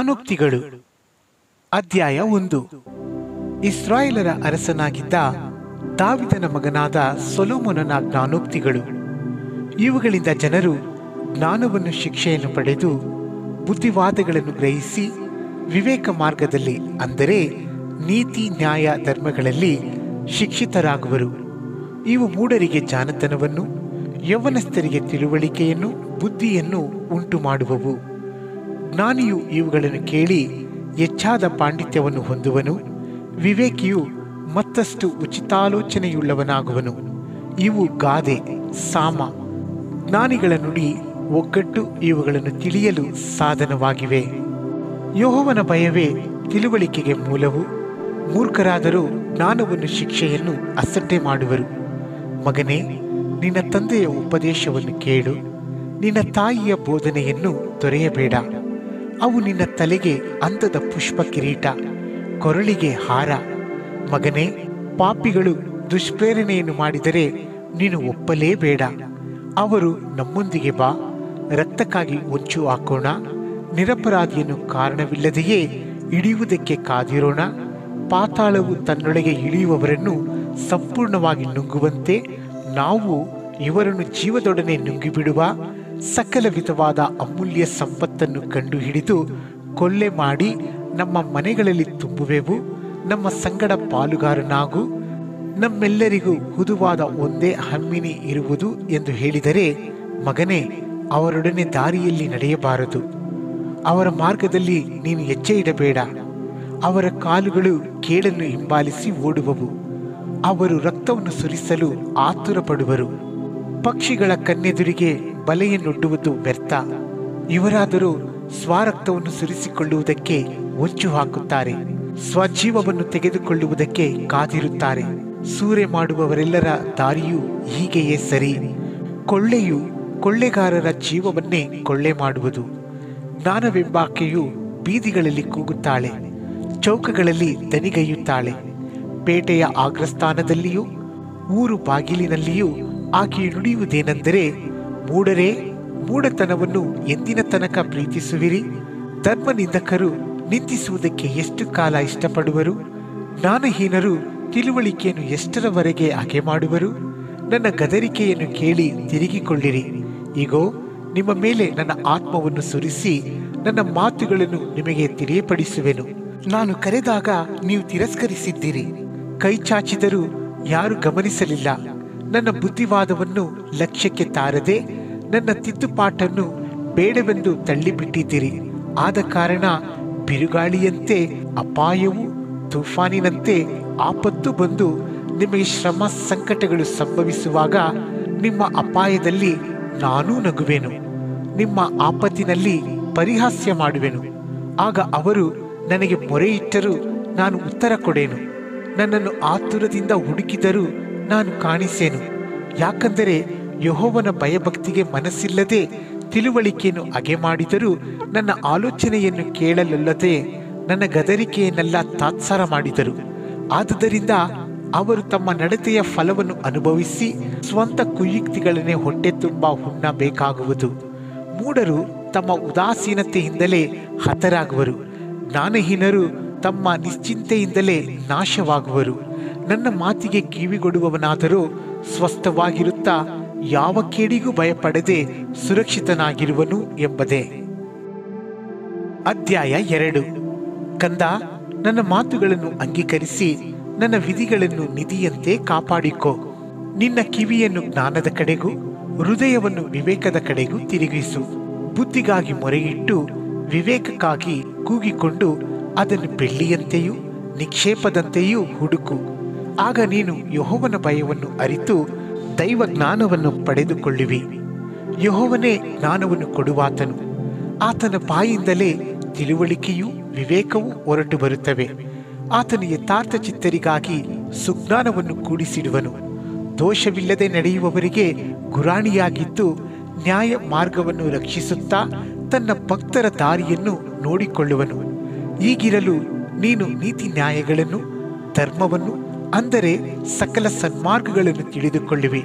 ಜ್ಞಾನೋಕ್ತಿಗಳು. ಅಧ್ಯಾಯ 1. ಇಸ್ರಾಯೇಲರ ಅರಸನಾಗಿದ್ದ ದಾವಿದನ ಮಗನಾದ ಸೊಲೊಮೋನನ ಜ್ಞಾನೋಕ್ತಿಗಳು. ಇವುಗಳಿಂದ ಜನರು ಜ್ಞಾನವನ್ನು, ಶಿಕ್ಷೆಯನ್ನು ಪಡೆದು ಬುದ್ಧಿವಾದಗಳನ್ನು ಗ್ರಹಿಸಿ ವಿವೇಕ ಮಾರ್ಗದಲ್ಲಿ, ಅಂದರೆ ನೀತಿ, ನ್ಯಾಯ, ಧರ್ಮಗಳಲ್ಲಿ ಶಿಕ್ಷಿತರಾಗುವರು. ಇವು ಮೂಢರಿಗೆ ಜಾಣತನವನ್ನು, ಯೌವನಸ್ಥರಿಗೆ ತಿಳುವಳಿಕೆಯನ್ನು, ಬುದ್ಧಿಯನ್ನು ಉಂಟು ಮಾಡುವವು. ಜ್ಞಾನಿಯು ಇವುಗಳನ್ನು ಕೇಳಿ ಹೆಚ್ಚಾದ ಪಾಂಡಿತ್ಯವನ್ನು ಹೊಂದುವನು. ವಿವೇಕಿಯು ಮತ್ತಷ್ಟು ಉಚಿತಾಲೋಚನೆಯುಳ್ಳವನಾಗುವನು. ಇವು ಗಾದೆ, ಸಾಮ, ಜ್ಞಾನಿಗಳ ನುಡಿ, ಒಗ್ಗಟ್ಟು ಇವುಗಳನ್ನು ತಿಳಿಯಲು ಸಾಧನವಾಗಿವೆ. ಯೆಹೋವನ ಭಯವೇ ತಿಳುವಳಿಕೆಗೆ ಮೂಲವು. ಮೂರ್ಖರಾದರೂ ಜ್ಞಾನವನ್ನು, ಶಿಕ್ಷೆಯನ್ನು ಅಸಡ್ಡೆ ಮಾಡುವರು. ಮಗನೇ, ನಿನ್ನ ತಂದೆಯ ಉಪದೇಶವನ್ನು ಕೇಳು, ನಿನ್ನ ತಾಯಿಯ ಬೋಧನೆಯನ್ನು ತೊರೆಯಬೇಡ. ಅವು ನಿನ್ನ ತಲೆಗೆ ಅಂದದ ಪುಷ್ಪ ಕಿರೀಟ, ಕೊರಳಿಗೆ ಹಾರ. ಮಗನೇ, ಪಾಪಿಗಳು ದುಷ್ಪ್ರೇರಣೆಯನ್ನು ಮಾಡಿದರೆ ನೀನು ಒಪ್ಪಲೇಬೇಡ. ಅವರು ನಮ್ಮೊಂದಿಗೆ ಬಾ, ರಕ್ತಕ್ಕಾಗಿ ಹೊಂಚು ಹಾಕೋಣ, ನಿರಪರಾಧಿಯನ್ನು ಕಾರಣವಿಲ್ಲದೆಯೇ ಹಿಡಿಯುವುದಕ್ಕೆ ಕಾದಿರೋಣ. ಪಾತಾಳವು ತನ್ನೊಳಗೆ ಇಳಿಯುವವರನ್ನು ಸಂಪೂರ್ಣವಾಗಿ ನುಂಗುವಂತೆ ನಾವು ಇವರನ್ನು ಜೀವದೊಡನೆ ನುಂಗಿಬಿಡುವ. ಸಕಲ ವಿಧವಾದ ಅಮೂಲ್ಯ ಸಂಪತ್ತನ್ನು ಕಂಡುಹಿಡಿದು ಕೊಳ್ಳೆ ಮಾಡಿ ನಮ್ಮ ಮನೆಗಳಲ್ಲಿ ತುಂಬುವೆವು. ನಮ್ಮ ಸಂಗಡ ಪಾಲುಗಾರನಾಗು, ನಮ್ಮೆಲ್ಲರಿಗೂ ಹುದುವಾದ ಒಂದೇ ಹಮ್ಮಿನಿ ಇರುವುದು ಎಂದು ಹೇಳಿದರೆ, ಮಗನೇ, ಅವರೊಡನೆ ದಾರಿಯಲ್ಲಿ ನಡೆಯಬಾರದು. ಅವರ ಮಾರ್ಗದಲ್ಲಿ ನೀನು ಹೆಜ್ಜೆ ಇಡಬೇಡ. ಅವರ ಕಾಲುಗಳು ಕೇಡನ್ನು ಹಿಂಬಾಲಿಸಿ ಓಡುವವು. ಅವರು ರಕ್ತವನ್ನು ಸುರಿಸಲು ಆತುರ ಪಡುವರು. ಪಕ್ಷಿಗಳ ಕಣ್ಣೆದುರಿಗೆ ಬಲೆಯನ್ನೊಡ್ಡುವುದು ವ್ಯರ್ಥ. ಇವರಾದರೂ ಸ್ವರಕ್ತವನ್ನು ಸುರಿಸಿಕೊಳ್ಳುವುದಕ್ಕೆ ಹೊಂಚು ಹಾಕುತ್ತಾರೆ, ಸ್ವಜೀವವನ್ನು ತೆಗೆದುಕೊಳ್ಳುವುದಕ್ಕೆ ಕಾದಿರುತ್ತಾರೆ. ಸೂರೆ ಮಾಡುವವರೆಲ್ಲರ ದಾರಿಯು ಹೀಗೆಯೇ ಸರಿ. ಕೊಳ್ಳೆಯು ಕೊಳ್ಳೆಗಾರರ ಜೀವವನ್ನೇ ಕೊಳ್ಳೆ ಮಾಡುವುದು. ಜ್ಞಾನವೆಂಬಾಕೆಯು ಬೀದಿಗಳಲ್ಲಿ ಕೂಗುತ್ತಾಳೆ, ಚೌಕಗಳಲ್ಲಿ ದನಿಗೈಯುತ್ತಾಳೆ. ಪೇಟೆಯ ಅಗ್ರಸ್ಥಾನದಲ್ಲಿಯೂ ಊರು ಬಾಗಿಲಿನಲ್ಲಿಯೂ ಆಕೆಯು ನುಡಿಯುವುದೇನೆಂದರೆ, ಮೂಢರೇ, ಮೂಢತನವನ್ನು ಎಂದಿನ ತನಕ ಪ್ರೀತಿಸುವಿರಿ? ಧರ್ಮನಿಂದಕರು ನಿಂದಿಸುವುದಕ್ಕೆ ಎಷ್ಟು ಕಾಲ ಇಷ್ಟಪಡುವರು? ಜ್ಞಾನಹೀನರು ತಿಳುವಳಿಕೆಯನ್ನು ಎಷ್ಟರವರೆಗೆ ಹಗೆ ಮಾಡುವರು? ನನ್ನ ಗದರಿಕೆಯನ್ನು ಕೇಳಿ ತಿರುಗಿಕೊಳ್ಳಿರಿ. ಇಗೋ, ನಿಮ್ಮ ಮೇಲೆ ನನ್ನ ಆತ್ಮವನ್ನು ಸುರಿಸಿ ನನ್ನ ಮಾತುಗಳನ್ನು ನಿಮಗೆ ತಿಳಿಯಪಡಿಸುವೆನು. ನಾನು ಕರೆದಾಗ ನೀವು ತಿರಸ್ಕರಿಸಿದ್ದೀರಿ, ಕೈ ಚಾಚಿದರೂ ಯಾರು ಗಮನಿಸಲಿಲ್ಲ. ನನ್ನ ಬುದ್ಧಿವಾದವನ್ನು ಲಕ್ಷ್ಯಕ್ಕೆ ತಾರದೆ ನನ್ನ ತಿದ್ದುಪಾಟನ್ನು ಬೇಡವೆಂದು ತಳ್ಳಿಬಿಟ್ಟಿದ್ದೀರಿ. ಆದ ಕಾರಣ ಬಿರುಗಾಳಿಯಂತೆ ಅಪಾಯವು, ತುಫಾನಿನಂತೆ ಆಪತ್ತು ಬಂದು ನಿಮಗೆ ಶ್ರಮ ಸಂಕಟಗಳು ಸಂಭವಿಸುವಾಗ ನಿಮ್ಮ ಅಪಾಯದಲ್ಲಿ ನಾನೂ ನಗುವೆನು, ನಿಮ್ಮ ಆಪತ್ತಿನಲ್ಲಿ ಪರಿಹಾಸ್ಯ ಮಾಡುವೆನು. ಆಗ ಅವರು ನನಗೆ ಮೊರೆಯಿಟ್ಟರೂ ನಾನು ಉತ್ತರ ಕೊಡೆನು. ನನ್ನನ್ನು ಆತುರದಿಂದ ಹುಡುಕಿದರೂ ನಾನು ಕಾಣಿಸೇನು. ಯಾಕಂದರೆ ಯೆಹೋವನ ಭಯಭಕ್ತಿಗೆ ಮನಸ್ಸಿಲ್ಲದೆ ತಿಳುವಳಿಕೆಯನ್ನು ಹಗೆ ಮಾಡಿದರೂ ನನ್ನ ಆಲೋಚನೆಯನ್ನು ಕೇಳಲೊಲ್ಲದೆ ನನ್ನ ಗದರಿಕೆಯನ್ನೆಲ್ಲ ತಾತ್ಸಾರ ಮಾಡಿದರು. ಆದುದರಿಂದ ಅವರು ತಮ್ಮ ನಡತೆಯ ಫಲವನ್ನು ಅನುಭವಿಸಿ ಸ್ವಂತ ಕುಯುಕ್ತಿಗಳನ್ನೇ ಹೊಟ್ಟೆ ತುಂಬ ಉಣ್ಣಬೇಕಾಗುವುದು. ಮೂಢರು ತಮ್ಮ ಉದಾಸೀನತೆಯಿಂದಲೇ ಹತರಾಗುವರು. ಜ್ಞಾನಹೀನರು ತಮ್ಮ ನಿಶ್ಚಿಂತೆಯಿಂದಲೇ ನಾಶವಾಗುವರು. ನನ್ನ ಮಾತಿಗೆ ಕಿವಿಗೊಡುವವನಾದರೂ ಸ್ವಸ್ಥವಾಗಿರುತ್ತಾ ಯಾವ ಕೇಡಿಗೂ ಭಯಪಡದೆ ಸುರಕ್ಷಿತನಾಗಿರುವನು ಎಂಬುದೇ. ಅಧ್ಯಾಯ 2. ಕಂದ, ನನ್ನ ಮಾತುಗಳನ್ನು ಅಂಗೀಕರಿಸಿ ನನ್ನ ವಿಧಿಗಳನ್ನು ನಿಧಿಯಂತೆ ಕಾಪಾಡಿಕೋ. ನಿನ್ನ ಕಿವಿಯನ್ನು ಜ್ಞಾನದ ಕಡೆಗೂ ಹೃದಯವನ್ನು ವಿವೇಕದ ಕಡೆಗೂ ತಿರುಗಿಸು. ಬುದ್ಧಿಗಾಗಿ ಮೊರೆಯಿಟ್ಟು ವಿವೇಕಕ್ಕಾಗಿ ಕೂಗಿಕೊಂಡು ಅದನ್ನು ಬೆಳ್ಳಿಯಂತೆಯೂ ನಿಕ್ಷೇಪದಂತೆಯೂ ಹುಡುಕು. ಆಗ ನೀನು ಯೆಹೋವನ ಭಯವನ್ನು ಅರಿತು ದೈವ ಜ್ಞಾನವನ್ನು ಪಡೆದುಕೊಳ್ಳುವಿ. ಯೆಹೋವನೇ ಜ್ಞಾನವನ್ನು ಕೊಡುವಾತನು. ಆತನ ಬಾಯಿಂದಲೇ ತಿಳುವಳಿಕೆಯೂ ವಿವೇಕವೂ ಹೊರಟು ಬರುತ್ತವೆ. ಆತನು ಯಥಾರ್ಥ ಚಿತ್ತರಿಗಾಗಿ ಸುಜ್ಞಾನವನ್ನು ಕೂಡಿಸಿಡುವನು. ದೋಷವಿಲ್ಲದೆ ನಡೆಯುವವರಿಗೆ ಗುರಾಣಿಯಾಗಿದ್ದು ನ್ಯಾಯ ಮಾರ್ಗವನ್ನು ರಕ್ಷಿಸುತ್ತಾ ತನ್ನ ಭಕ್ತರ ದಾರಿಯನ್ನು ನೋಡಿಕೊಳ್ಳುವನು. ಹೀಗಿರಲು ನೀನು ನೀತಿ ನ್ಯಾಯಗಳನ್ನು, ಧರ್ಮವನ್ನು, ಅಂದರೆ ಸಕಲ ಸನ್ಮಾರ್ಗಗಳನ್ನು ತಿಳಿದುಕೊಳ್ಳುವಿ.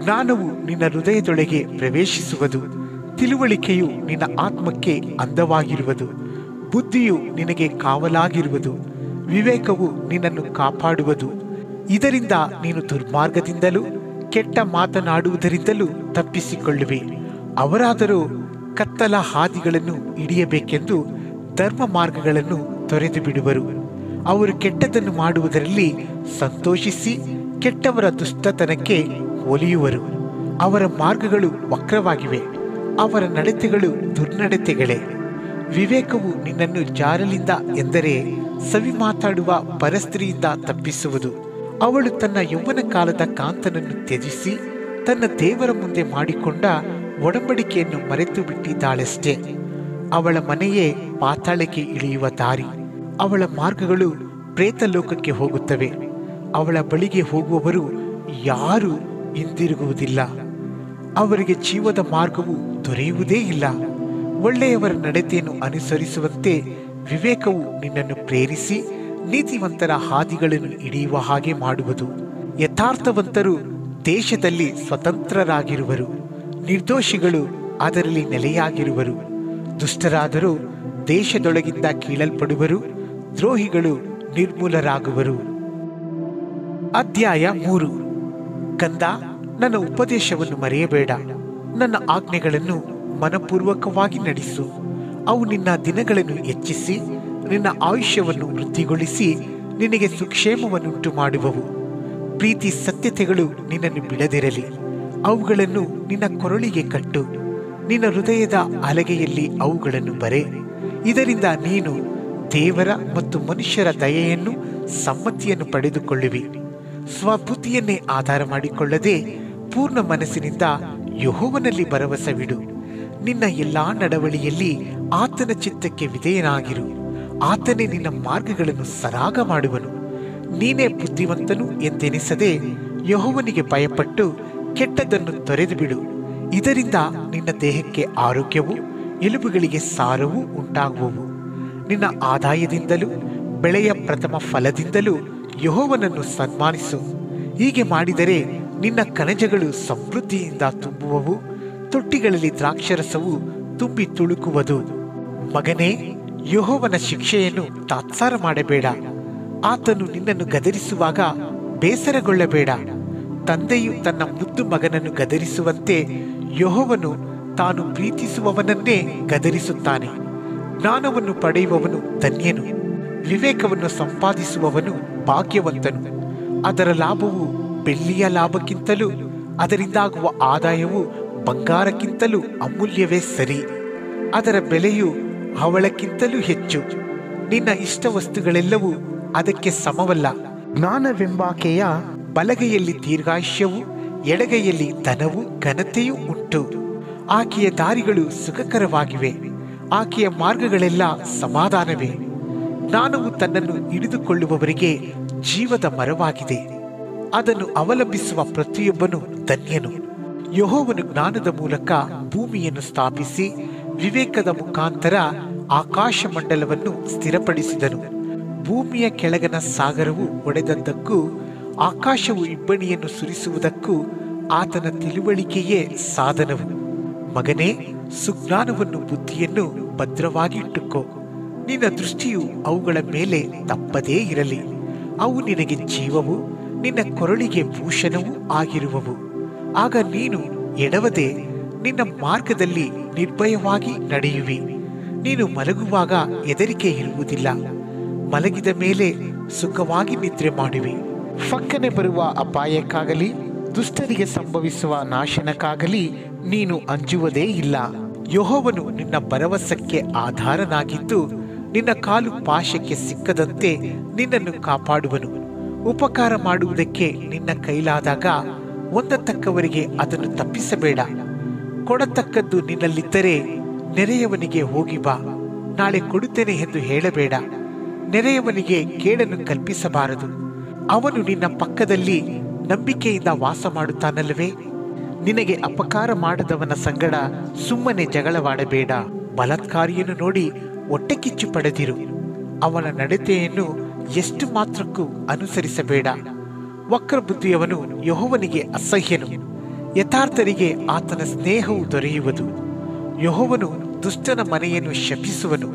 ಜ್ಞಾನವು ನಿನ್ನ ಹೃದಯದೊಳಗೆ ಪ್ರವೇಶಿಸುವುದು, ತಿಳುವಳಿಕೆಯು ನಿನ್ನ ಆತ್ಮಕ್ಕೆ ಅಂದವಾಗಿರುವುದು. ಬುದ್ಧಿಯು ನಿನಗೆ ಕಾವಲಾಗಿರುವುದು, ವಿವೇಕವು ನಿನ್ನನ್ನು ಕಾಪಾಡುವುದು. ಇದರಿಂದ ನೀನು ದುರ್ಮಾರ್ಗದಿಂದಲೂ ಕೆಟ್ಟ ಮಾತನಾಡುವುದರಿಂದಲೂ ತಪ್ಪಿಸಿಕೊಳ್ಳುವೆ. ಅವರಾದರೂ ಕತ್ತಲ ಹಾದಿಗಳನ್ನು ಹಿಡಿಯಬೇಕೆಂದು ಧರ್ಮ ಮಾರ್ಗಗಳನ್ನು ತೊರೆದು ಬಿಡುವರು. ಅವರು ಕೆಟ್ಟದನ್ನು ಮಾಡುವುದರಲ್ಲಿ ಸಂತೋಷಿಸಿ ಕೆಟ್ಟವರ ದುಷ್ಟತನಕ್ಕೆ ಒಲಿಯುವರು. ಅವರ ಮಾರ್ಗಗಳು ವಕ್ರವಾಗಿವೆ, ಅವರ ನಡತೆಗಳು ದುರ್ನಡತೆಗಳೇ. ವಿವೇಕವು ನಿನ್ನನ್ನು ಜಾರಲಿಂದ ಎಂದರೆ ಸವಿ ಮಾತಾಡುವ ಪರಸ್ತ್ರೀಯಿಂದ ತಪ್ಪಿಸುವುದು. ಅವಳು ತನ್ನ ಯೌವನ ಕಾಲದ ಕಾಂತನನ್ನು ತ್ಯಜಿಸಿ ತನ್ನ ದೇವರ ಮುಂದೆ ಮಾಡಿಕೊಂಡ ಒಡಂಬಡಿಕೆಯನ್ನು ಮರೆತು ಬಿಟ್ಟಿದ್ದಾಳಷ್ಟೇ. ಅವಳ ಮನೆಯೇ ಪಾತಾಳಕ್ಕೆ ಇಳಿಯುವ ದಾರಿ, ಅವಳ ಮಾರ್ಗಗಳು ಪ್ರೇತಲೋಕಕ್ಕೆ ಹೋಗುತ್ತವೆ. ಅವಳ ಬಳಿಗೆ ಹೋಗುವವರು ಯಾರೂ ಹಿಂದಿರುಗುವುದಿಲ್ಲ, ಅವರಿಗೆ ಜೀವದ ಮಾರ್ಗವು ದೊರೆಯುವುದೇ ಇಲ್ಲ. ಒಳ್ಳೆಯವರ ನಡತೆಯನ್ನು ಅನುಸರಿಸುವಂತೆ ವಿವೇಕವು ನಿನ್ನನ್ನು ಪ್ರೇರಿಸಿ ನೀತಿವಂತರ ಹಾದಿಗಳನ್ನು ಹಿಡಿಯುವ ಹಾಗೆ ಮಾಡುವುದು. ಯಥಾರ್ಥವಂತರು ದೇಶದಲ್ಲಿ ಸ್ವತಂತ್ರರಾಗಿರುವರು, ನಿರ್ದೋಷಿಗಳು ಅದರಲ್ಲಿ ನೆಲೆಯಾಗಿರುವರು. ದುಷ್ಟರಾದರೂ ದೇಶದೊಳಗಿಂದ ಕೀಳಲ್ಪಡುವರು, ದ್ರೋಹಿಗಳು ನಿರ್ಮೂಲರಾಗುವರು. ಅಧ್ಯಾಯ 3. ಕಂದ, ನನ್ನ ಉಪದೇಶವನ್ನು ಮರೆಯಬೇಡ, ನನ್ನ ಆಜ್ಞೆಗಳನ್ನು ಮನಪೂರ್ವಕವಾಗಿ ನಡೆಸು. ಅವು ನಿನ್ನ ದಿನಗಳನ್ನು ಹೆಚ್ಚಿಸಿ ನಿನ್ನ ಆಯುಷ್ಯವನ್ನು ವೃದ್ಧಿಗೊಳಿಸಿ ನಿನಗೆ ಸುಕ್ಷೇಮವನ್ನುಂಟು ಮಾಡುವವು. ಪ್ರೀತಿ ಸತ್ಯತೆಗಳು ನಿನ್ನನ್ನು ಬಿಡದಿರಲಿ, ಅವುಗಳನ್ನು ನಿನ್ನ ಕೊರಳಿಗೆ ಕಟ್ಟು, ನಿನ್ನ ಹೃದಯದ ಹಲಗೆಯಲ್ಲಿ ಅವುಗಳನ್ನು ಬರೆ. ಇದರಿಂದ ನೀನು ದೇವರ ಮತ್ತು ಮನುಷ್ಯರ ದಯೆಯನ್ನು ಸಮ್ಮತಿಯನ್ನು ಪಡೆದುಕೊಳ್ಳುವಿ. ಸ್ವಬುದ್ಧಿಯನ್ನೇ ಆಧಾರ ಮಾಡಿಕೊಳ್ಳದೆ ಪೂರ್ಣ ಮನಸ್ಸಿನಿಂದ ಯೆಹೋವನಲ್ಲಿ ಭರವಸವಿಡು. ನಿನ್ನ ಎಲ್ಲಾ ನಡವಳಿಯಲ್ಲಿ ಆತನ ಚಿತ್ತಕ್ಕೆ ವಿಧೇಯನಾಗಿರು. ಆತನೇ ನಿನ್ನ ಮಾರ್ಗಗಳನ್ನು ಸರಾಗ ಮಾಡುವನು. ನೀನೇ ಬುದ್ಧಿವಂತನು ಎಂದೆನಿಸದೆ ಯೆಹೋವನಿಗೆ ಭಯಪಟ್ಟು ಕೆಟ್ಟದ್ದನ್ನು ತೊರೆದು ಬಿಡು. ಇದರಿಂದ ನಿನ್ನ ದೇಹಕ್ಕೆ ಆರೋಗ್ಯವೂ ಎಲುಬುಗಳಿಗೆ ಸಾರವೂ ಉಂಟಾಗುವವು. ನಿನ್ನ ಆದಾಯದಿಂದಲೂ ಬೆಳೆಯ ಪ್ರಥಮ ಫಲದಿಂದಲೂ ಯೆಹೋವನನ್ನು ಸನ್ಮಾನಿಸು. ಹೀಗೆ ಮಾಡಿದರೆ ನಿನ್ನ ಕಣಜಗಳು ಸಮೃದ್ಧಿಯಿಂದ ತುಂಬುವವು, ತೊಟ್ಟಿಗಳಲ್ಲಿ ದ್ರಾಕ್ಷರಸವು ತುಂಬಿ ತುಳುಕುವುದು. ಮಗನೇ, ಯೆಹೋವನ ಶಿಕ್ಷೆಯನ್ನು ತಾತ್ಸಾರ ಮಾಡಬೇಡ. ಆತನು ನಿನ್ನನ್ನು ಗದರಿಸುವಾಗ ಬೇಸರಗೊಳ್ಳಬೇಡ. ತಂದೆಯು ತನ್ನ ಮುದ್ದು ಮಗನನ್ನು ಗದರಿಸುವಂತೆ ಯೆಹೋವನು ತಾನು ಪ್ರೀತಿಸುವವನನ್ನೇ ಗದರಿಸುತ್ತಾನೆ. ಜ್ಞಾನವನ್ನು ಪಡೆಯುವವನು ಧನ್ಯನು, ವಿವೇಕವನ್ನು ಸಂಪಾದಿಸುವವನು ಭಾಗ್ಯವಂತನು. ಅದರ ಲಾಭವು ಬೆಳ್ಳಿಯ ಲಾಭಕ್ಕಿಂತಲೂ ಅದರಿಂದಾಗುವ ಆದಾಯವು ಬಂಗಾರಕ್ಕಿಂತಲೂ ಅಮೂಲ್ಯವೇ ಸರಿ. ಅದರ ಬೆಲೆಯು ಹವಳಕ್ಕಿಂತಲೂ ಹೆಚ್ಚು. ನಿನ್ನ ಇಷ್ಟ ವಸ್ತುಗಳೆಲ್ಲವೂ ಅದಕ್ಕೆ ಸಮವಲ್ಲ. ಜ್ಞಾನವೆಂಬಾಕೆಯ ಬಲಗೈಯಲ್ಲಿ ದೀರ್ಘಾಯುಷ್ಯವು, ಎಡಗೈಯಲ್ಲಿ ಧನವು ಘನತೆಯೂ ಉಂಟು. ಆಕೆಯ ದಾರಿಗಳು ಸುಖಕರವಾಗಿವೆ, ಆಕೆಯ ಮಾರ್ಗಗಳೆಲ್ಲ ಸಮಾಧಾನವೇ. ಜ್ಞಾನವು ತನ್ನನ್ನು ಹಿಡಿದುಕೊಳ್ಳುವವರಿಗೆ ಜೀವದ ಮರವಾಗಿದೆ, ಅದನ್ನು ಅವಲಂಬಿಸುವ ಪ್ರತಿಯೊಬ್ಬನು ಧನ್ಯನು. ಯೆಹೋವನು ಜ್ಞಾನದ ಮೂಲಕ ಭೂಮಿಯನ್ನು ಸ್ಥಾಪಿಸಿ ವಿವೇಕದ ಮುಖಾಂತರ ಆಕಾಶ ಮಂಡಲವನ್ನು ಸ್ಥಿರಪಡಿಸಿದನು. ಭೂಮಿಯ ಕೆಳಗನ ಸಾಗರವು ಒಡೆದದ್ದಕ್ಕೂ ಆಕಾಶವು ಇಬ್ಬನಿಯನ್ನು ಸುರಿಸುವುದಕ್ಕೂ ಆತನ ತಿಳುವಳಿಕೆಯೇ ಸಾಧನವು. ಮಗನೇ, ಸುಜ್ಞಾನವನ್ನು ಬುದ್ಧಿಯನ್ನು ಭದ್ರವಾಗಿ ಇಟ್ಟುಕೋ. ನಿನ್ನ ದೃಷ್ಟಿಯು ಅವುಗಳ ಮೇಲೆ ತಪ್ಪದೇ ಇರಲಿ. ಅವು ನಿನಗೆ ಜೀವವು, ನಿನ್ನ ಕೊರಳಿಗೆ ಭೂಷಣವೂ ಆಗಿರುವವು. ಆಗ ನೀನು ಎಡವದೆ ನಿನ್ನ ಮಾರ್ಗದಲ್ಲಿ ನಿರ್ಭಯವಾಗಿ ನಡೆಯುವಿ. ನೀನು ಮಲಗುವಾಗ ಹೆದರಿಕೆ ಇರುವುದಿಲ್ಲ, ಮಲಗಿದ ಮೇಲೆ ಸುಖವಾಗಿ ನಿದ್ರೆ ಮಾಡುವಿ. ಫಕ್ಕನೆ ಬರುವ ಅಪಾಯಕ್ಕಾಗಲಿ ದುಷ್ಟರಿಗೆ ಸಂಭವಿಸುವ ನಾಶನಕ್ಕಾಗಲಿ ನೀನು ಅಂಜುವುದೇ ಇಲ್ಲ. ಯೆಹೋವನು ನಿನ್ನ ಭರವಸಕ್ಕೆ ಆಧಾರನಾಗಿದ್ದು ನಿನ್ನ ಕಾಲು ಪಾಶಕ್ಕೆ ಸಿಕ್ಕದಂತೆ ನಿನ್ನನ್ನು ಕಾಪಾಡುವನು. ಉಪಕಾರ ಮಾಡುವುದಕ್ಕೆ ನಿನ್ನ ಕೈಲಾದಾಗ ಹೊಂದತಕ್ಕವರಿಗೆ ಅದನ್ನು ತಪ್ಪಿಸಬೇಡ. ಕೊಡತಕ್ಕದ್ದು ನಿನ್ನಲ್ಲಿದ್ದರೆ ನೆರೆಯವನಿಗೆ ಹೋಗಿ ಬಾ. ನಾಳೆ ಕೊಡುತ್ತೇನೆ ಎಂದು ಹೇಳಬೇಡ. ನೆರೆಯವನಿಗೆ ಕೇಡನ್ನು ಕಲ್ಪಿಸಬಾರದು. ಅವನು ನಿನ್ನ ಪಕ್ಕದಲ್ಲಿ ನಂಬಿಕೆಯಿಂದ ವಾಸ ಮಾಡುತ್ತಾನಲ್ಲವೇ? ನಿನಗೆ ಅಪಕಾರ ಮಾಡದವನ ಸಂಗಡ ಸುಮ್ಮನೆ ಜಗಳವಾಡಬೇಡ. ಬಲಾತ್ಕಾರಿಯನ್ನು ನೋಡಿ ಹೊಟ್ಟೆ ಕಿಚ್ಚು ಪಡೆದಿರು. ಅವನ ನಡತೆಯನ್ನು ಎಷ್ಟು ಮಾತ್ರಕ್ಕೂ ಅನುಸರಿಸಬೇಡ. ವಕ್ರಬುದ್ಧಿಯವನು ಯೆಹೋವನಿಗೆ ಅಸಹ್ಯನು, ಯಥಾರ್ಥರಿಗೆ ಆತನ ಸ್ನೇಹವು ದೊರೆಯುವುದು. ಯೆಹೋವನು ದುಷ್ಟನ ಮನೆಯನ್ನು ಶಪಿಸುವನು,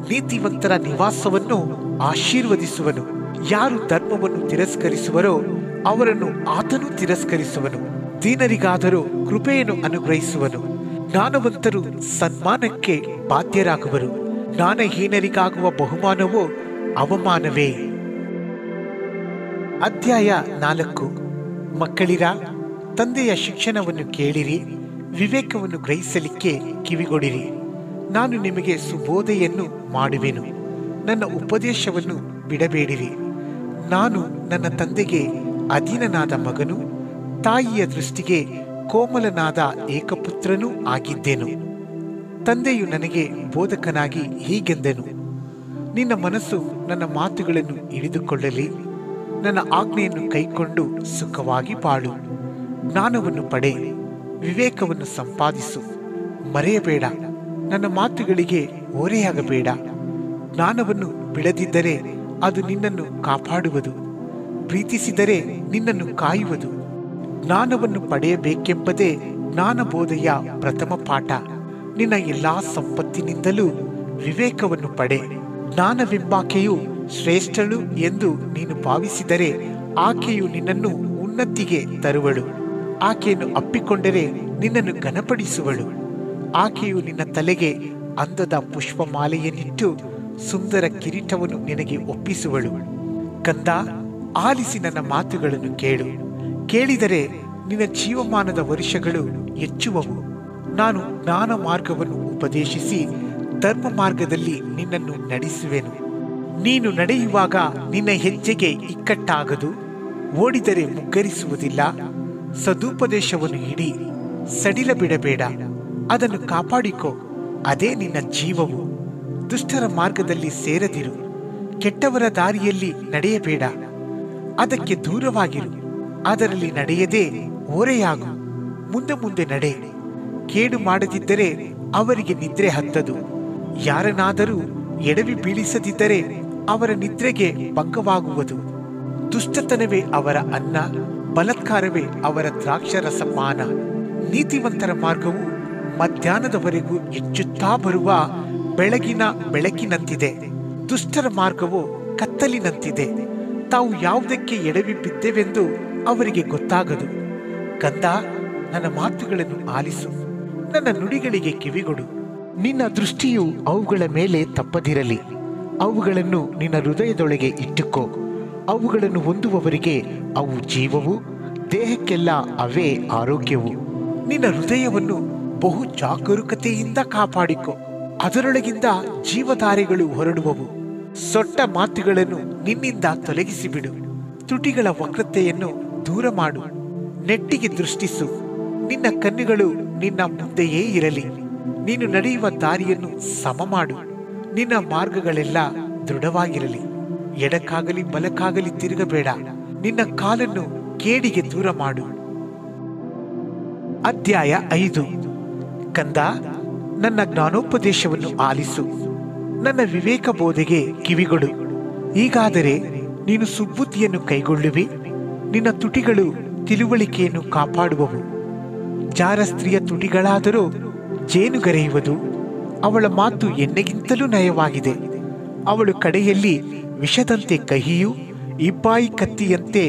ನೀತಿವಂತರ ನಿವಾಸವನ್ನು ಆಶೀರ್ವದಿಸುವನು. ಯಾರು ಧರ್ಮವನ್ನು ತಿರಸ್ಕರಿಸುವರೋ ಅವರನ್ನು ಆತನು ತಿರಸ್ಕರಿಸುವನು. ದೀನರಿಗಾದರೂ ಕೃಪೆಯನ್ನು ಅನುಗ್ರಹಿಸುವನು. ಜ್ಞಾನವಂತರು ಸನ್ಮಾನಕ್ಕೆ ಬಾಧ್ಯರಾಗುವರು. ಜ್ಞಾನಹೀನರಿಗಾಗುವ ಬಹುಮಾನವೋ ಅವಮಾನವೇ. ಅಧ್ಯಾಯ 4. ಮಕ್ಕಳಿರ, ತಂದೆಯ ಶಿಕ್ಷಣವನ್ನು ಕೇಳಿರಿ, ವಿವೇಕವನ್ನು ಗ್ರಹಿಸಲಿಕ್ಕೆ ಕಿವಿಗೊಡಿರಿ. ನಾನು ನಿಮಗೆ ಸುಬೋಧೆಯನ್ನು ಮಾಡುವೆನು, ನನ್ನ ಉಪದೇಶವನ್ನು ಬಿಡಬೇಡಿರಿ. ನಾನು ನನ್ನ ತಂದೆಗೆ ಅಧೀನನಾದ ಮಗನು, ತಾಯಿಯ ದೃಷ್ಟಿಗೆ ಕೋಮಲನಾದ ಏಕಪುತ್ರನೂ ಆಗಿದ್ದೆನು. ತಂದೆಯು ನನಗೆ ಬೋಧಕನಾಗಿ ಹೀಗೆಂದನು, ನಿನ್ನ ಮನಸ್ಸು ನನ್ನ ಮಾತುಗಳನ್ನು ಹಿಡಿದುಕೊಳ್ಳಲಿ, ನನ್ನ ಆಜ್ಞೆಯನ್ನು ಕೈಕೊಂಡು ಸುಖವಾಗಿ ಬಾಳು. ಜ್ಞಾನವನ್ನು ಪಡೆ, ವಿವೇಕವನ್ನು ಸಂಪಾದಿಸು. ಮರೆಯಬೇಡ, ನನ್ನ ಮಾತುಗಳಿಗೆ ಓರೆಯಾಗಬೇಡ. ಜ್ಞಾನವನ್ನು ಬಿಡದಿದ್ದರೆ ಅದು ನಿನ್ನನ್ನು ಕಾಪಾಡುವುದು, ಪ್ರೀತಿಸಿದರೆ ನಿನ್ನನ್ನು ಕಾಯುವುದು. ಜ್ಞಾನವನ್ನು ಪಡೆಯಬೇಕೆಂಬುದೇ ಜ್ಞಾನಬೋಧೆಯ ಪ್ರಥಮ ಪಾಠ. ನಿನ್ನ ಎಲ್ಲಾ ಸಂಪತ್ತಿನಿಂದಲೂ ವಿವೇಕವನ್ನು ಪಡೆ. ಜ್ಞಾನವೆಂಬಾಕೆಯು ಶ್ರೇಷ್ಠಳು ಎಂದು ನೀನು ಭಾವಿಸಿದರೆ ಆಕೆಯು ನಿನ್ನನ್ನು ಉನ್ನತಿಗೆ ತರುವಳು. ಆಕೆಯನ್ನು ಅಪ್ಪಿಕೊಂಡರೆ ನಿನ್ನನ್ನು ಘನಪಡಿಸುವಳು. ಆಕೆಯು ನಿನ್ನ ತಲೆಗೆ ಅಂದದ ಪುಷ್ಪಮಾಲೆಯನ್ನಿಟ್ಟು ಸುಂದರ ಕಿರೀಟವನ್ನು ನಿನಗೆ ಒಪ್ಪಿಸುವಳು. ಕಂದ, ಆಲಿಸಿ ನನ್ನ ಮಾತುಗಳನ್ನು ಕೇಳು. ಕೇಳಿದರೆ ನಿನ್ನ ಜೀವಮಾನದ ವರ್ಷಗಳು ಹೆಚ್ಚುವವು. ನಾನು ಜ್ಞಾನ ಮಾರ್ಗವನ್ನು ಉಪದೇಶಿಸಿ ಧರ್ಮ ಮಾರ್ಗದಲ್ಲಿ ನಿನ್ನನ್ನು ನಡೆಸುವೆನು. ನೀನು ನಡೆಯುವಾಗ ನಿನ್ನ ಹೆಜ್ಜೆಗೆ ಇಕ್ಕಟ್ಟಾಗದು, ಓಡಿದರೆ ಮುಗ್ಗರಿಸುವುದಿಲ್ಲ. ಸದುಪದೇಶವನ್ನು ಹಿಡಿ, ಸಡಿಲ ಬಿಡಬೇಡ, ಅದನ್ನು ಕಾಪಾಡಿಕೋ, ಅದೇ ನಿನ್ನ ಜೀವವು. ದುಷ್ಟರ ಮಾರ್ಗದಲ್ಲಿ ಸೇರದಿರು, ಕೆಟ್ಟವರ ದಾರಿಯಲ್ಲಿ ನಡೆಯಬೇಡ, ಅದಕ್ಕೆ ದೂರವಾಗಿರು. ಅದರಲ್ಲಿ ನಡೆಯದೆ ಓರೆಯಾಗು, ಮುಂದೆ ಮುಂದೆ ನಡೆ. ಕೇಡು ಮಾಡದಿದ್ದರೆ ಅವರಿಗೆ ನಿದ್ರೆ ಹತ್ತದು. ಯಾರನ್ನಾದರೂ ಎಡವಿ ಬೀಳಿಸದಿದ್ದರೆ ಅವರ ನಿದ್ರೆಗೆ ಭಂಗವಾಗುವುದು. ದುಷ್ಟತನವೇ ಅವರ ಅನ್ನ, ಬಲಾತ್ಕಾರವೇ ಅವರ ದ್ರಾಕ್ಷರಸ ಪಾನ. ನೀತಿವಂತರ ಮಾರ್ಗವು ಮಧ್ಯಾಹ್ನದವರೆಗೂ ಹೆಚ್ಚುತ್ತಾ ಬರುವ ಬೆಳಗಿನ ಬೆಳಕಿನಂತಿದೆ. ದುಷ್ಟರ ಮಾರ್ಗವು ಕತ್ತಲಿನಂತಿದೆ. ತಾವು ಯಾವುದಕ್ಕೆ ಎಡವಿ ಬಿದ್ದೆವೆಂದು ಅವರಿಗೆ ಗೊತ್ತಾಗದು. ಕಂದ, ನನ್ನ ಮಾತುಗಳನ್ನು ಆಲಿಸು, ನನ್ನ ನುಡಿಗಳಿಗೆ ಕಿವಿಗೊಡು. ನಿನ್ನ ದೃಷ್ಟಿಯು ಅವುಗಳ ಮೇಲೆ ತಪ್ಪದಿರಲಿ. ಅವುಗಳನ್ನು ನಿನ್ನ ಹೃದಯದೊಳಗೆ ಇಟ್ಟುಕೋ. ಅವುಗಳನ್ನು ಹೊಂದುವವರಿಗೆ ಅವು ಜೀವವು, ದೇಹಕ್ಕೆಲ್ಲ ಅವೇ ಆರೋಗ್ಯವು. ನಿನ್ನ ಹೃದಯವನ್ನು ಬಹು ಜಾಗರೂಕತೆಯಿಂದ ಕಾಪಾಡಿಕೊ, ಅದರೊಳಗಿಂದ ಜೀವಧಾರೆಗಳು ಹೊರಡುವವು. ಸೊಟ್ಟ ಮಾತುಗಳನ್ನು ನಿನ್ನಿಂದ ತೊಲಗಿಸಿಬಿಡು. ತುಟಿಗಳ ವಕ್ರತೆಯನ್ನು ದೂರ ಮಾಡು. ನೆಟ್ಟಿಗೆ ದೃಷ್ಟಿಸು. ನಿನ್ನ ಕಣ್ಣುಗಳು ನಿನ್ನ ಮುಂದೆಯೇ ಇರಲಿ. ನೀನು ನಡೆಯುವ ದಾರಿಯನ್ನು ಸಮ ಮಾಡು. ನಿನ್ನ ಮಾರ್ಗಗಳೆಲ್ಲ ದೃಢವಾಗಿರಲಿ. ಎಡಕ್ಕಾಗಲಿ ಬಲಕ್ಕಾಗಲಿ ತಿರುಗಬೇಡ. ನಿನ್ನ ಕಾಲನ್ನು ಕೇಡಿಗೆ ದೂರ ಮಾಡು. ಅಧ್ಯಾಯ 5. ಕಂದ, ನನ್ನ ಜ್ಞಾನೋಪದೇಶವನ್ನು ಆಲಿಸು, ನನ್ನ ವಿವೇಕ ಬೋಧೆಗೆ ಕಿವಿಗೊಡು. ಹೀಗಾದರೆ ನೀನು ಸುಬುದ್ಧಿಯನ್ನು ಕೈಗೊಳ್ಳುವಿ. ನಿನ್ನ ತುಟಿಗಳು ತಿಳುವಳಿಕೆಯನ್ನು ಕಾಪಾಡುವವು. ಜಾರ ಸ್ತ್ರೀಯ ತುಟಿಗಳಾದರೂ ಜೇನುಗರೆಯುವುದು. ಅವಳ ಮಾತು ಎಣ್ಣೆಗಿಂತಲೂ ನಯವಾಗಿದೆ. ಅವಳು ಕಡೆಯಲ್ಲಿ ವಿಷದಂತೆ ಕಹಿಯೂ ಇಬ್ಬಾಯಿ ಕತ್ತಿಯಂತೆ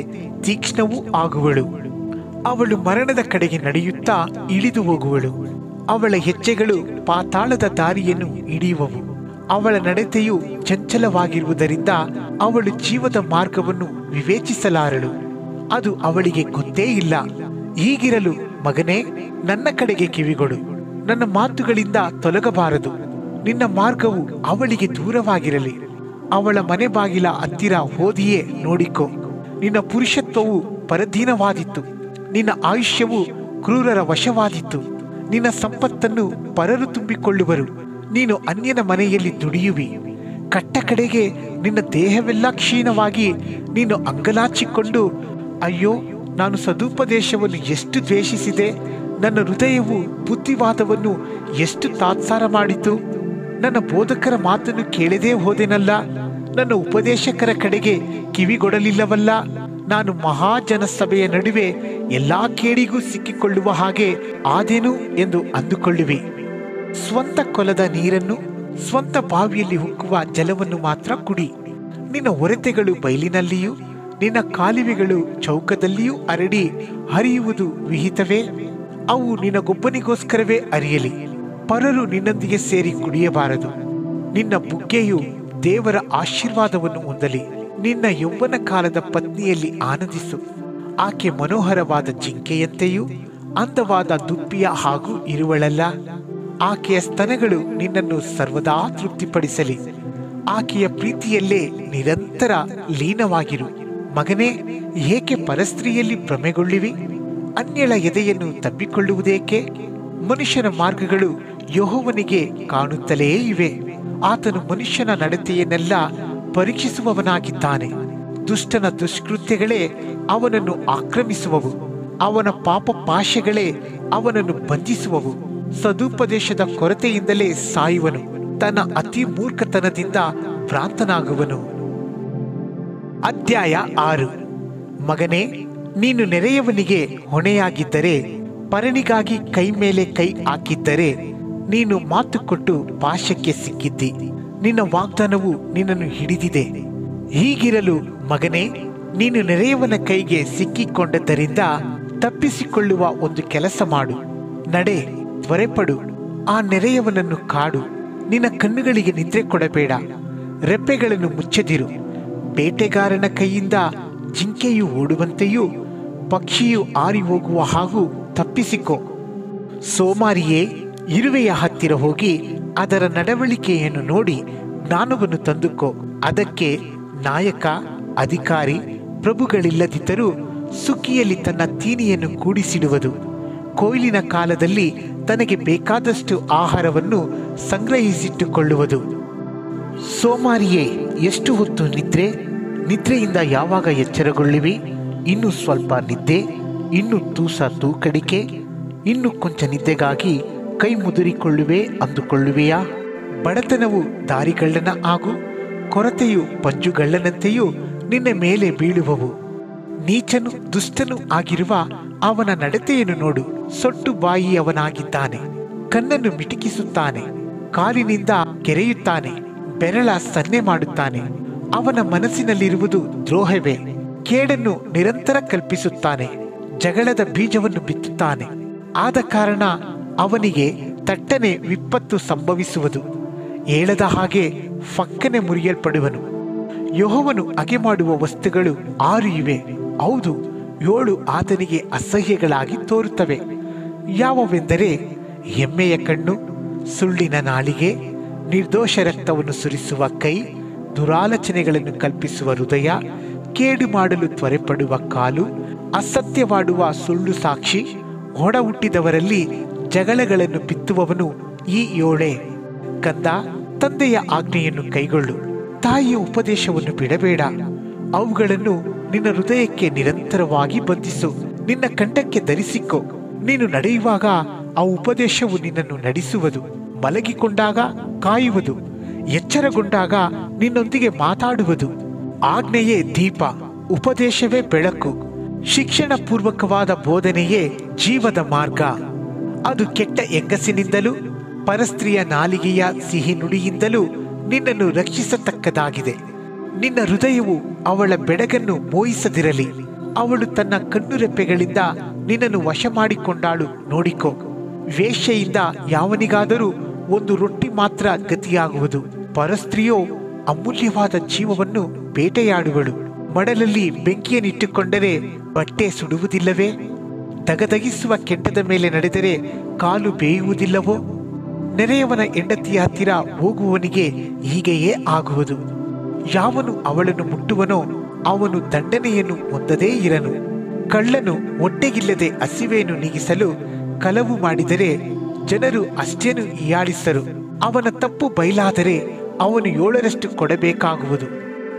ತೀಕ್ಷ್ಣವೂ ಆಗುವಳು. ಅವಳು ಮರಣದ ಕಡೆಗೆ ನಡೆಯುತ್ತಾ ಇಳಿದು ಹೋಗುವಳು. ಅವಳ ಹೆಜ್ಜೆಗಳು ಪಾತಾಳದ ದಾರಿಯನ್ನು ಹಿಡಿಯುವವು. ಅವಳ ನಡತೆಯು ಚಂಚಲವಾಗಿರುವುದರಿಂದ ಅವಳು ಜೀವದ ಮಾರ್ಗವನ್ನು ವಿವೇಚಿಸಲಾರಳು. ಅದು ಅವಳಿಗೆ ಗೊತ್ತೇ ಇಲ್ಲ. ಹೀಗಿರಲು ಮಗನೇ, ನನ್ನ ಕಡೆಗೆ ಕಿವಿಗೊಡು. ನನ್ನ ಮಾತುಗಳಿಂದ ತೊಲಗಬಾರದು. ನಿನ್ನ ಮಾರ್ಗವು ಅವಳಿಗೆ ದೂರವಾಗಿರಲಿ. ಅವಳ ಮನೆ ಬಾಗಿಲ ಹತ್ತಿರ ಹೋದಿಯೇ ನೋಡಿಕೊ. ನಿನ್ನ ಪುರುಷತ್ವವು ಪರಧೀನವಾದಿತ್ತು. ನಿನ್ನ ಆಯುಷ್ಯವು ಕ್ರೂರರ ವಶವಾದಿತ್ತು. ನಿನ್ನ ಸಂಪತ್ತನ್ನು ಪರರು ತುಂಬಿಕೊಳ್ಳುವರು. ನೀನು ಅನ್ಯನ ಮನೆಯಲ್ಲಿ ದುಡಿಯುವಿ. ಕಟ್ಟ ಕಡೆಗೆ ನಿನ್ನ ದೇಹವೆಲ್ಲ ಕ್ಷೀಣವಾಗಿ ನೀನು ಅಂಗಲಾಚಿಕೊಂಡು, ಅಯ್ಯೋ, ನಾನು ಸದುಪದೇಶವನ್ನು ಎಷ್ಟು ದ್ವೇಷಿಸಿದೆ. ನನ್ನ ಹೃದಯವು ಬುದ್ಧಿವಾದವನ್ನು ಎಷ್ಟು ತಾತ್ಸಾರ ಮಾಡಿತು. ನನ್ನ ಬೋಧಕರ ಮಾತನ್ನು ಕೇಳದೇ ಹೋದೆನಲ್ಲ. ನನ್ನ ಉಪದೇಶಕರ ಕಡೆಗೆ ಕಿವಿಗೊಡಲಿಲ್ಲವಲ್ಲ. ನಾನು ಮಹಾಜನಸಭೆಯ ನಡುವೆ ಎಲ್ಲಾ ಕೇಡಿಗೂ ಸಿಕ್ಕಿಕೊಳ್ಳುವ ಹಾಗೆ ಆದೆನು ಎಂದು ಅಂದುಕೊಳ್ಳುವಿ. ಸ್ವಂತ ಕೊಲದ ನೀರನ್ನು ಸ್ವಂತ ಬಾವಿಯಲ್ಲಿ ಉಕ್ಕುವ ಜಲವನ್ನು ಮಾತ್ರ ಕುಡಿ. ನಿನ್ನ ಹೊರತೆಗಳು ಬಯಲಿನಲ್ಲಿಯೂ ನಿನ್ನ ಕಾಲುವೆಗಳು ಚೌಕದಲ್ಲಿಯೂ ಹರಡಿ ಹರಿಯುವುದು ವಿಹಿತವೇ? ಅವು ನಿನಗೊಬ್ಬನಿಗೋಸ್ಕರವೇ ಹರಿಯಲಿ, ಪರರು ನಿನ್ನೊಂದಿಗೆ ಸೇರಿ ಕುಡಿಯಬಾರದು. ನಿನ್ನ ಬುಗ್ಗೆಯು ದೇವರ ಆಶೀರ್ವಾದವನ್ನು ಹೊಂದಲಿ. ನಿನ್ನ ಯೌವನ ಕಾಲದ ಪತ್ನಿಯಲ್ಲಿ ಆನಂದಿಸು. ಆಕೆ ಮನೋಹರವಾದ ಜಿಂಕೆಯಂತೆಯೂ ಅಂದವಾದ ದುಪ್ಪಿಯ ಹಾಗೂ ಇರುವಳಲ್ಲ. ಆಕೆಯ ಸ್ತನಗಳು ನಿನ್ನನ್ನು ಸರ್ವದಾ ತೃಪ್ತಿಪಡಿಸಲಿ. ಆಕೆಯ ಪ್ರೀತಿಯಲ್ಲೇ ನಿರಂತರ ಲೀನವಾಗಿರು. ಮಗನೇ, ಏಕೆ ಪರಸ್ತ್ರೀಯಲ್ಲಿ ಭ್ರಮೆಗೊಳ್ಳುವಿ? ಅನ್ಯಳ ಎದೆಯನ್ನು ತಬ್ಬಿಕೊಳ್ಳುವುದೇಕೆ? ಮನುಷ್ಯನ ಮಾರ್ಗಗಳು ಯೆಹೋವನಿಗೆ ಕಾಣುತ್ತಲೇ ಇವೆ. ಆತನು ಮನುಷ್ಯನ ನಡತೆಯನ್ನೆಲ್ಲ ಪರೀಕ್ಷಿಸುವವನಾಗಿದ್ದಾನೆ. ದುಷ್ಟನ ದುಷ್ಕೃತ್ಯಗಳೇ ಅವನನ್ನು ಆಕ್ರಮಿಸುವವು, ಅವನ ಪಾಪ ಪಾಶಗಳೇ ಅವನನ್ನು ಬಂಧಿಸುವವು. ಸದುಪದೇಶದ ಕೊರತೆಯಿಂದಲೇ ಸಾಯುವನು, ತನ್ನ ಅತಿ ಮೂರ್ಖತನದಿಂದ ಭ್ರಾಂತನಾಗುವನು. ಅಧ್ಯಾಯ 6. ಮಗನೇ, ನೀನು ನೆರೆಯವನಿಗೆ ಹೊಣೆಯಾಗಿದ್ದರೆ, ಪರನಿಗಾಗಿ ಕೈ ಮೇಲೆ ಕೈ ಹಾಕಿದ್ದರೆ, ನೀನು ಮಾತು ಕೊಟ್ಟು ಪಾಶಕ್ಕೆ ಸಿಕ್ಕಿದ್ದಿ. ನಿನ್ನ ವಾಗ್ದಾನವು ನಿನ್ನನ್ನು ಹಿಡಿದಿದೆ. ಹೀಗಿರಲು ಮಗನೇ, ನೀನು ನೆರೆಯವನ ಕೈಗೆ ಸಿಕ್ಕಿಕೊಂಡದ್ದರಿಂದ ತಪ್ಪಿಸಿಕೊಳ್ಳುವ ಒಂದು ಕೆಲಸ ಮಾಡು. ನಡೆ, ತ್ವರೆಪಡು, ಆ ನೆರೆಯವನನ್ನು ಕಾಡು. ನಿನ್ನ ಕಣ್ಣುಗಳಿಗೆ ನಿದ್ರೆ ಕೊಡಬೇಡ, ರೆಪ್ಪೆಗಳನ್ನು ಮುಚ್ಚದಿರು. ಬೇಟೆಗಾರನ ಕೈಯಿಂದ ಜಿಂಕೆಯು ಓಡುವಂತೆಯೂ ಪಕ್ಷಿಯು ಹಾರಿ ಹೋಗುವ ಹಾಗೂ ತಪ್ಪಿಸಿಕೊ. ಸೋಮಾರಿಯೇ, ಇರುವೆಯ ಹತ್ತಿರ ಹೋಗಿ ಅದರ ನಡವಳಿಕೆಯನ್ನು ನೋಡಿ ಜ್ಞಾನವನ್ನು ತಂದುಕೋ. ಅದಕ್ಕೆ ನಾಯಕ, ಅಧಿಕಾರಿ, ಪ್ರಭುಗಳಿಲ್ಲದಿದ್ದರೂ ಸುಗ್ಗಿಯಲ್ಲಿ ತನ್ನ ತೀನಿಯನ್ನು ಕೂಡಿಸಿಡುವುದು. ಕೊಯ್ಲಿನ ಕಾಲದಲ್ಲಿ ತನಗೆ ಬೇಕಾದಷ್ಟು ಆಹಾರವನ್ನು ಸಂಗ್ರಹಿಸಿಟ್ಟುಕೊಳ್ಳುವುದು. ಸೋಮಾರಿಯೇ, ಎಷ್ಟು ಹೊತ್ತು ನಿದ್ರೆ? ನಿದ್ರೆಯಿಂದ ಯಾವಾಗ ಎಚ್ಚರಗೊಳ್ಳುವಿ? ಇನ್ನು ಸ್ವಲ್ಪ ನಿದ್ದೆ, ಇನ್ನು ತೂಸ ತೂಕಡಿಕೆ, ಇನ್ನು ಕೊಂಚ ನಿದ್ದೆಗಾಗಿ ಕೈ ಮುದುರಿಕೊಳ್ಳುವೆ ಅಂದುಕೊಳ್ಳುವೆಯಾ? ಬಡತನವು ದಾರಿಗಳ್ಳನ ಹಾಗೂ ಕೊರತೆಯು ಪಂಜುಗಳ್ಳನಂತೆಯೂ ನಿನ್ನ ಮೇಲೆ ಬೀಳುವವು. ನೀಚನು ದುಷ್ಟನು ಆಗಿರುವ ಅವನ ನಡತೆಯನ್ನು ನೋಡು. ಸೊಟ್ಟು ಬಾಯಿಯವನಾಗಿದ್ದಾನೆ, ಕಣ್ಣನ್ನು ಮಿಟುಕಿಸುತ್ತಾನೆ, ಕಾಲಿನಿಂದ ಕೆರೆಯುತ್ತಾನೆ, ಬೆರಳ ಸನ್ನೆ ಮಾಡುತ್ತಾನೆ. ಅವನ ಮನಸ್ಸಿನಲ್ಲಿರುವುದು ದ್ರೋಹವೇ. ಕೇಡನ್ನು ನಿರಂತರ ಕಲ್ಪಿಸುತ್ತಾನೆ, ಜಗಳದ ಬೀಜವನ್ನು ಬಿತ್ತುತ್ತಾನೆ. ಆದ ಕಾರಣ ಅವನಿಗೆ ತಟ್ಟನೆ ವಿಪತ್ತು ಸಂಭವಿಸುವುದು. ಏಳದ ಹಾಗೆ ಫಕ್ಕನೆ ಮುರಿಯಲ್ಪಡುವನು. ಯೆಹೋವನು ಅಗೆ ಮಾಡುವ ವಸ್ತುಗಳು 6 ಇವೆ. ಹೌದು, 7 ಆತನಿಗೆ ಅಸಹ್ಯಗಳಾಗಿ ತೋರುತ್ತವೆ. ಯಾವುವೆಂದರೆ ಎಮ್ಮೆಯ ಕಣ್ಣು, ಸುಳ್ಳಿನ ನಾಲಿಗೆ, ನಿರ್ದೋಷ ರಕ್ತವನ್ನು ಸುರಿಸುವ ಕೈ, ದುರಾಲೋಚನೆಗಳನ್ನು ಕಲ್ಪಿಸುವ ಹೃದಯ, ಕೇಡು ಮಾಡಲು ತ್ವರೆಪಡುವ ಕಾಲು, ಅಸತ್ಯವಾಡುವ ಸುಳ್ಳು ಸಾಕ್ಷಿ, ಒಡ ಹುಟ್ಟಿದವರಲ್ಲಿ ಜಗಳಗಳನ್ನು ಬಿತ್ತುವವನು ಈ 7. ಕಂದ, ತಂದೆಯ ಆಜ್ಞೆಯನ್ನು ಕೈಗೊಳ್ಳು, ತಾಯಿಯ ಉಪದೇಶವನ್ನು ಬಿಡಬೇಡ. ಅವುಗಳನ್ನು ನಿನ್ನ ಹೃದಯಕ್ಕೆ ನಿರಂತರವಾಗಿ ಬಂಧಿಸು, ನಿನ್ನ ಕಂಠಕ್ಕೆ ಧರಿಸಿಕೊ. ನೀನು ನಡೆಯುವಾಗ ಆ ಉಪದೇಶವು ನಿನ್ನನ್ನು ನಡೆಸುವುದು, ಮಲಗಿಕೊಂಡಾಗ ಕಾಯುವುದು, ಎಚ್ಚರಗೊಂಡಾಗ ನಿನ್ನೊಂದಿಗೆ ಮಾತಾಡುವುದು. ಆಜ್ಞೆಯೇ ದೀಪ, ಉಪದೇಶವೇ ಬೆಳಕು, ಶಿಕ್ಷಣ ಪೂರ್ವಕವಾದ ಬೋಧನೆಯೇ ಜೀವದ ಮಾರ್ಗ. ಅದು ಕೆಟ್ಟ ಹೆಂಗಸಿನಿಂದಲೂ ಪರಸ್ತ್ರೀಯ ನಾಲಿಗೆಯ ಸಿಹಿ ನುಡಿಯಿಂದಲೂ ನಿನ್ನನ್ನು ರಕ್ಷಿಸತಕ್ಕದಾಗಿದೆ. ನಿನ್ನ ಹೃದಯವು ಅವಳ ಬೆಡಗನ್ನು ಮೋಹಿಸದಿರಲಿ. ಅವಳು ತನ್ನ ಕಣ್ಣುರೆಪ್ಪೆಗಳಿಂದ ನಿನ್ನನ್ನು ವಶ ಮಾಡಿಕೊಂಡಾಳು, ನೋಡಿಕೋ. ವೇಶ್ಯೆಯಿಂದ ಯಾವನಿಗಾದರೂ ಒಂದು ರೊಟ್ಟಿ ಮಾತ್ರ ಗತಿಯಾಗುವುದು. ಪರಸ್ತ್ರೀಯೋ ಅಮೂಲ್ಯವಾದ ಜೀವವನ್ನು ಬೇಟೆಯಾಡುವಳು. ಮಡಲಲ್ಲಿ ಬೆಂಕಿಯನ್ನಿಟ್ಟುಕೊಂಡರೆ ಬಟ್ಟೆ ಸುಡುವುದಿಲ್ಲವೇ? ದಗದಗಿಸುವ ಕೆಂಡದ ಮೇಲೆ ನಡೆದರೆ ಕಾಲು ಬೇಯುವುದಿಲ್ಲವೋ? ನೆರೆಯವನ ಹೆಂಡತಿಯ ಹತ್ತಿರ ಹೋಗುವವನಿಗೆ ಹೀಗೆಯೇ ಆಗುವುದು. ಯಾವನು ಅವಳನ್ನು ಮುಟ್ಟುವನೋ ಅವನು ದಂಡನೆಯನ್ನು ಹೊಂದದೇ ಇರನು. ಕಳ್ಳನು ಹೊಟ್ಟೆಗಿಲ್ಲದೆ ಹಸಿವೆಯನ್ನು ನೀಗಿಸಲು ಕಲವು ಮಾಡಿದರೆ ಜನರು ಅಷ್ಟೇನು ಹೀಯಾಳಿಸರು. ಅವನ ತಪ್ಪು ಬಯಲಾದರೆ ಅವನು 7ರಷ್ಟು ಕೊಡಬೇಕಾಗುವುದು,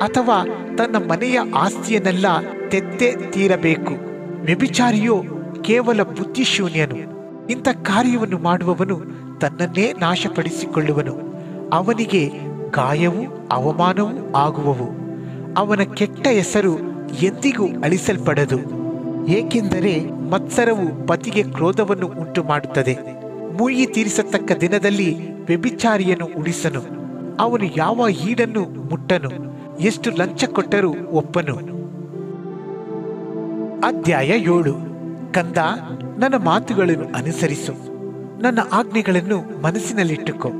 ಅಥವಾ ತನ್ನ ಮನೆಯ ಆಸ್ತಿಯನ್ನೆಲ್ಲ ತೆತ್ತೆ ತೀರಬೇಕು. ವ್ಯಭಿಚಾರಿಯೋ ಕೇವಲ ಬುದ್ಧಿಶೂನ್ಯನು. ಇಂಥ ಕಾರ್ಯವನ್ನು ಮಾಡುವವನು ತನ್ನನ್ನೇ ನಾಶಪಡಿಸಿಕೊಳ್ಳುವನು. ಅವನಿಗೆ ಗಾಯವೂ ಅವಮಾನವೂ ಆಗುವವು. ಅವನ ಕೆಟ್ಟ ಹೆಸರು ಎಂದಿಗೂ ಅಳಿಸಲ್ಪಡದು. ಏಕೆಂದರೆ ಮತ್ಸರವು ಪತಿಗೆ ಕ್ರೋಧವನ್ನು ಉಂಟು ಮಾಡುತ್ತದೆ, ಮುಯ್ಯಿ ತೀರಿಸತಕ್ಕ ದಿನದಲ್ಲಿ ವ್ಯಭಿಚಾರಿಯನ್ನು ಉಳಿಸನು. ಅವನು ಯಾವ ಈಡನ್ನು ಮುಟ್ಟನು, ಎಷ್ಟು ಲಂಚ ಕೊಟ್ಟರೂ ಒಪ್ಪನು. ಅಧ್ಯಾಯ 7. ಕಂದ, ನನ್ನ ಮಾತುಗಳನ್ನು ಅನುಸರಿಸು, ನನ್ನ ಆಜ್ಞೆಗಳನ್ನು ಮನಸ್ಸಿನಲ್ಲಿಟ್ಟುಕೋ.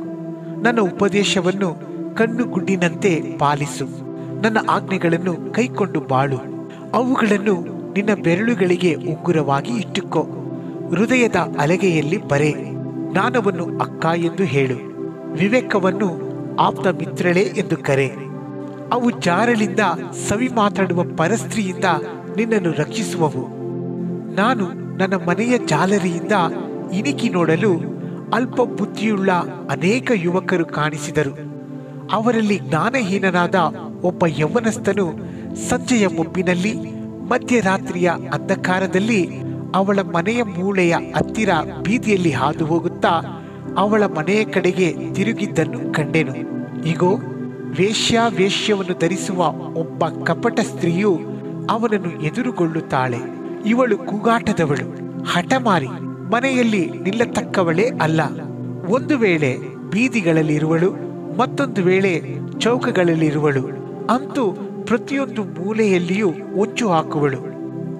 ನನ್ನ ಉಪದೇಶವನ್ನು ಕಣ್ಣುಗುಡ್ಡಿನಂತೆ ಪಾಲಿಸು. ನನ್ನ ಆಜ್ಞೆಗಳನ್ನು ಕೈಕೊಂಡು ಬಾಳು. ಅವುಗಳನ್ನು ನಿನ್ನ ಬೆರಳುಗಳಿಗೆ ಉಂಗುರವಾಗಿ ಇಟ್ಟುಕೋ. ಹೃದಯದ ಅಲಗೆಯಲ್ಲಿ ಬರೆ. ಜ್ಞಾನವನ್ನು ಅಕ್ಕ ಎಂದು ಹೇಳು, ವಿವೇಕವನ್ನು ಆಪ್ತ ಮಿತ್ರಳೇ ಎಂದು ಕರೆ. ಅವು ಜಾರಳಿಂದ ಸವಿ ಮಾತಾಡುವ ಪರಸ್ತ್ರೀಯಿಂದ ನಿನ್ನನ್ನು ರಕ್ಷಿಸುವವು. ನಾನು ನನ್ನ ಮನೆಯ ಜಾಲರಿಯಿಂದ ಇಣಿಕಿ ನೋಡಲು ಅಲ್ಪ ಬುದ್ಧಿಯುಳ್ಳ ಅನೇಕ ಯುವಕರು ಕಾಣಿಸಿದರು. ಅವರಲ್ಲಿ ಜ್ಞಾನಹೀನನಾದ ಒಬ್ಬ ಯೌವನಸ್ಥನು ಸಂಜೆಯ ಮೊಬ್ಬಿನಲ್ಲಿ ಮಧ್ಯರಾತ್ರಿಯ ಅಂಧಕಾರದಲ್ಲಿ ಅವಳ ಮನೆಯ ಮೂಳೆಯ ಹತ್ತಿರ ಬೀದಿಯಲ್ಲಿ ಹಾದು ಹೋಗುತ್ತಾ ಅವಳ ಮನೆಯ ಕಡೆಗೆ ತಿರುಗಿದ್ದನ್ನು ಕಂಡೆನು. ಇಗೋ, ವೇಶ್ಯವನ್ನು ಧರಿಸುವ ಒಬ್ಬ ಕಪಟ ಸ್ತ್ರೀಯು ಅವನನ್ನು ಎದುರುಗೊಳ್ಳುತ್ತಾಳೆ. ಇವಳು ಕೂಗಾಟದವಳು, ಹಠಮಾರಿ, ಮನೆಯಲ್ಲಿ ನಿಲ್ಲತಕ್ಕವಳೇ ಅಲ್ಲ. ಒಂದು ವೇಳೆ ಬೀದಿಗಳಲ್ಲಿರುವಳು, ಮತ್ತೊಂದು ವೇಳೆ ಚೌಕಗಳಲ್ಲಿರುವಳು. ಅಂತೂ ಪ್ರತಿಯೊಂದು ಮೂಲೆಯಲ್ಲಿಯೂ ಹೊಂಚು ಹಾಕುವಳು.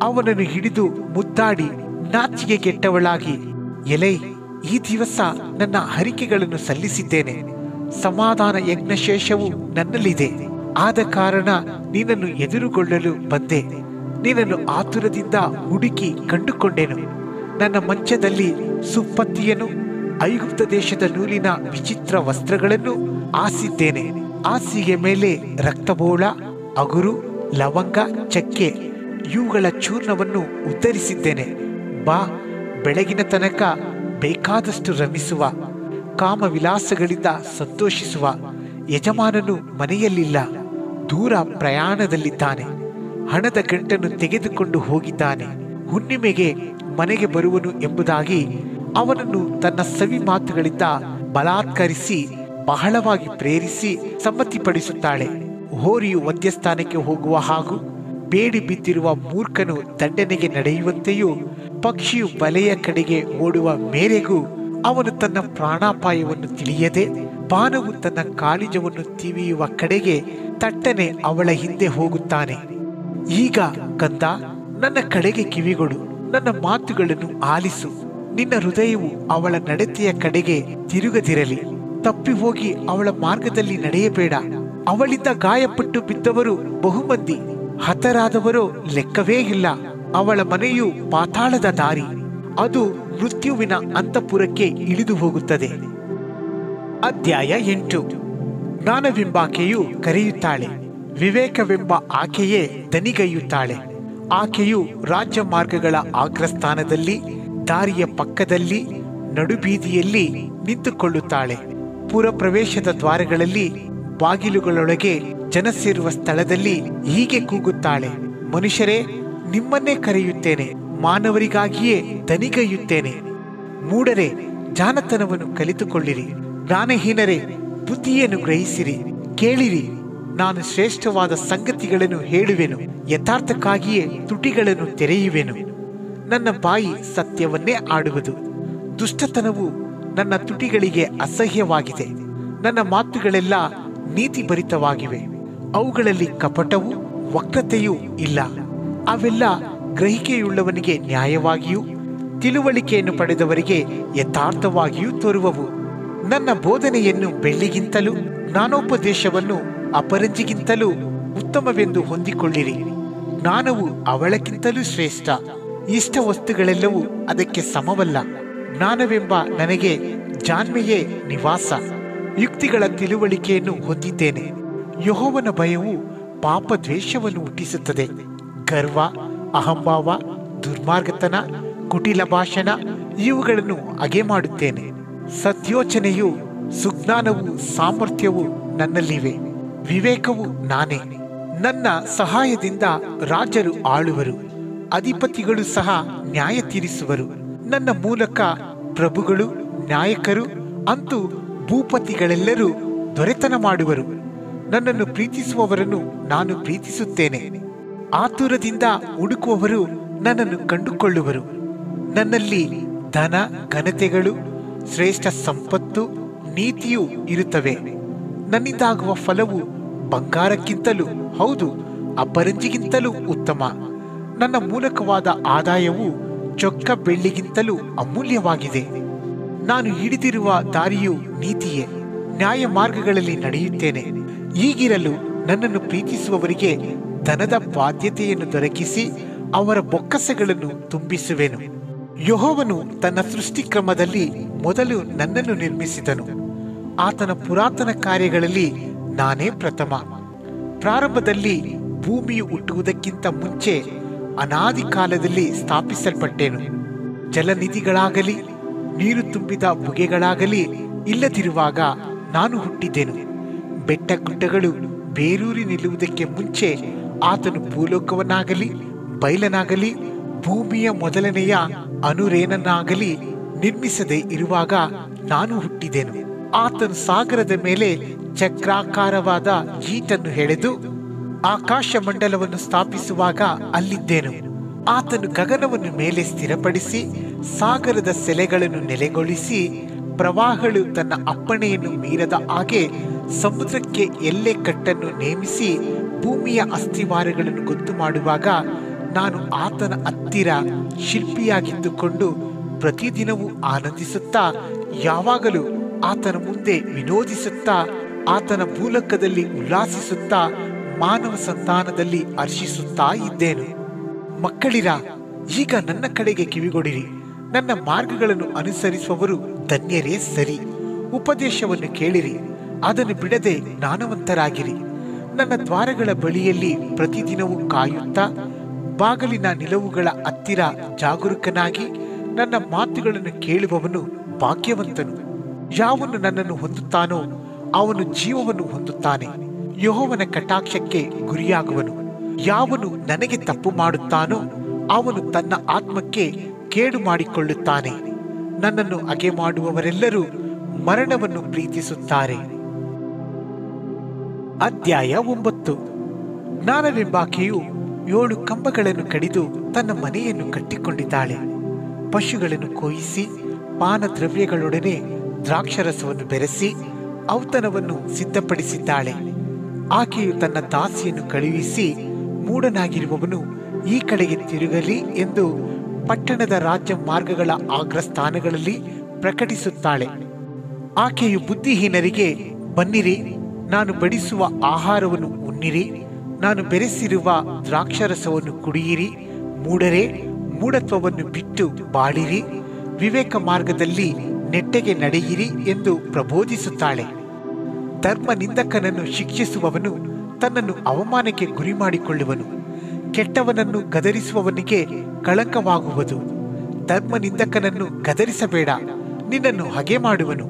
ಅವನನ್ನು ಹಿಡಿದು ಮುದ್ದಾಡಿ ನಾಚಿಗೆ ಕೆಟ್ಟವಳಾಗಿ, ಎಲೈ, ಈ ದಿವಸ ನನ್ನ ಹರಿಕೆಗಳನ್ನು ಸಲ್ಲಿಸಿದ್ದೇನೆ, ಸಮಾಧಾನ ಯಜ್ಞಶೇಷವು ನನ್ನಲ್ಲಿದೆ. ಆದ ಕಾರಣ ನಿನ್ನನ್ನು ಎದುರುಗೊಳ್ಳಲು ಬಂದೆ. ನಿನ್ನನ್ನು ಆತುರದಿಂದ ಹುಡುಕಿ ಕಂಡುಕೊಂಡೆನು. ನನ್ನ ಮಂಚದಲ್ಲಿ ಸುಪ್ಪತ್ತಿಯನ್ನು, ಐಗುಪ್ತ ದೇಶದ ನೂಲಿನ ವಿಚಿತ್ರ ವಸ್ತ್ರಗಳನ್ನು ಹಾಸಿದ್ದೇನೆ. ಹಾಸಿಗೆ ಮೇಲೆ ರಕ್ತಬೋಳ, ಅಗುರು, ಲವಂಗ, ಚಕ್ಕೆ ಇವುಗಳ ಚೂರ್ಣವನ್ನು ಉದ್ಧರಿಸಿದ್ದೇನೆ. ಬಾ, ಬೆಳಗಿನ ತನಕ ಬೇಕಾದಷ್ಟು ರಮಿಸುವ, ಕಾಮವಿಲಾಸಗಳಿಂದ ಸಂತೋಷಿಸುವ. ಯಜಮಾನನು ಮನೆಯಲ್ಲಿಲ್ಲ, ದೂರ ಪ್ರಯಾಣದಲ್ಲಿದ್ದಾನೆ. ಹಣದ ಗಂಟನ್ನು ತೆಗೆದುಕೊಂಡು ಹೋಗಿದ್ದಾನೆ. ಹುಣ್ಣಿಮೆಗೆ ಮನೆಗೆ ಬರುವನು ಎಂಬುದಾಗಿ ಅವನನ್ನು ತನ್ನ ಸವಿ ಮಾತುಗಳಿಂದ ಬಲಾತ್ಕರಿಸಿ ಬಹಳವಾಗಿ ಪ್ರೇರಿಸಿ ಸಮ್ಮತಿಪಡಿಸುತ್ತಾಳೆ. ಹೋರಿಯು ವಧ್ಯಸ್ಥಾನಕ್ಕೆ ಹೋಗುವ ಹಾಗೂ ಬೇಡಿ ಬಿದ್ದಿರುವ ಮೂರ್ಖನು ದಂಡನೆಗೆ ನಡೆಯುವಂತೆಯೂ ಪಕ್ಷಿಯು ಬಲೆಯ ಕಡೆಗೆ ಓಡುವ ಮೇರೆಗೂ ಅವನು ತನ್ನ ಪ್ರಾಣಾಪಾಯವನ್ನು ತಿಳಿಯದೆ ಬಾಣವು ತನ್ನ ಕಾಳಿಜವನ್ನು ತಿವಿಯುವ ಕಡೆಗೆ ತಟ್ಟನೆ ಅವಳ ಹಿಂದೆ ಹೋಗುತ್ತಾನೆ. ಈಗ ಕಂದ, ನನ್ನ ಕಡೆಗೆ ಕಿವಿಗೊಡು, ನನ್ನ ಮಾತುಗಳನ್ನು ಆಲಿಸು. ನಿನ್ನ ಹೃದಯವು ಅವಳ ನಡತೆಯ ಕಡೆಗೆ ತಿರುಗದಿರಲಿ. ತಪ್ಪಿ ಹೋಗಿ ಅವಳ ಮಾರ್ಗದಲ್ಲಿ ನಡೆಯಬೇಡ. ಅವಳಿಂದ ಗಾಯಪಟ್ಟು ಬಿದ್ದವರು ಬಹುಮಂದಿ, ಹತರಾದವರು ಲೆಕ್ಕವೇ ಇಲ್ಲ. ಅವಳ ಮನೆಯು ಪಾತಾಳದ ದಾರಿ, ಅದು ಮೃತ್ಯುವಿನ ಅಂತಃಪುರಕ್ಕೆ ಇಳಿದು ಹೋಗುತ್ತದೆ. ಅಧ್ಯಾಯ 8. ಜ್ಞಾನವೆಂಬಾಕೆಯು ಕರೆಯುತ್ತಾಳೆ, ವಿವೇಕವೆಂಬ ಆಕೆಯೇ ದನಿಗೈಯುತ್ತಾಳೆ. ಆಕೆಯು ರಾಜ್ಯ ಮಾರ್ಗಗಳ ಅಗ್ರಸ್ಥಾನದಲ್ಲಿ, ದಾರಿಯ ಪಕ್ಕದಲ್ಲಿ, ನಡುಬೀದಿಯಲ್ಲಿ ನಿಂತುಕೊಳ್ಳುತ್ತಾಳೆ. ಪುರಪ್ರವೇಶದ ದ್ವಾರಗಳಲ್ಲಿ, ಬಾಗಿಲುಗಳೊಳಗೆ, ಜನ ಸೇರುವ ಸ್ಥಳದಲ್ಲಿ ಹೀಗೆ ಕೂಗುತ್ತಾಳೆ, ಮನುಷ್ಯರೇ, ನಿಮ್ಮನ್ನೇ ಕರೆಯುತ್ತೇನೆ, ಮಾನವರಿಗಾಗಿಯೇ ದನಿಗೈಯುತ್ತೇನೆ. ಮೂಢರೇ, ಜಾಣತನವನ್ನು ಕಲಿತುಕೊಳ್ಳಿರಿ. ಜ್ಞಾನಹೀನರೇ, ಬುದ್ಧಿಯನ್ನು ಗ್ರಹಿಸಿರಿ. ಕೇಳಿರಿ, ನಾನು ಶ್ರೇಷ್ಠವಾದ ಸಂಗತಿಗಳನ್ನು ಹೇಳುವೆನು, ಯಥಾರ್ಥಕ್ಕಾಗಿಯೇ ತುಟಿಗಳನ್ನು ತೆರೆಯುವೆನು. ನನ್ನ ಬಾಯಿ ಸತ್ಯವನ್ನೇ ಆಡುವುದು. ದುಷ್ಟತನವು ನನ್ನ ತುಟಿಗಳಿಗೆ ಅಸಹ್ಯವಾಗಿದೆ. ನನ್ನ ಮಾತುಗಳೆಲ್ಲ ನೀತಿಭರಿತವಾಗಿವೆ. ಅವುಗಳಲ್ಲಿ ಕಪಟವೂ ವಕ್ರತೆಯೂ ಇಲ್ಲ. ಅವೆಲ್ಲ ಗ್ರಹಿಕೆಯುಳ್ಳವನಿಗೆ ನ್ಯಾಯವಾಗಿಯೂ ತಿಳುವಳಿಕೆಯನ್ನು ಪಡೆದವರಿಗೆ ಯಥಾರ್ಥವಾಗಿಯೂ ತೋರುವವು. ನನ್ನ ಬೋಧನೆಯನ್ನು ಬೆಳ್ಳಿಗಿಂತಲೂ ಜ್ಞಾನೋಪದೇಶವನ್ನು ಅಪರಂಜಿಗಿಂತಲೂ ಉತ್ತಮವೆಂದು ಹೊಂದಿಕೊಳ್ಳಿರಿ. ಜ್ಞಾನವು ಅವಳಕ್ಕಿಂತಲೂ ಶ್ರೇಷ್ಠ. ಇಷ್ಟ ವಸ್ತುಗಳೆಲ್ಲವೂ ಅದಕ್ಕೆ ಸಮವಲ್ಲ. ಜ್ಞಾನವೆಂಬ ನನಗೆ ಜಾಣ್ಮೆಯೇ ನಿವಾಸ. ಯುಕ್ತಿಗಳ ತಿಳುವಳಿಕೆಯನ್ನು ಹೊಂದಿದ್ದೇನೆ. ಯೆಹೋವನ ಭಯವು ಪಾಪ ದ್ವೇಷವನ್ನು ಹುಟ್ಟಿಸುತ್ತದೆ. ಗರ್ವ, ಅಹಂಭಾವ, ದುರ್ಮಾರ್ಗತನ, ಕುಟಿಲ ಭಾಷಣ ಇವುಗಳನ್ನು ಅಗೆ ಮಾಡುತ್ತೇನೆ. ಸತ್ಯೋಚನೆಯು, ಸುಜ್ಞಾನವು, ಸಾಮರ್ಥ್ಯವು ನನ್ನಲ್ಲಿವೆ. ವಿವೇಕವು ನಾನೇ. ನನ್ನ ಸಹಾಯದಿಂದ ರಾಜರು ಆಳುವರು, ಅಧಿಪತಿಗಳು ಸಹ ನ್ಯಾಯ ತೀರಿಸುವರು. ನನ್ನ ಮೂಲಕ ಪ್ರಭುಗಳು, ನಾಯಕರು, ಅಂತೂ ಭೂಪತಿಗಳೆಲ್ಲರೂ ದೊರೆತನ ಮಾಡುವರು. ನನ್ನನ್ನು ಪ್ರೀತಿಸುವವರನ್ನು ನಾನು ಪ್ರೀತಿಸುತ್ತೇನೆ. ಆತುರದಿಂದ ಹುಡುಕುವವರು ನನ್ನನ್ನು ಕಂಡುಕೊಳ್ಳುವರು. ನನ್ನಲ್ಲಿ ಧನ ಘನತೆಗಳು ಶ್ರೇಷ್ಠ ಸಂಪತ್ತು ನೀತಿಯೂ ಇರುತ್ತವೆ. ನನ್ನಿಂದಾಗುವ ಫಲವು ಬಂಗಾರಕ್ಕಿಂತಲೂ, ಹೌದು, ಅಪರಂಜಿಗಿಂತಲೂ ಉತ್ತಮ. ನನ್ನ ಮೂಲಕವಾದ ಆದಾಯವು ಚೊಕ್ಕ ಬೆಳ್ಳಿಗಿಂತಲೂ ಅಮೂಲ್ಯವಾಗಿದೆ. ನಾನು ಹಿಡಿದಿರುವ ದಾರಿಯು ನೀತಿಯೇ, ನ್ಯಾಯ ಮಾರ್ಗಗಳಲ್ಲಿ ನಡೆಯುತ್ತೇನೆ. ಹೀಗಿರಲು ನನ್ನನ್ನು ಪ್ರೀತಿಸುವವರಿಗೆ ಧನದ ಬಾಧ್ಯತೆಯನ್ನು ದೊರಕಿಸಿ ಅವರ ಬೊಕ್ಕಸಗಳನ್ನು ತುಂಬಿಸುವೆನು. ಯೆಹೋವನು ತನ್ನ ಸೃಷ್ಟಿಕ್ರಮದಲ್ಲಿ ಮೊದಲು ನನ್ನನ್ನು ನಿರ್ಮಿಸಿದನು. ಆತನ ಪುರಾತನ ಕಾರ್ಯಗಳಲ್ಲಿ ನಾನೇ ಪ್ರಥಮ. ಪ್ರಾರಂಭದಲ್ಲಿ ಭೂಮಿಯು ಹುಟ್ಟುವುದಕ್ಕಿಂತ ಮುಂಚೆ ಅನಾದಿ ಕಾಲದಲ್ಲಿ ಸ್ಥಾಪಿಸಲ್ಪಟ್ಟೆನು. ಜಲನಿಧಿಗಳಾಗಲಿ ನೀರು ತುಂಬಿದ ಬುಗೆಗಳಾಗಲಿ ಇಲ್ಲದಿರುವಾಗ ನಾನು ಹುಟ್ಟಿದ್ದೆನು. ಬೆಟ್ಟ ಗುಡ್ಡಗಳು ಬೇರೂರಿ ನಿಲ್ಲುವುದಕ್ಕೆ ಮುಂಚೆ ಆತನು ಭೂಲೋಕವನ್ನಾಗಲಿ ಬಯಲನಾಗಲಿ ಭೂಮಿಯ ಮೊದಲನೆಯ ಅನುರೇನನ್ನಾಗಲಿ ನಿರ್ಮಿಸದೆ ಇರುವಾಗ ನಾನು ಹುಟ್ಟಿದೆನು. ಆತನು ಸಾಗರದ ಮೇಲೆ ಚಕ್ರಾಕಾರವಾದ ಈಟನ್ನು ಎಳೆದು ಆಕಾಶ ಮಂಡಲವನ್ನು ಸ್ಥಾಪಿಸುವಾಗ ಅಲ್ಲಿದ್ದೇನು. ಆತನು ಗಗನವನ್ನು ಮೇಲೆ ಸ್ಥಿರಪಡಿಸಿ ಸಾಗರದ ಸೆಲೆಗಳನ್ನು ನೆಲೆಗೊಳಿಸಿ ಪ್ರವಾಹಗಳು ತನ್ನ ಅಪ್ಪಣೆಯನ್ನು ಮೀರದ ಹಾಗೆ ಸಮುದ್ರಕ್ಕೆ ಎಲ್ಲೆ ಕಟ್ಟನ್ನು ನೇಮಿಸಿ ಭೂಮಿಯ ಅಸ್ಥಿವಾರಗಳನ್ನು ಗೊತ್ತು ಮಾಡುವಾಗ ನಾನು ಆತನ ಹತ್ತಿರ ಶಿಲ್ಪಿಯಾಗಿದ್ದುಕೊಂಡು ಪ್ರತಿದಿನವೂ ಆನಂದಿಸುತ್ತಾ ಯಾವಾಗಲೂ ಆತನ ಮುಂದೆ ವಿನೋದಿಸುತ್ತಾ ಆತನ ಭೂಲೋಕದಲ್ಲಿ ಉಲ್ಲಾಸಿಸುತ್ತಾ ಮಾನವ ಸಂತಾನದಲ್ಲಿ ಹರ್ಷಿಸುತ್ತಾ ಇದ್ದೇನು. ಮಕ್ಕಳಿರ, ಈಗ ನನ್ನ ಕಡೆಗೆ ಕಿವಿಗೊಡಿರಿ. ನನ್ನ ಮಾರ್ಗಗಳನ್ನು ಅನುಸರಿಸುವವರು ಧನ್ಯರೇ ಸರಿ. ಉಪದೇಶವನ್ನು ಕೇಳಿರಿ, ಅದನ್ನು ಬಿಡದೆ ಜ್ಞಾನವಂತರಾಗಿರಿ. ನನ್ನ ದ್ವಾರಗಳ ಬಳಿಯಲ್ಲಿ ಪ್ರತಿದಿನವೂ ಕಾಯುತ್ತಾ ಬಾಗಿಲಿನ ನಿಲುವುಗಳ ಹತ್ತಿರ ಜಾಗರೂಕನಾಗಿ ನನ್ನ ಮಾತುಗಳನ್ನು ಕೇಳುವವನು ಭಾಗ್ಯವಂತನು. ಯಾವನು ನನ್ನನ್ನು ಹೊಂದುತ್ತಾನೋ ಅವನು ಜೀವವನ್ನು ಹೊಂದುತ್ತಾನೆ, ಯೆಹೋವನ ಕಟಾಕ್ಷಕ್ಕೆ ಗುರಿಯಾಗುವನು. ಯಾವನು ನನಗೆ ತಪ್ಪು ಮಾಡುತ್ತಾನೋ ಅವನು ತನ್ನ ಆತ್ಮಕ್ಕೆ ಕೇಡು ಮಾಡಿಕೊಳ್ಳುತ್ತಾನೆ. ನನ್ನನ್ನು ಹಗೆ ಮಾಡುವವರೆಲ್ಲರೂ ಮರಣವನ್ನು ಪ್ರೀತಿಸುತ್ತಾರೆ. ಅಧ್ಯಾಯ 9. ಜ್ಞಾನವೆಂಬಾಕೆಯು 7 ಕಂಬಗಳನ್ನು ಕಡಿದು ತನ್ನ ಮನೆಯನ್ನು ಕಟ್ಟಿಕೊಂಡಿದ್ದಾಳೆ. ಪಶುಗಳನ್ನು ಕೊಯ್ಯಿಸಿ ಪಾನ ದ್ರವ್ಯಗಳೊಡನೆ ದ್ರಾಕ್ಷರಸವನ್ನು ಬೆರೆಸಿ ಔತಣವನ್ನು ಸಿದ್ಧಪಡಿಸಿದ್ದಾಳೆ. ಆಕೆಯು ತನ್ನ ದಾಸಿಯನ್ನು ಕಳುಹಿಸಿ ಮೂಢನಾಗಿರುವವನು ಈ ಕಡೆಗೆ ತಿರುಗಲಿ ಎಂದು ಪಟ್ಟಣದ ರಾಜ್ಯ ಮಾರ್ಗಗಳ ಅಗ್ರಸ್ಥಾನಗಳಲ್ಲಿ ಪ್ರಕಟಿಸುತ್ತಾಳೆ. ಆಕೆಯು ಬುದ್ಧಿಹೀನರಿಗೆ, ಬನ್ನಿರಿ, ನಾನು ಬಡಿಸುವ ಆಹಾರವನ್ನು ಉಣ್ಣಿರಿ, ನಾನು ಬೆರೆಸಿರುವ ದ್ರಾಕ್ಷರಸವನ್ನು ಕುಡಿಯಿರಿ, ಮೂಢರೇ, ಮೂಢತ್ವವನ್ನು ಬಿಟ್ಟು ಬಾಳಿರಿ, ವಿವೇಕ ಮಾರ್ಗದಲ್ಲಿ ನೆಟ್ಟಗೆ ನಡೆಯಿರಿ ಎಂದು ಪ್ರಬೋಧಿಸುತ್ತಾಳೆ. ಧರ್ಮ ನಿಂದಕನನ್ನು ಶಿಕ್ಷಿಸುವವನು ತನ್ನನ್ನು ಅವಮಾನಕ್ಕೆ ಗುರಿ ಮಾಡಿಕೊಳ್ಳುವನು. ಕೆಟ್ಟವನನ್ನು ಗದರಿಸುವವನಿಗೆ ಕಳಂಕವಾಗುವುದು. ಧರ್ಮ ನಿಂದಕನನ್ನು ಗದರಿಸಬೇಡ, ನಿನ್ನನ್ನು ಹಗೆ ಮಾಡುವನು.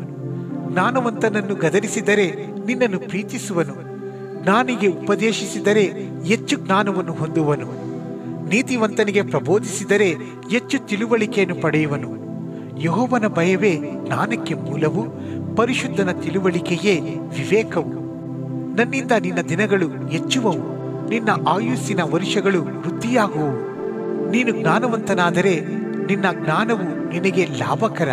ಜ್ಞಾನವಂತನನ್ನು ಗದರಿಸಿದರೆ ನಿನ್ನನ್ನು ಪ್ರೀತಿಸುವನು. ಜ್ಞಾನಿಗೆ ಉಪದೇಶಿಸಿದರೆ ಹೆಚ್ಚು ಜ್ಞಾನವನ್ನು ಹೊಂದುವನು. ನೀತಿವಂತನಿಗೆ ಪ್ರಬೋಧಿಸಿದರೆ ಹೆಚ್ಚು ತಿಳುವಳಿಕೆಯನ್ನು ಪಡೆಯುವನು. ಯೆಹೋವನ ಭಯವೇ ಜ್ಞಾನಕ್ಕೆ ಮೂಲವು, ಪರಿಶುದ್ಧನ ತಿಳುವಳಿಕೆಯೇ ವಿವೇಕವು. ನನ್ನಿಂದ ನಿನ್ನ ದಿನಗಳು ಹೆಚ್ಚುವವು, ನಿನ್ನ ಆಯುಸ್ಸಿನ ವರ್ಷಗಳು ವೃದ್ಧಿಯಾಗುವವು. ನೀನು ಜ್ಞಾನವಂತನಾದರೆ ನಿನ್ನ ಜ್ಞಾನವು ನಿನಗೆ ಲಾಭಕರ.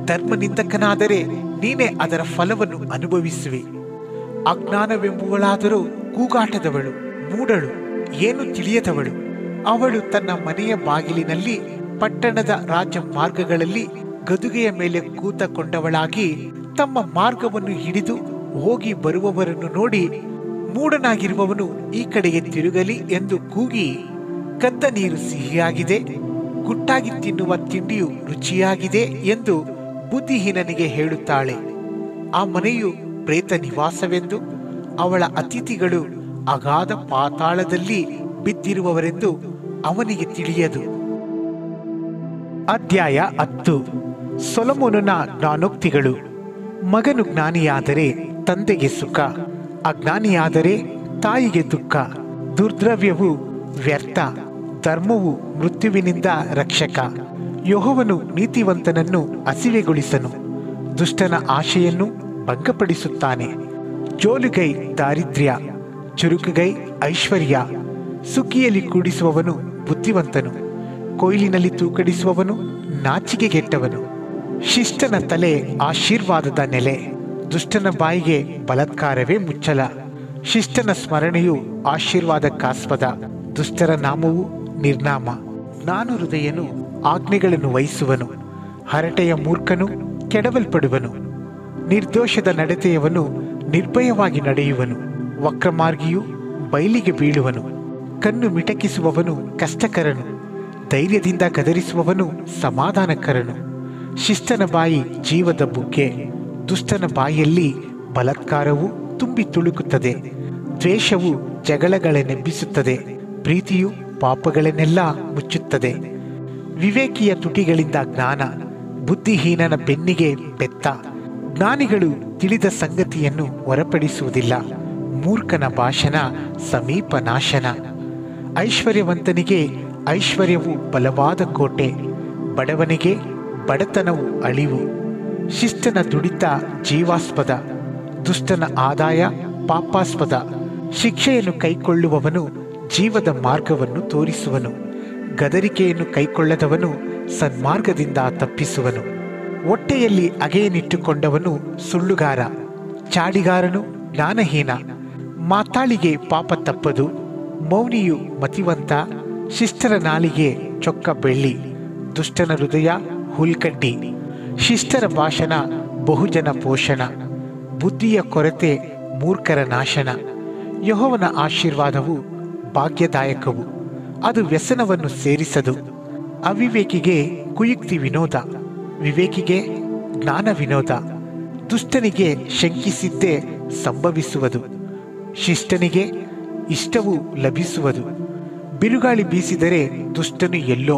ಧರ್ಮನಿಂದಕನಾದರೆ ನೀನೇ ಅದರ ಫಲವನ್ನು ಅನುಭವಿಸುವೆ. ಅಜ್ಞಾನವೆಂಬುವಳಾದರೂ ಕೂಗಾಟದವಳು, ಮೂಢಳು, ಏನು ತಿಳಿಯದವಳು. ಅವಳು ತನ್ನ ಮನೆಯ ಬಾಗಿಲಿನಲ್ಲಿ ಪಟ್ಟಣದ ರಾಜ್ಯ ಮಾರ್ಗಗಳಲ್ಲಿ ಗದುಗೆಯ ಮೇಲೆ ಕೂತಕೊಂಡವಳಾಗಿ ತಮ್ಮ ಮಾರ್ಗವನ್ನು ಹಿಡಿದು ಹೋಗಿ ಬರುವವರನ್ನು ನೋಡಿ, ಮೂಢನಾಗಿರುವವನು ಈ ಕಡೆಗೆ ತಿರುಗಲಿ ಎಂದು ಕೂಗಿ, ಕದ್ದ ನೀರು ಸಿಹಿಯಾಗಿದೆ, ಗುಟ್ಟಾಗಿ ತಿನ್ನುವ ತಿಂಡಿಯು ರುಚಿಯಾಗಿದೆ ಎಂದು ಬುದ್ಧಿಹೀನನಿಗೆ ಹೇಳುತ್ತಾಳೆ. ಆ ಮನೆಯು ಪ್ರೇತ ನಿವಾಸವೆಂದು, ಅವಳ ಅತಿಥಿಗಳು ಅಗಾಧ ಪಾತಾಳದಲ್ಲಿ ಬಿದ್ದಿರುವವರೆಂದು ಅವನಿಗೆ ತಿಳಿಯದು. ಅಧ್ಯಾಯ 10. ಸೊಲೊಮೋನನ ಜ್ಞಾನೋಕ್ತಿಗಳು. ಮಗನು ಜ್ಞಾನಿಯಾದರೆ ತಂದೆಗೆ ಸುಖ, ಅಜ್ಞಾನಿಯಾದರೆ ತಾಯಿಗೆ ದುಃಖ. ದುರ್ದ್ರವ್ಯವು ವ್ಯರ್ಥ, ಧರ್ಮವು ಮೃತ್ಯುವಿನಿಂದ ರಕ್ಷಕ. ಯೆಹೋವನು ನೀತಿವಂತನನ್ನು ಹಸಿವೆಗೊಳಿಸನು, ದುಷ್ಟನ ಆಶೆಯನ್ನು ಭಂಗಪಡಿಸುತ್ತಾನೆ. ಜೋಲುಗೈ ದಾರಿದ್ರ್ಯ, ಚುರುಕುಗೈ ಐಶ್ವರ್ಯ. ಸುಗ್ಗಿಯಲ್ಲಿ ಕೂಡಿಸುವವನು ಬುದ್ಧಿವಂತನು, ಕೊಯ್ಲಿನಲ್ಲಿ ತೂಕಡಿಸುವವನು ನಾಚಿಕೆಗೆಟ್ಟವನು. ಶಿಷ್ಟನ ತಲೆ ಆಶೀರ್ವಾದದ ನೆಲೆ, ದುಷ್ಟನ ಬಾಯಿಗೆ ಬಲಾತ್ಕಾರವೇ ಮುಚ್ಚಲ. ಶಿಷ್ಟನ ಸ್ಮರಣೆಯು ಆಶೀರ್ವಾದಕ್ಕಾಸ್ಪದ, ದುಷ್ಟರ ನಾಮವು ನಿರ್ನಾಮ. ನಾನು ಹೃದಯನು ಆಜ್ಞೆಗಳನ್ನು ವಹಿಸುವನು, ಹರಟೆಯ ಮೂರ್ಖನು ಕೆಡವಲ್ಪಡುವನು. ನಿರ್ದೋಷದ ನಡತೆಯವನು ನಿರ್ಭಯವಾಗಿ ನಡೆಯುವನು, ವಕ್ರಮಾರ್ಗಿಯು ಬಯಲಿಗೆ ಬೀಳುವನು. ಕಣ್ಣು ಮಿಟಕಿಸುವವನು ಕಷ್ಟಕರನು, ಧೈರ್ಯದಿಂದ ಗದರಿಸುವವನು ಸಮಾಧಾನಕರನು. ಶಿಷ್ಟನ ಬಾಯಿ ಜೀವದ ಬುಗ್ಗೆ, ದುಷ್ಟನ ಬಾಯಿಯಲ್ಲಿ ಬಲಾತ್ಕಾರವು ತುಂಬಿ ತುಳುಕುತ್ತದೆ. ದ್ವೇಷವು ಜಗಳಗಳನ್ನೆಬ್ಬಿಸುತ್ತದೆ, ಪ್ರೀತಿಯು ಪಾಪಗಳನ್ನೆಲ್ಲ ಮುಚ್ಚುತ್ತದೆ. ವಿವೇಕಿಯ ತುಟಿಗಳಿಂದ ಜ್ಞಾನ, ಬುದ್ಧಿಹೀನನ ಬೆನ್ನಿಗೆ ಬೆತ್ತ. ಜ್ಞಾನಿಗಳು ತಿಳಿದ ಸಂಗತಿಯನ್ನು ಹೊರಪಡಿಸುವುದಿಲ್ಲ, ಮೂರ್ಖನ ಭಾಷಣ ಸಮೀಪ ನಾಶನ. ಐಶ್ವರ್ಯವಂತನಿಗೆ ಐಶ್ವರ್ಯವು ಬಲವಾದ ಕೋಟೆ, ಬಡವನಿಗೆ ಬಡತನವು ಅಳಿವು. ಶಿಷ್ಟನ ದುಡಿತ ಜೀವಾಸ್ಪದ, ದುಷ್ಟನ ಆದಾಯ ಪಾಪಾಸ್ಪದ. ಶಿಕ್ಷೆಯನ್ನು ಕೈಕೊಳ್ಳುವವನು ಜೀವದ ಮಾರ್ಗವನ್ನು ತೋರಿಸುವನು, ಗದರಿಕೆಯನ್ನು ಕೈಕೊಳ್ಳದವನು ಸನ್ಮಾರ್ಗದಿಂದ ತಪ್ಪಿಸುವನು. ಹೊಟ್ಟೆಯಲ್ಲಿ ಅಗೆಯನಿಟ್ಟುಕೊಂಡವನು ಸುಳ್ಳುಗಾರ, ಚಾಡಿಗಾರನು ಜ್ಞಾನಹೀನ. ಮಾತಾಳಿಗೆ ಪಾಪ ತಪ್ಪದು, ಮೌನಿಯು ಮತಿವಂತ. ಶಿಷ್ಟರ ನಾಲಿಗೆ ಚೊಕ್ಕ ಬೆಳ್ಳಿ, ದುಷ್ಟನ ಹೃದಯ ಹುಲ್ಕಡ್ಡಿ. ಶಿಷ್ಟರ ಭಾಷಣ ಬಹುಜನ ಪೋಷಣ, ಬುದ್ಧಿಯ ಕೊರತೆ ಮೂರ್ಖರ ನಾಶನ. ಯೆಹೋವನ ಆಶೀರ್ವಾದವು ಭಾಗ್ಯದಾಯಕವು, ಅದು ವ್ಯಸನವನ್ನು ಸೇರಿಸದು. ಅವಿವೇಕಿಗೆ ಕುಯುಕ್ತಿ ವಿನೋದ, ವಿವೇಕಿಗೆ ಜ್ಞಾನ ವಿನೋದ. ದುಷ್ಟನಿಗೆ ಶಂಕಿಸಿದ್ದೇ ಸಂಭವಿಸುವುದು, ಶಿಷ್ಟನಿಗೆ ಇಷ್ಟವು ಲಭಿಸುವುದು. ಬಿರುಗಾಳಿ ಬೀಸಿದರೆ ದುಷ್ಟನು ಎಲ್ಲೋ,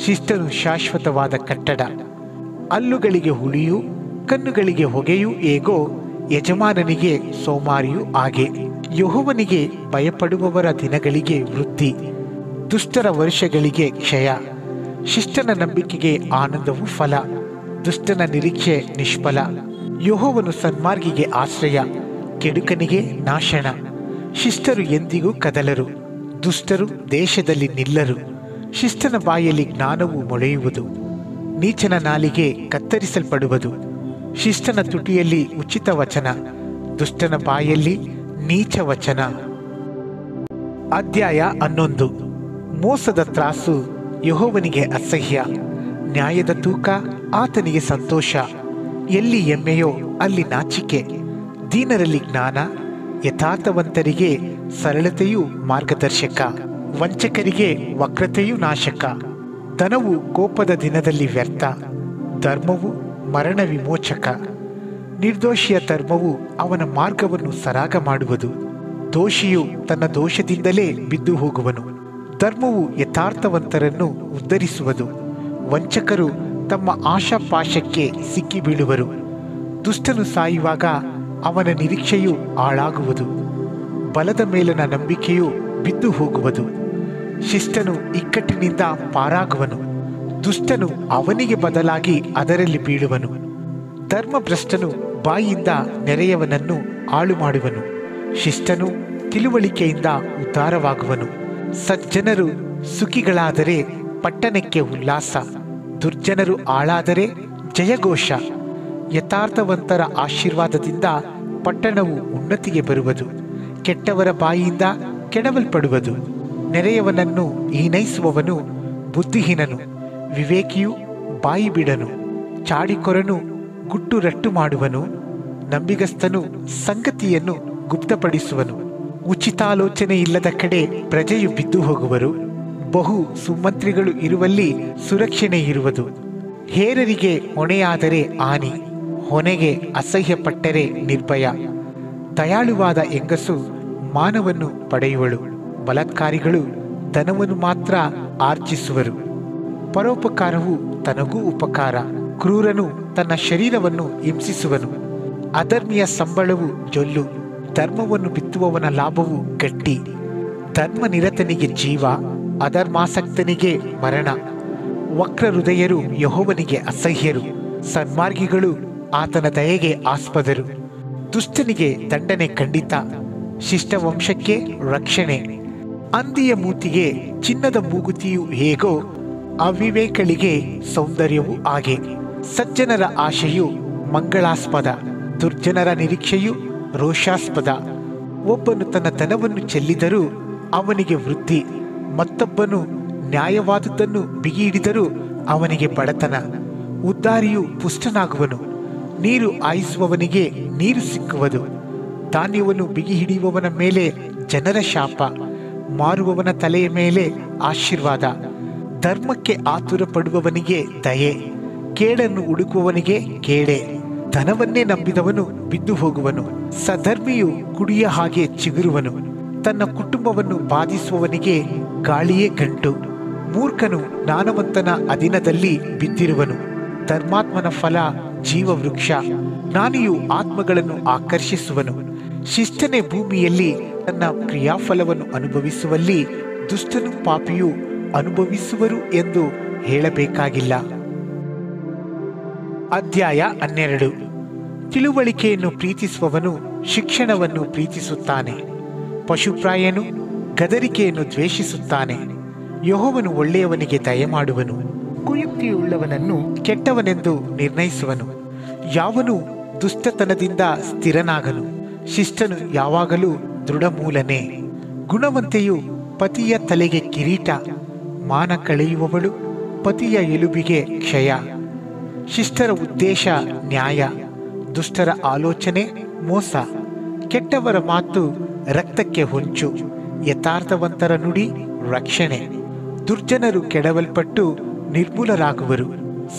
ಶಿಷ್ಟನು ಶಾಶ್ವತವಾದ ಕಟ್ಟಡ. ಹಲ್ಲುಗಳಿಗೆ ಹುಳಿಯೂ ಕಣ್ಣುಗಳಿಗೆ ಹೊಗೆಯೂ ಹೇಗೋ, ಯಜಮಾನನಿಗೆ ಸೋಮಾರಿಯೂ ಹಾಗೆ. ಯೆಹೋವನಿಗೆ ಭಯಪಡುವವರ ದಿನಗಳಿಗೆ ವೃದ್ಧಿ, ದುಷ್ಟರ ವರ್ಷಗಳಿಗೆ ಕ್ಷಯ. ಶಿಷ್ಟನ ನಂಬಿಕೆಗೆ ಆನಂದವು ಫಲ, ದುಷ್ಟನ ನಿರೀಕ್ಷೆ ನಿಷ್ಫಲ. ಯೆಹೋವನು ಸನ್ಮಾರ್ಗಿಗೆ ಆಶ್ರಯ, ಕೆಡುಕನಿಗೆ ನಾಶನ. ಶಿಷ್ಟರು ಎಂದಿಗೂ ಕದಲರು, ದುಷ್ಟರು ದೇಶದಲ್ಲಿ ನಿಲ್ಲರು. ಶಿಷ್ಟನ ಬಾಯಲ್ಲಿ ಜ್ಞಾನವು ಮೊಳೆಯುವುದು, ನೀಚನ ನಾಲಿಗೆ ಕತ್ತರಿಸಲ್ಪಡುವುದು. ಶಿಷ್ಟನ ತುಟಿಯಲ್ಲಿ ಉಚಿತ ವಚನ, ದುಷ್ಟನ ಬಾಯಲ್ಲಿ ನೀಚ ವಚನ. ಅಧ್ಯಾಯ 11. ಮೋಸದ ತ್ರಾಸು ಯೆಹೋವನಿಗೆ ಅಸಹ್ಯ, ನ್ಯಾಯದ ತೂಕ ಆತನಿಗೆ ಸಂತೋಷ. ಎಲ್ಲಿ ಹೆಮ್ಮೆಯೋ ಅಲ್ಲಿ ನಾಚಿಕೆ, ದೀನರಲ್ಲಿ ಜ್ಞಾನ, ಯಥಾರ್ಥವಂತರಿಗೆ ಸರಳತೆಯು ಮಾರ್ಗದರ್ಶಕ, ವಂಚಕರಿಗೆ ವಕ್ರತೆಯು ನಾಶಕ. ಧನವು ಕೋಪದ ದಿನದಲ್ಲಿ ವ್ಯರ್ಥ, ಧರ್ಮವು ಮರಣ ವಿಮೋಚಕ. ನಿರ್ದೋಷಿಯ ಧರ್ಮವು ಅವನ ಮಾರ್ಗವನ್ನು ಸರಾಗ ಮಾಡುವುದು, ದೋಷಿಯು ತನ್ನ ದೋಷದಿಂದಲೇ ಬಿದ್ದು ಹೋಗುವನು. ಧರ್ಮವು ಯಥಾರ್ಥವಂತರನ್ನು ಉದ್ಧರಿಸುವುದು, ವಂಚಕರು ತಮ್ಮ ಆಶಾಪಾಶಕ್ಕೆ ಸಿಕ್ಕಿ ಬೀಳುವರು. ದುಷ್ಟನು ಸಾಯುವಾಗ ಅವನ ನಿರೀಕ್ಷೆಯು ಹಾಳಾಗುವುದು, ಬಲದ ಮೇಲಿನ ನಂಬಿಕೆಯು ಬಿದ್ದು ಹೋಗುವುದು. ಶಿಷ್ಟನು ಇಕ್ಕಟ್ಟಿನಿಂದ ಪಾರಾಗುವನು, ದುಷ್ಟನು ಅವನಿಗೆ ಬದಲಾಗಿ ಅದರಲ್ಲಿ ಬೀಳುವನು. ಧರ್ಮಭ್ರಷ್ಟನು ಬಾಯಿಯಿಂದ ನೆರೆಯವನನ್ನು ಹಾಳು ಮಾಡುವನು, ಶಿಷ್ಟನು ತಿಳುವಳಿಕೆಯಿಂದ ಉದ್ಧಾರವಾಗುವನು. ಸಜ್ಜನರು ಸುಖಿಗಳಾದರೆ ಪಟ್ಟಣಕ್ಕೆ ಉಲ್ಲಾಸ, ದುರ್ಜನರು ಹಾಳಾದರೆ ಜಯಘೋಷ. ಯಥಾರ್ಥವಂತರ ಆಶೀರ್ವಾದದಿಂದ ಪಟ್ಟಣವು ಉನ್ನತಿಗೆ ಬರುವುದು, ಕೆಟ್ಟವರ ಬಾಯಿಯಿಂದ ಕೆಡವಲ್ಪಡುವುದು. ನೆರೆಯವನನ್ನು ಹೀನೈಸುವವನು ಬುದ್ಧಿಹೀನನು, ವಿವೇಕಿಯು ಬಾಯಿ ಬಿಡನು. ಚಾಡಿಕೊರನು ಗುಟ್ಟು ರಟ್ಟು ಮಾಡುವನು, ನಂಬಿಗಸ್ತನು ಸಂಗತಿಯನ್ನು ಗುಪ್ತಪಡಿಸುವನು. ಉಚಿತಾಲೋಚನೆ ಇಲ್ಲದ ಕಡೆ ಪ್ರಜೆಯು ಬಿದ್ದು ಹೋಗುವರು, ಬಹು ಸುಮಂತ್ರಿಗಳು ಇರುವಲ್ಲಿ ಸುರಕ್ಷಣೆ ಇರುವುದು. ಹೇರರಿಗೆ ಹೊಣೆಯಾದರೆ ಹಾನಿ, ಹೊನೆಗೆ ಅಸಹ್ಯಪಟ್ಟರೆ ನಿರ್ಭಯ. ದಯಾಳುವಾದ ಹೆಂಗಸು ಮಾನವನ್ನು ಪಡೆಯುವಳು, ಬಲಾತ್ಕಾರಿಗಳು ಧನವನ್ನು ಮಾತ್ರ ಆರ್ಜಿಸುವರು. ಪರೋಪಕಾರವು ತನಗೂ ಉಪಕಾರ, ಕ್ರೂರನು ತನ್ನ ಶರೀರವನ್ನು ಹಿಂಸಿಸುವನು. ಅಧರ್ಮಿಯ ಸಂಬಳವು ಜೊಲ್ಲು, ಧರ್ಮವನ್ನು ಬಿತ್ತುವವನ ಲಾಭವು ಗಟ್ಟಿ. ಧರ್ಮನಿರತನಿಗೆ ಜೀವ, ಅಧರ್ಮಾಸಕ್ತನಿಗೆ ಮರಣ. ವಕ್ರ ಹೃದಯರು ಯೆಹೋವನಿಗೆ ಅಸಹ್ಯರು, ಸನ್ಮಾರ್ಗಿಗಳು ಆತನ ದಯೆಗೆ ಆಸ್ಪದರು. ದುಷ್ಟನಿಗೆ ದಂಡನೆ ಖಂಡಿತ, ಶಿಷ್ಟವಂಶಕ್ಕೆ ರಕ್ಷಣೆ. ಹಂದಿಯ ಮೂತಿಗೆ ಚಿನ್ನದ ಮೂಗುತಿಯು ಹೇಗೋ, ಅವಿವೇಕಳಿಗೆ ಸೌಂದರ್ಯವು ಹಾಗೆ. ಸಜ್ಜನರ ಆಶೆಯು ಮಂಗಳಾಸ್ಪದ, ದುರ್ಜನರ ನಿರೀಕ್ಷೆಯು ರೋಷಾಸ್ಪದ. ಒಬ್ಬನು ತನ್ನ ಧನವನ್ನು ಚೆಲ್ಲಿದರೂ ಅವನಿಗೆ ವೃದ್ಧಿ, ಮತ್ತೊಬ್ಬನು ನ್ಯಾಯವಾದುದನ್ನು ಬಿಗಿ ಹಿಡಿದರೂ ಅವನಿಗೆ ಬಡತನ. ಉದ್ಧಾರಿಯು ಪುಷ್ಟನಾಗುವನು, ನೀರು ಹಾಯಿಸುವವನಿಗೆ ನೀರು ಸಿಕ್ಕುವುದು. ಧಾನ್ಯವನ್ನು ಬಿಗಿ ಹಿಡಿಯುವವನ ಮೇಲೆ ಜನರ ಶಾಪ, ಮಾರುವವನ ತಲೆಯ ಮೇಲೆ ಆಶೀರ್ವಾದ. ಧರ್ಮಕ್ಕೆ ಆತುರ ಪಡುವವನಿಗೆ ದಯೆ, ಕೇಡನ್ನು ಹುಡುಕುವವನಿಗೆ ಕೇಡೆ. ಧನವನ್ನೇ ನಂಬಿದವನು ಬಿದ್ದು ಹೋಗುವನು, ಸಧರ್ಮಿಯು ಕುಡಿಯ ಹಾಗೆ ಚಿಗುರುವನು. ತನ್ನ ಕುಟುಂಬವನ್ನು ಬಾಧಿಸುವವನಿಗೆ ಗಾಳಿಯೇ ಗಂಟು. ಮೂರ್ಖನು ಜ್ಞಾನವಂತನ ಅಧೀನದಲ್ಲಿ ಬಿದ್ದಿರುವನು. ಧರ್ಮಾತ್ಮನ ಫಲ ಜೀವವೃಕ್ಷ, ಜ್ಞಾನಿಯು ಆತ್ಮಗಳನ್ನು ಆಕರ್ಷಿಸುವನು. ಶಿಷ್ಟನೇ ಭೂಮಿಯಲ್ಲಿ ತನ್ನ ಕ್ರಿಯಾಫಲವನ್ನು ಅನುಭವಿಸುವಲ್ಲಿ ದುಷ್ಟನು ಪಾಪಿಯು ಅನುಭವಿಸುವರು ಎಂದು ಹೇಳಬೇಕಾಗಿಲ್ಲ. ಅಧ್ಯಾಯ 12. ತಿಳುವಳಿಕೆಯನ್ನು ಪ್ರೀತಿಸುವವನು ಶಿಕ್ಷಣವನ್ನು ಪ್ರೀತಿಸುತ್ತಾನೆ. ಪಶುಪ್ರಾಯನು ಗದರಿಕೆಯನ್ನು ದ್ವೇಷಿಸುತ್ತಾನೆ. ಯೆಹೋವನು ಒಳ್ಳೆಯವನಿಗೆ ದಯಮಾಡುವನು, ಕುಯುಕ್ತಿಯುಳ್ಳವನನ್ನು ಕೆಟ್ಟವನೆಂದು ನಿರ್ಣಯಿಸುವನು. ಯಾವನು ದುಷ್ಟತನದಿಂದ ಸ್ಥಿರನಾಗನು, ಶಿಷ್ಟನು ಯಾವಾಗಲೂ ದೃಢಮೂಲನೇ. ಗುಣವಂತೆಯು ಪತಿಯ ತಲೆಗೆ ಕಿರೀಟ, ಮಾನ ಕಳೆಯುವವಳು ಪತಿಯ ಎಲುಬಿಗೆ ಕ್ಷಯ. ಶಿಷ್ಟರ ಉದ್ದೇಶ ನ್ಯಾಯ, ದುಷ್ಟರ ಆಲೋಚನೆ ಮೋಸ. ಕೆಟ್ಟವರ ಮಾತು ರಕ್ತಕ್ಕೆ ಹೊಂಚು, ಯಥಾರ್ಥವಂತರ ನುಡಿ ರಕ್ಷಣೆ. ದುರ್ಜನರು ಕೆಡವಲ್ಪಟ್ಟು ನಿರ್ಮೂಲರಾಗುವರು,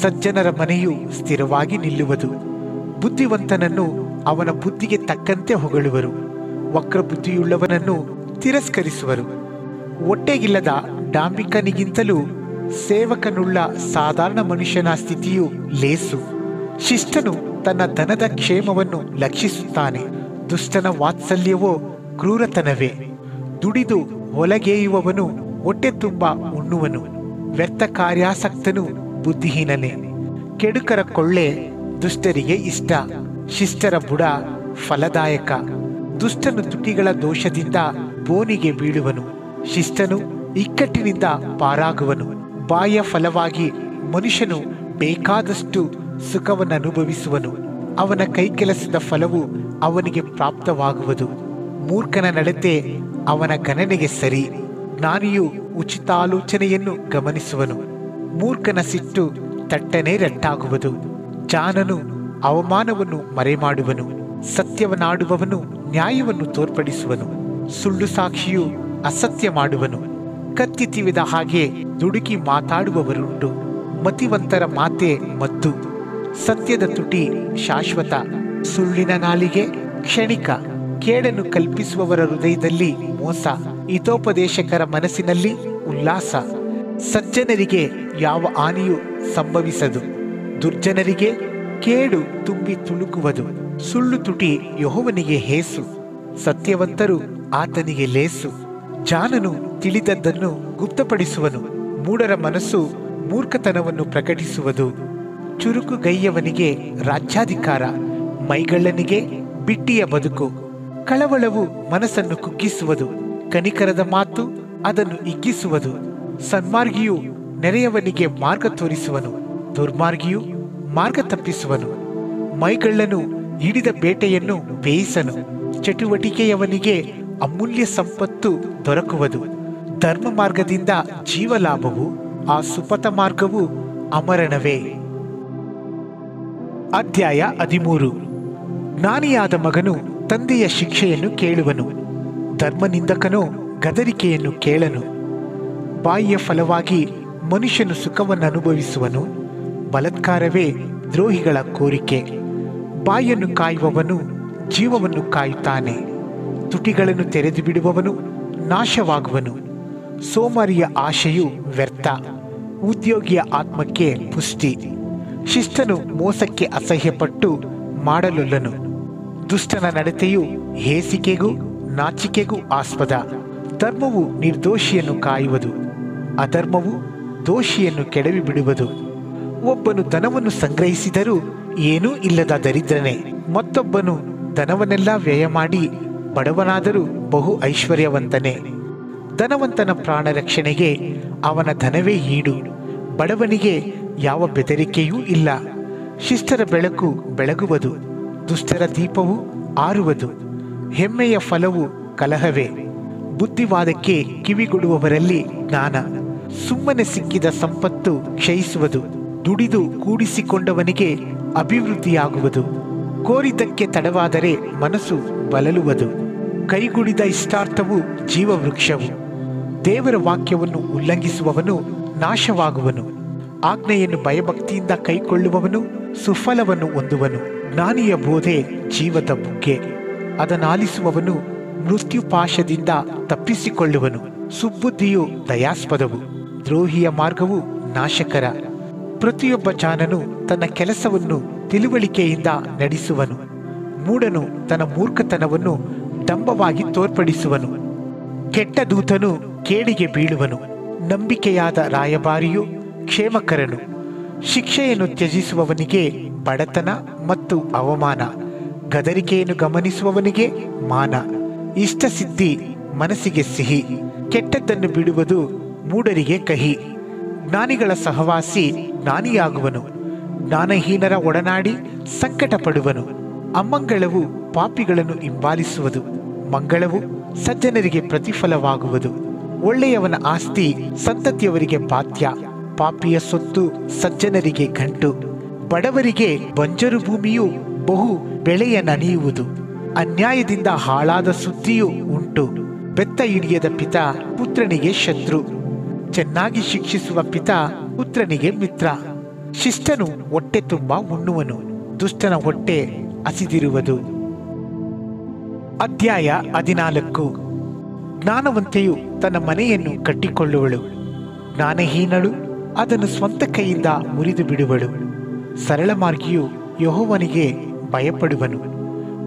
ಸಜ್ಜನರ ಮನೆಯು ಸ್ಥಿರವಾಗಿ ನಿಲ್ಲುವುದು. ಬುದ್ಧಿವಂತನನ್ನು ಅವನ ಬುದ್ಧಿಗೆ ತಕ್ಕಂತೆ ಹೊಗಳುವರು, ವಕ್ರಬುದ್ಧಿಯುಳ್ಳವನನ್ನು ತಿರಸ್ಕರಿಸುವರು. ಹೊಟ್ಟೆಗಿಲ್ಲದ ಡಾಂಬಿಕನಿಗಿಂತಲೂ ಸೇವಕನುಳ್ಳ ಸಾಧಾರಣ ಮನುಷ್ಯನ ಸ್ಥಿತಿಯು ಲೇಸು. ಶಿಷ್ಟನು ತನ್ನ ಧನದ ಕ್ಷೇಮವನ್ನು ಲಕ್ಷಿಸುತ್ತಾನೆ, ದುಷ್ಟನ ವಾತ್ಸಲ್ಯವೋ ಕ್ರೂರತನವೇ. ದುಡಿದು ಹೊಲಗೇಯುವವನು ಹೊಟ್ಟೆ ತುಂಬ ಉಣ್ಣುವನು, ವ್ಯರ್ಥ ಕಾರ್ಯಾಸಕ್ತನು ಬುದ್ಧಿಹೀನನೇ. ಕೆಡುಕರ ಕೊಳ್ಳೆ ದುಷ್ಟರಿಗೆ ಇಷ್ಟ, ಶಿಷ್ಟರ ಬುಡ ಫಲದಾಯಕ. ದುಷ್ಟನು ತುಟಿಗಳ ದೋಷದಿಂದ ಬೋನಿಗೆ ಬೀಳುವನು, ಶಿಷ್ಟನು ಇಕ್ಕಟ್ಟಿನಿಂದ ಪಾರಾಗುವನು. ಬಾಯ ಫಲವಾಗಿ ಮನುಷ್ಯನು ಬೇಕಾದಷ್ಟು ಸುಖವನ್ನು ಅನುಭವಿಸುವನು, ಅವನ ಕೈಕೆಲಸದ ಫಲವು ಅವನಿಗೆ ಪ್ರಾಪ್ತವಾಗುವುದು. ಮೂರ್ಖನ ನಡತೆ ಅವನ ಗಣನೆಗೆ ಸರಿ, ಜ್ಞಾನಿಯು ಉಚಿತಾಲೋಚನೆಯನ್ನು ಗಮನಿಸುವನು. ಮೂರ್ಖನ ಸಿಟ್ಟು ತಟ್ಟನೆ ರಟ್ಟಾಗುವುದು, ಜಾಣನು ಅವಮಾನವನ್ನು ಮರೆಮಾಡುವನು. ಸತ್ಯವನ್ನಾಡುವವನು ನ್ಯಾಯವನ್ನು ತೋರ್ಪಡಿಸುವನು, ಸುಳ್ಳು ಸಾಕ್ಷಿಯು ಅಸತ್ಯ ಮಾಡುವನು. ಕತ್ತಿ ತಿವಿದ ಹಾಗೆ ದುಡುಕಿ ಮಾತಾಡುವವರುಂಟು, ಮತಿವಂತರ ಮಾತೆ ಮದ್ದು. ಸತ್ಯದ ತುಟಿ ಶಾಶ್ವತ, ಸುಳ್ಳಿನ ನಾಲಿಗೆ ಕ್ಷಣಿಕ. ಕೇಡನ್ನು ಕಲ್ಪಿಸುವವರ ಹೃದಯದಲ್ಲಿ ಮೋಸ, ಹಿತೋಪದೇಶಕರ ಮನಸ್ಸಿನಲ್ಲಿ ಉಲ್ಲಾಸ. ಸಜ್ಜನರಿಗೆ ಯಾವ ಹಾನಿಯೂ ಸಂಭವಿಸದು, ದುರ್ಜನರಿಗೆ ಕೇಡು ತುಂಬಿ ತುಳುಕುವುದು. ಸುಳ್ಳು ತುಟಿ ಯೆಹೋವನಿಗೆ ಹೇಸು, ಸತ್ಯವಂತರು ಆತನಿಗೆ ಲೇಸು. ಜಾಣನು ತಿಳಿದದ್ದನ್ನು ಗುಪ್ತಪಡಿಸುವನು, ಮೂಢರ ಮನಸ್ಸು ಮೂರ್ಖತನವನ್ನು ಪ್ರಕಟಿಸುವುದು. ಚುರುಕುಗೈಯವನಿಗೆ ರಾಜ್ಯಾಧಿಕಾರ, ಮೈಗಳ್ಳನಿಗೆ ಬಿಟ್ಟಿಯ ಬದುಕು. ಕಳವಳವು ಮನಸ್ಸನ್ನು ಕುಗ್ಗಿಸುವುದು, ಕನಿಕರದ ಮಾತು ಅದನ್ನು ಹಿಗ್ಗಿಸುವುದು. ಸನ್ಮಾರ್ಗಿಯು ನೆರೆಯವನಿಗೆ ಮಾರ್ಗ ತೋರಿಸುವನು, ದುರ್ಮಾರ್ಗಿಯು ಮಾರ್ಗ ತಪ್ಪಿಸುವನು. ಮೈಗಳ್ಳನು ಹಿಡಿದ ಬೇಟೆಯನ್ನು ಬೇಯಿಸನು, ಚಟುವಟಿಕೆಯವನಿಗೆ ಅಮೂಲ್ಯ ಸಂಪತ್ತು ದೊರಕುವುದು. ಧರ್ಮ ಮಾರ್ಗದಿಂದ ಜೀವಲಾಭವು, ಆ ಸುಪಥ ಮಾರ್ಗವು ಅಮರಣವೇ. ಅಧ್ಯಾಯ 13. ಜ್ಞಾನಿಯಾದ ಮಗನು ತಂದೆಯ ಶಿಕ್ಷೆಯನ್ನು ಕೇಳುವನು, ಧರ್ಮನಿಂದಕನೋ ಗದರಿಕೆಯನ್ನು ಕೇಳನು. ಬಾಯಿಯ ಫಲವಾಗಿ ಮನುಷ್ಯನು ಸುಖವನ್ನು ಅನುಭವಿಸುವನು, ಬಲಾತ್ಕಾರವೇ ದ್ರೋಹಿಗಳ ಕೋರಿಕೆ. ಬಾಯನ್ನು ಕಾಯುವವನು ಜೀವವನ್ನು ಕಾಯುತ್ತಾನೆ, ತುಟಿಗಳನ್ನು ತೆರೆದು ಬಿಡುವವನು ನಾಶವಾಗುವನು. ಸೋಮಾರಿಯ ಆಶೆಯು ವ್ಯರ್ಥ, ಉದ್ಯೋಗಿಯ ಆತ್ಮಕ್ಕೆ ಪುಷ್ಟಿ. ಶಿಷ್ಟನು ಮೋಸಕ್ಕೆ ಅಸಹ್ಯಪಟ್ಟು ಮಾಡಲೊಲ್ಲನು, ದುಷ್ಟನ ನಡತೆಯು ಹೇಸಿಕೆಗೂ ನಾಚಿಕೆಗೂ ಆಸ್ಪದ. ಧರ್ಮವು ನಿರ್ದೋಷಿಯನ್ನು ಕಾಯುವುದು, ಅಧರ್ಮವು ದೋಷಿಯನ್ನು ಕೆಡವಿ ಬಿಡುವುದು. ಒಬ್ಬನು ಧನವನ್ನು ಸಂಗ್ರಹಿಸಿದರೂ ಏನೂ ಇಲ್ಲದ ದರಿದ್ರನೇ, ಮತ್ತೊಬ್ಬನು ಧನವನ್ನೆಲ್ಲ ವ್ಯಯ ಮಾಡಿ ಬಡವನಾದರೂ ಬಹು ಐಶ್ವರ್ಯವಂತನೇ. ಧನವಂತನ ಪ್ರಾಣ ರಕ್ಷಣೆಗೆ ಅವನ ಧನವೇ ಈಡು, ಬಡವನಿಗೆ ಯಾವ ಬೆದರಿಕೆಯೂ ಇಲ್ಲ. ಶಿಷ್ಟರ ಬೆಳಕು ಬೆಳಗುವುದು, ದುಷ್ಟರ ದೀಪವು ಆರುವುದು. ಹೆಮ್ಮೆಯ ಫಲವು ಕಲಹವೇ, ಬುದ್ಧಿವಾದಕ್ಕೆ ಕಿವಿಗೊಡುವವರಲ್ಲಿ ಜ್ಞಾನ. ಸುಮ್ಮನೆ ಸಿಕ್ಕಿದ ಸಂಪತ್ತು ಕ್ಷಯಿಸುವುದು, ದುಡಿದು ಕೂಡಿಸಿಕೊಂಡವನಿಗೆ ಅಭಿವೃದ್ಧಿಯಾಗುವುದು. ಕೋರಿದ್ದಕ್ಕೆ ತಡವಾದರೆ ಮನಸ್ಸು ಬಲಲುವುದು. ಕೈಗುಡಿದ ಇಷ್ಟಾರ್ಥವು ಜೀವವೃಕ್ಷವು. ದೇವರ ವಾಕ್ಯವನ್ನು ಉಲ್ಲಂಘಿಸುವವನು ನಾಶವಾಗುವನು. ಆಜ್ಞೆಯನ್ನು ಭಯಭಕ್ತಿಯಿಂದ ಕೈಕೊಳ್ಳುವವನು ಸುಫಲವನ್ನು ಹೊಂದುವನು. ಜ್ಞಾನಿಯ ಬೋಧೆ ಜೀವದ ಬುಗ್ಗೆ, ಅದನ್ನಾಲಿಸುವವನು ಮೃತ್ಯುಪಾಶದಿಂದ ತಪ್ಪಿಸಿಕೊಳ್ಳುವನು. ಸುಬುದ್ಧಿಯು ದಯಾಸ್ಪದವು, ದ್ರೋಹಿಯ ಮಾರ್ಗವು ನಾಶಕರ. ಪ್ರತಿಯೊಬ್ಬ ಜಾನನು ತನ್ನ ಕೆಲಸವನ್ನು ತಿಳುವಳಿಕೆಯಿಂದ ನಡೆಸುವನು. ಮೂಢನು ತನ್ನ ಮೂರ್ಖತನವನ್ನು ಡಂಬವಾಗಿ ತೋರ್ಪಡಿಸುವನು. ಕೆಟ್ಟ ದೂತನು ಕೇಡಿಗೆ ಬೀಳುವನು, ನಂಬಿಕೆಯಾದ ರಾಯಭಾರಿಯು ಕ್ಷೇಮಕರನು. ಶಿಕ್ಷೆಯನ್ನು ತ್ಯಜಿಸುವವನಿಗೆ ಬಡತನ ಮತ್ತು ಅವಮಾನ, ಗದರಿಕೆಯನ್ನು ಗಮನಿಸುವವನಿಗೆ ಮಾನ. ಇಷ್ಟಸಿದ್ಧಿ ಮನಸ್ಸಿಗೆ ಸಿಹಿ, ಕೆಟ್ಟದ್ದನ್ನು ಬಿಡುವುದು ಮೂಢರಿಗೆ ಕಹಿ. ಜ್ಞಾನಿಗಳ ಸಹವಾಸಿ ಜ್ಞಾನಿಯಾಗುವನು, ಜ್ಞಾನಹೀನರ ಒಡನಾಡಿ ಸಂಕಟ ಪಡುವನು. ಅಮಂಗಳವು ಪಾಪಿಗಳನ್ನು ಹಿಂಬಾಲಿಸುವುದು, ಮಂಗಳವು ಸಜ್ಜನರಿಗೆ ಪ್ರತಿಫಲವಾಗುವುದು. ಒಳ್ಳೆಯವನ ಆಸ್ತಿ ಸಂತತಿಯವರಿಗೆ ಬಾಧ್ಯ, ಪಾಪಿಯ ಸೊತ್ತು ಸಜ್ಜನರಿಗೆ ಗಂಟು. ಬಡವರಿಗೆ ಬಂಜರು ಭೂಮಿಯು ಬಹು ಬೆಳೆಯ ನನೆಯುವುದು, ಅನ್ಯಾಯದಿಂದ ಹಾಳಾದ ಸುದ್ದಿಯೂ ಉಂಟು. ಬೆತ್ತ ಹಿಡಿಯದ ಪಿತ ಪುತ್ರನಿಗೆ ಶತ್ರು, ಚೆನ್ನಾಗಿ ಶಿಕ್ಷಿಸುವ ಪಿತ ಪುತ್ರನಿಗೆ ಮಿತ್ರ. ಶಿಷ್ಟನು ಹೊಟ್ಟೆ ತುಂಬ ಉಣ್ಣುವನು, ದುಷ್ಟನ ಹೊಟ್ಟೆ ಹಸಿದಿರುವುದು. ಅಧ್ಯಾಯ 14. ಜ್ಞಾನವಂತೆಯು ತನ್ನ ಮನೆಯನ್ನು ಕಟ್ಟಿಕೊಳ್ಳುವಳು, ಜ್ಞಾನಹೀನಳು ಅದನ್ನು ಸ್ವಂತ ಕೈಯಿಂದ ಮುರಿದು ಬಿಡುವಳು. ಸರಳ ಮಾರ್ಗಿಯು ಯೆಹೋವನಿಗೆ ಭಯಪಡುವನು,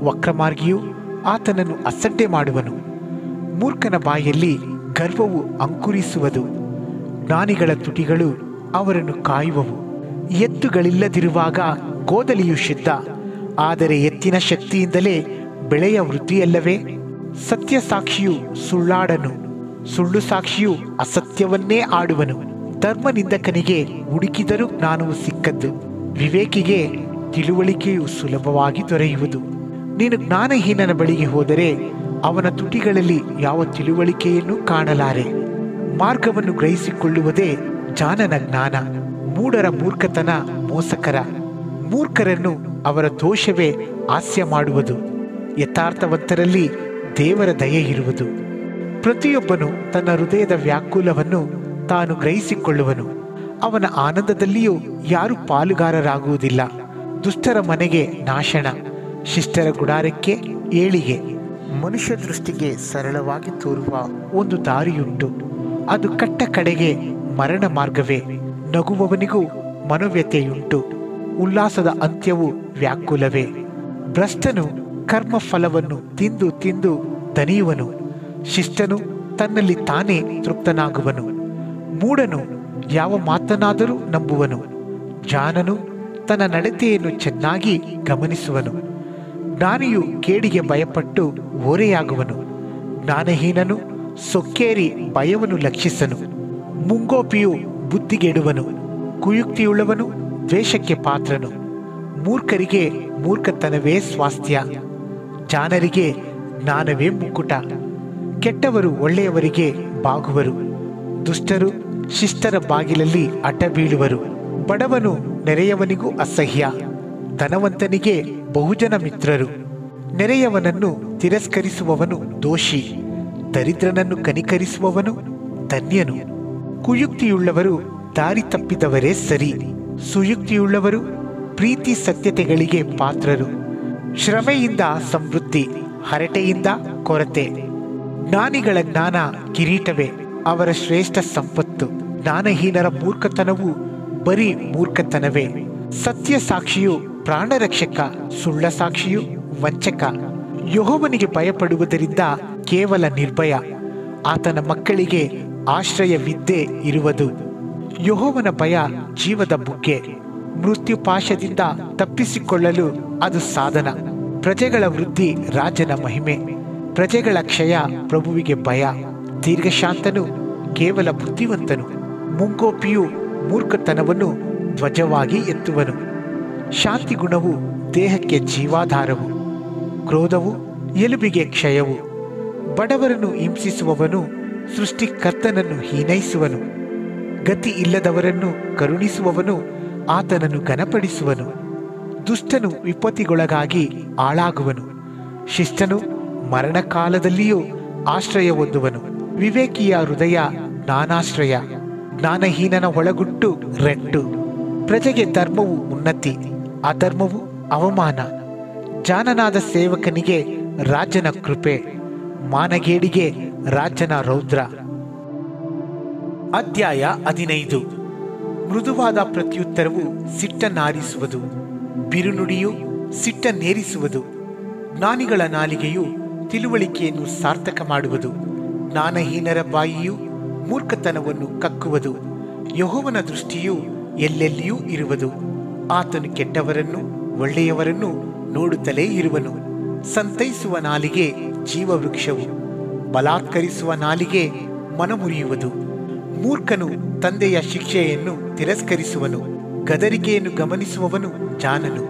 ವಕ್ರಮಾರ್ಗಿಯು ಆತನನ್ನು ಅಸಡ್ಡೆ ಮಾಡುವನು. ಮೂರ್ಖನ ಬಾಯಲ್ಲಿ ಗರ್ವವು ಅಂಕುರಿಸುವುದು, ಜ್ಞಾನಿಗಳ ತುಟಿಗಳು ಅವರನ್ನು ಕಾಯುವವು. ಎತ್ತುಗಳಿಲ್ಲದಿರುವಾಗ ಗೋದಲಿಯು ಶುದ್ಧ, ಆದರೆ ಎತ್ತಿನ ಶಕ್ತಿಯಿಂದಲೇ ಬೆಳೆಯ ವೃದ್ಧಿಯಲ್ಲವೇ? ಸತ್ಯ ಸಾಕ್ಷಿಯು ಸುಳ್ಳಾಡನು, ಸುಳ್ಳು ಸಾಕ್ಷಿಯು ಅಸತ್ಯವನ್ನೇ ಆಡುವನು. ಧರ್ಮನಿಂದಕನಿಗೆ ಹುಡುಕಿದರೂ ಜ್ಞಾನವು ಸಿಕ್ಕದ್ದು, ವಿವೇಕಿಗೆ ತಿಳುವಳಿಕೆಯು ಸುಲಭವಾಗಿ ದೊರೆಯುವುದು. ನೀನು ಜ್ಞಾನಹೀನನ ಬಳಿಗೆ ಹೋದರೆ ಅವನ ತುಟಿಗಳಲ್ಲಿ ಯಾವ ತಿಳುವಳಿಕೆಯನ್ನು ಕಾಣಲಾರೆ. ಮಾರ್ಗವನ್ನು ಗ್ರಹಿಸಿಕೊಳ್ಳುವುದೇ ಜಾನನ ಜ್ಞಾನ, ಮೂಢರ ಮೂರ್ಖತನ ಮೋಸಕರ. ಮೂರ್ಖರನ್ನು ಅವರ ದೋಷವೇ ಹಾಸ್ಯ ಮಾಡುವುದು, ಯಥಾರ್ಥವಂತರಲ್ಲಿ ದೇವರ ದಯೆ ಇರುವುದು. ಪ್ರತಿಯೊಬ್ಬನು ತನ್ನ ಹೃದಯದ ವ್ಯಾಕುಲವನ್ನು ತಾನು ಗ್ರಹಿಸಿಕೊಳ್ಳುವನು, ಅವನ ಆನಂದದಲ್ಲಿಯೂ ಯಾರು ಪಾಲುಗಾರರಾಗುವುದಿಲ್ಲ. ದುಷ್ಟರ ಮನೆಗೆ ನಾಶನ, ಶಿಷ್ಟರ ಗುಡಾರಕ್ಕೆ ಏಳಿಗೆ. ಮನುಷ್ಯ ದೃಷ್ಟಿಗೆ ಸರಳವಾಗಿ ತೋರುವ ಒಂದು ದಾರಿಯುಂಟು, ಅದು ಕಟ್ಟ ಕಡೆಗೆ ಮರಣ ಮಾರ್ಗವೇ. ನಗುವವನಿಗೂ ಮನೋವ್ಯತೆಯುಂಟು, ಉಲ್ಲಾಸದ ಅಂತ್ಯವು ವ್ಯಾಕುಲವೇ. ಭ್ರಷ್ಟನು ಕರ್ಮ ಫಲವನ್ನು ತಿಂದು ತಿಂದು ದಣಿಯುವನು, ಶಿಷ್ಟನು ತನ್ನಲ್ಲಿ ತಾನೇ ತೃಪ್ತನಾಗುವನು. ಮೂಢನು ಯಾವ ಮಾತನಾದರೂ ನಂಬುವನು, ಜಾನನು ತನ್ನ ನಡತೆಯನ್ನು ಚೆನ್ನಾಗಿ ಗಮನಿಸುವನು. ಜ್ಞಾನಿಯು ಕೇಡಿಗೆ ಭಯಪಟ್ಟು ಓರೆಯಾಗುವನು, ಜ್ಞಾನಹೀನನು ಸೊಕ್ಕೇರಿ ಭಯವನ್ನು ಲಕ್ಷಿಸನು. ಮುಂಗೋಪಿಯು ಬುದ್ಧಿಗೆಡುವನು, ಕುಯುಕ್ತಿಯುಳ್ಳವನು ದ್ವೇಷಕ್ಕೆ ಪಾತ್ರನು. ಮೂರ್ಖರಿಗೆ ಮೂರ್ಖತನವೇ ಸ್ವಾಸ್ಥ್ಯ, ಜಾನರಿಗೆ ಜ್ಞಾನವೇ ಮುಕ್ಕುಟ. ಕೆಟ್ಟವರು ಒಳ್ಳೆಯವರಿಗೆ ಬಾಗುವರು, ದುಷ್ಟರು ಶಿಷ್ಟರ ಬಾಗಿಲಲ್ಲಿ ಅಡ್ಡ ಬೀಳುವರು. ಬಡವನು ನೆರೆಯವನಿಗೂ ಅಸಹ್ಯ, ಧನವಂತನಿಗೆ ಬಹುಜನ ಮಿತ್ರರು. ನೆರೆಯವನನ್ನು ತಿರಸ್ಕರಿಸುವವನು ದೋಷಿ, ದರಿದ್ರನನ್ನು ಕನಿಕರಿಸುವವನು ಧನ್ಯನು. ಕುಯುಕ್ತಿಯುಳ್ಳವರು ದಾರಿ ತಪ್ಪಿದವರೇ ಸರಿ, ಸುಯುಕ್ತಿಯುಳ್ಳವರು ಪ್ರೀತಿ ಸತ್ಯತೆಗಳಿಗೆ ಪಾತ್ರರು. ಶ್ರಮೆಯಿಂದ ಸಮೃದ್ಧಿ, ಹರಟೆಯಿಂದ ಕೊರತೆ. ಜ್ಞಾನಿಗಳ ಜ್ಞಾನ ಕಿರೀಟವೇ, ಅವರ ಶ್ರೇಷ್ಠ ಸಂಪತ್ತು. ಜ್ಞಾನಹೀನರ ಮೂರ್ಖತನವು ಬರೀ ಮೂರ್ಖತನವೇ. ಸತ್ಯ ಸಾಕ್ಷಿಯು ಪ್ರಾಣರಕ್ಷಕ, ಸುಳ್ಳ ಸಾಕ್ಷಿಯು ವಂಚಕ. ಯೆಹೋವನಿಗೆ ಭಯಪಡುವುದರಿಂದ ಕೇವಲ ನಿರ್ಭಯ, ಆತನ ಮಕ್ಕಳಿಗೆ ಆಶ್ರಯವಿದ್ದೇ ಇರುವುದು. ಯೆಹೋವನ ಭಯ ಜೀವದ ಬುಗ್ಗೆ, ಮೃತ್ಯುಪಾಶದಿಂದ ತಪ್ಪಿಸಿಕೊಳ್ಳಲು ಅದು ಸಾಧನ. ಪ್ರಜೆಗಳ ವೃದ್ಧಿ ರಾಜನ ಮಹಿಮೆ, ಪ್ರಜೆಗಳ ಕ್ಷಯ ಪ್ರಭುವಿಗೆ ಭಯ. ದೀರ್ಘಶಾಂತನು ಕೇವಲ ಬುದ್ಧಿವಂತನು, ಮುಂಗೋಪಿಯು ಮೂರ್ಖತನವನ್ನು ಧ್ವಜವಾಗಿ ಎತ್ತುವನು. ಶಾಂತಿ ಗುಣವು ದೇಹಕ್ಕೆ ಜೀವಾಧಾರವು, ಕ್ರೋಧವು ಎಲುಬಿಗೆ ಕ್ಷಯವು. ಬಡವರನ್ನು ಹಿಂಸಿಸುವವನು ಸೃಷ್ಟಿಕರ್ತನನ್ನು ಹೀನೈಸುವನು. ಗತಿ ಇಲ್ಲದವರನ್ನು ಕರುಣಿಸುವವನು ಆತನನ್ನು ಘನಪಡಿಸುವನು. ದುಷ್ಟನು ವಿಪತ್ತಿಗೊಳಗಾಗಿ ಹಾಳಾಗುವನು. ಶಿಷ್ಟನು ಮರಣಕಾಲದಲ್ಲಿಯೂ ಆಶ್ರಯ ಹೊಂದುವನು. ವಿವೇಕಿಯ ಹೃದಯ ಜ್ಞಾನಾಶ್ರಯ, ಜ್ಞಾನಹೀನನ ಒಳಗುಟ್ಟು ರೆಟ್ಟು. ಪ್ರಜೆಗೆ ಧರ್ಮವು ಉನ್ನತಿ, ಅಧರ್ಮವು ಅವಮಾನ. ಜಾನನಾದ ಸೇವಕನಿಗೆ ರಾಜನ ಕೃಪೆ, ಮಾನಗೇಡಿಗೆ ರಾಜನ ರೌದ್ರ. ಅಧ್ಯಾಯ 15. ಮೃದುವಾದ ಪ್ರತ್ಯುತ್ತರವು ಸಿಟ್ಟನ್ನಾರಿಸುವುದು, ಬಿರುನುಡಿಯು ಸಿಟ್ಟನ್ನೇರಿಸುವುದು. ಜ್ಞಾನಿಗಳ ನಾಲಿಗೆಯು ತಿಳುವಳಿಕೆಯನ್ನು ಸಾರ್ಥಕ ಮಾಡುವುದು. ಜ್ಞಾನಹೀನರ ಬಾಯಿಯು ಮೂರ್ಖತನವನ್ನು ಕಕ್ಕುವುದು. ಯೆಹೋವನ ದೃಷ್ಟಿಯು ಎಲ್ಲೆಲ್ಲಿಯೂ ಇರುವುದು. ಆತನು ಕೆಟ್ಟವರನ್ನು ಒಳ್ಳೆಯವರನ್ನು ನೋಡುತ್ತಲೇ ಇರುವನು. ಸಂತೈಸುವ ನಾಲಿಗೆ ಜೀವವೃಕ್ಷವು, ಬಲಾತ್ಕರಿಸುವ ನಾಲಿಗೆ ಮನಮುರಿಯುವುದು. ಮೂರ್ಖನು ತಂದೆಯ ಶಿಕ್ಷೆಯನ್ನು ತಿರಸ್ಕರಿಸುವನು. ಗದರಿಕೆಯನ್ನು ಗಮನಿಸುವವನು ಜಾಣನು.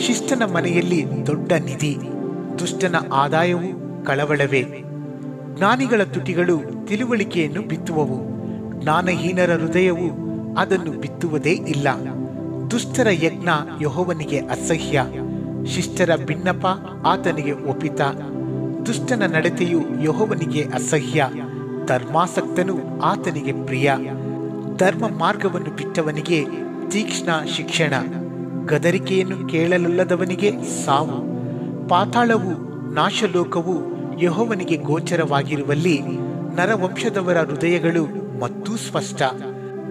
ಶಿಷ್ಟನ ಮನೆಯಲ್ಲಿ ದೊಡ್ಡ ನಿಧಿ, ದುಷ್ಟನ ಆದಾಯವು ಕಳವಳವೇ. ಜ್ಞಾನಿಗಳ ತುಟಿಗಳು ತಿಳುವಳಿಕೆಯನ್ನು ಬಿತ್ತುವವು, ಜ್ಞಾನಹೀನರ ಹೃದಯವು ಅದನ್ನು ಬಿತ್ತುವುದೇ ಇಲ್ಲ. ದುಷ್ಟರ ಯಜ್ಞ ಯೆಹೋವನಿಗೆ ಅಸಹ್ಯ, ಶಿಷ್ಟರ ಬಿನ್ನಪ ಆತನಿಗೆ ಒಪ್ಪಿತ. ದುಷ್ಟನ ನಡತೆಯು ಯೆಹೋವನಿಗೆ ಅಸಹ್ಯ, ಧರ್ಮಾಸಕ್ತನು ಆತನಿಗೆ ಪ್ರಿಯ. ಧರ್ಮ ಮಾರ್ಗವನ್ನು ಬಿಟ್ಟವನಿಗೆ ತೀಕ್ಷ್ಣ ಶಿಕ್ಷಣ, ಗದರಿಕೆಯನ್ನು ಕೇಳಲೊಲ್ಲದವನಿಗೆ ಸಾವು. ಪಾತಾಳವು ನಾಶಲೋಕವು ಯೆಹೋವನಿಗೆ ಗೋಚರವಾಗಿರುವಲ್ಲಿ ನರವಂಶದವರ ಹೃದಯಗಳು ಮತ್ತೂ ಸ್ಪಷ್ಟ.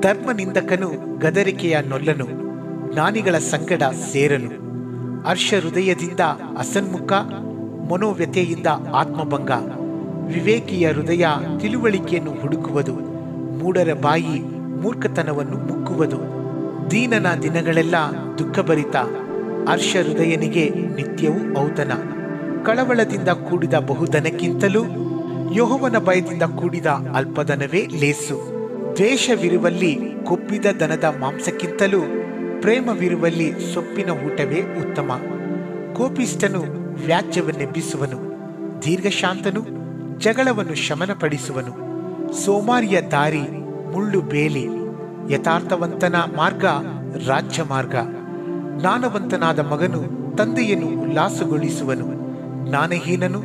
ಧರ್ಮನಿಂದಕನು ಗದರಿಕೆಯ ನೊಲ್ಲನು, ಜ್ಞಾನಿಗಳ ಸಂಗಡ ಸೇರನು. ಹರ್ಷ ಹೃದಯದಿಂದ ಅಸನ್ಮುಖ, ಮನೋವ್ಯತೆಯಿಂದ ಆತ್ಮಭಂಗ. ವಿವೇಕಿಯ ಹೃದಯ ತಿಳುವಳಿಕೆಯನ್ನು ಹುಡುಕುವುದು, ಮೂಢರ ಬಾಯಿ ಮೂರ್ಖತನವನ್ನು ಮುಕ್ಕುವುದು. ದೀನನ ದಿನಗಳೆಲ್ಲ ದುಃಖಭರಿತ, ಹರ್ಷ ಹೃದಯನಿಗೆ ನಿತ್ಯವೂ ಔತಣ. ಕಳವಳದಿಂದ ಕೂಡಿದ ಬಹುಧನಕ್ಕಿಂತಲೂ ಯೆಹೋವನ ಭಯದಿಂದ ಕೂಡಿದ ಅಲ್ಪಧನವೇ ಲೇಸು. ದ್ವೇಷವಿರುವಲ್ಲಿ ಕೊಬ್ಬಿದ ದನದ ಮಾಂಸಕ್ಕಿಂತಲೂ ಪ್ರೇಮವಿರುವಲ್ಲಿ ಸೊಪ್ಪಿನ ಊಟವೇ ಉತ್ತಮ. ಕೋಪಿಷ್ಠನು ವ್ಯಾಜ್ಯವನ್ನೆಬ್ಬಿಸುವನು, ದೀರ್ಘಶಾಂತನು ಜಗಳವನ್ನು ಶಮನಪಡಿಸುವನು. ಸೋಮಾರಿಯ ದಾರಿ ಮುಳ್ಳು ಬೇಲಿ, ಯಥಾರ್ಥವಂತನ ಮಾರ್ಗ ರಾಜ್ಯ ಮಾರ್ಗ. ಜ್ಞಾನವಂತನಾದ ಮಗನು ತಂದೆಯನ್ನು ಉಲ್ಲಾಸಗೊಳಿಸುವನು, ಜ್ಞಾನಹೀನನು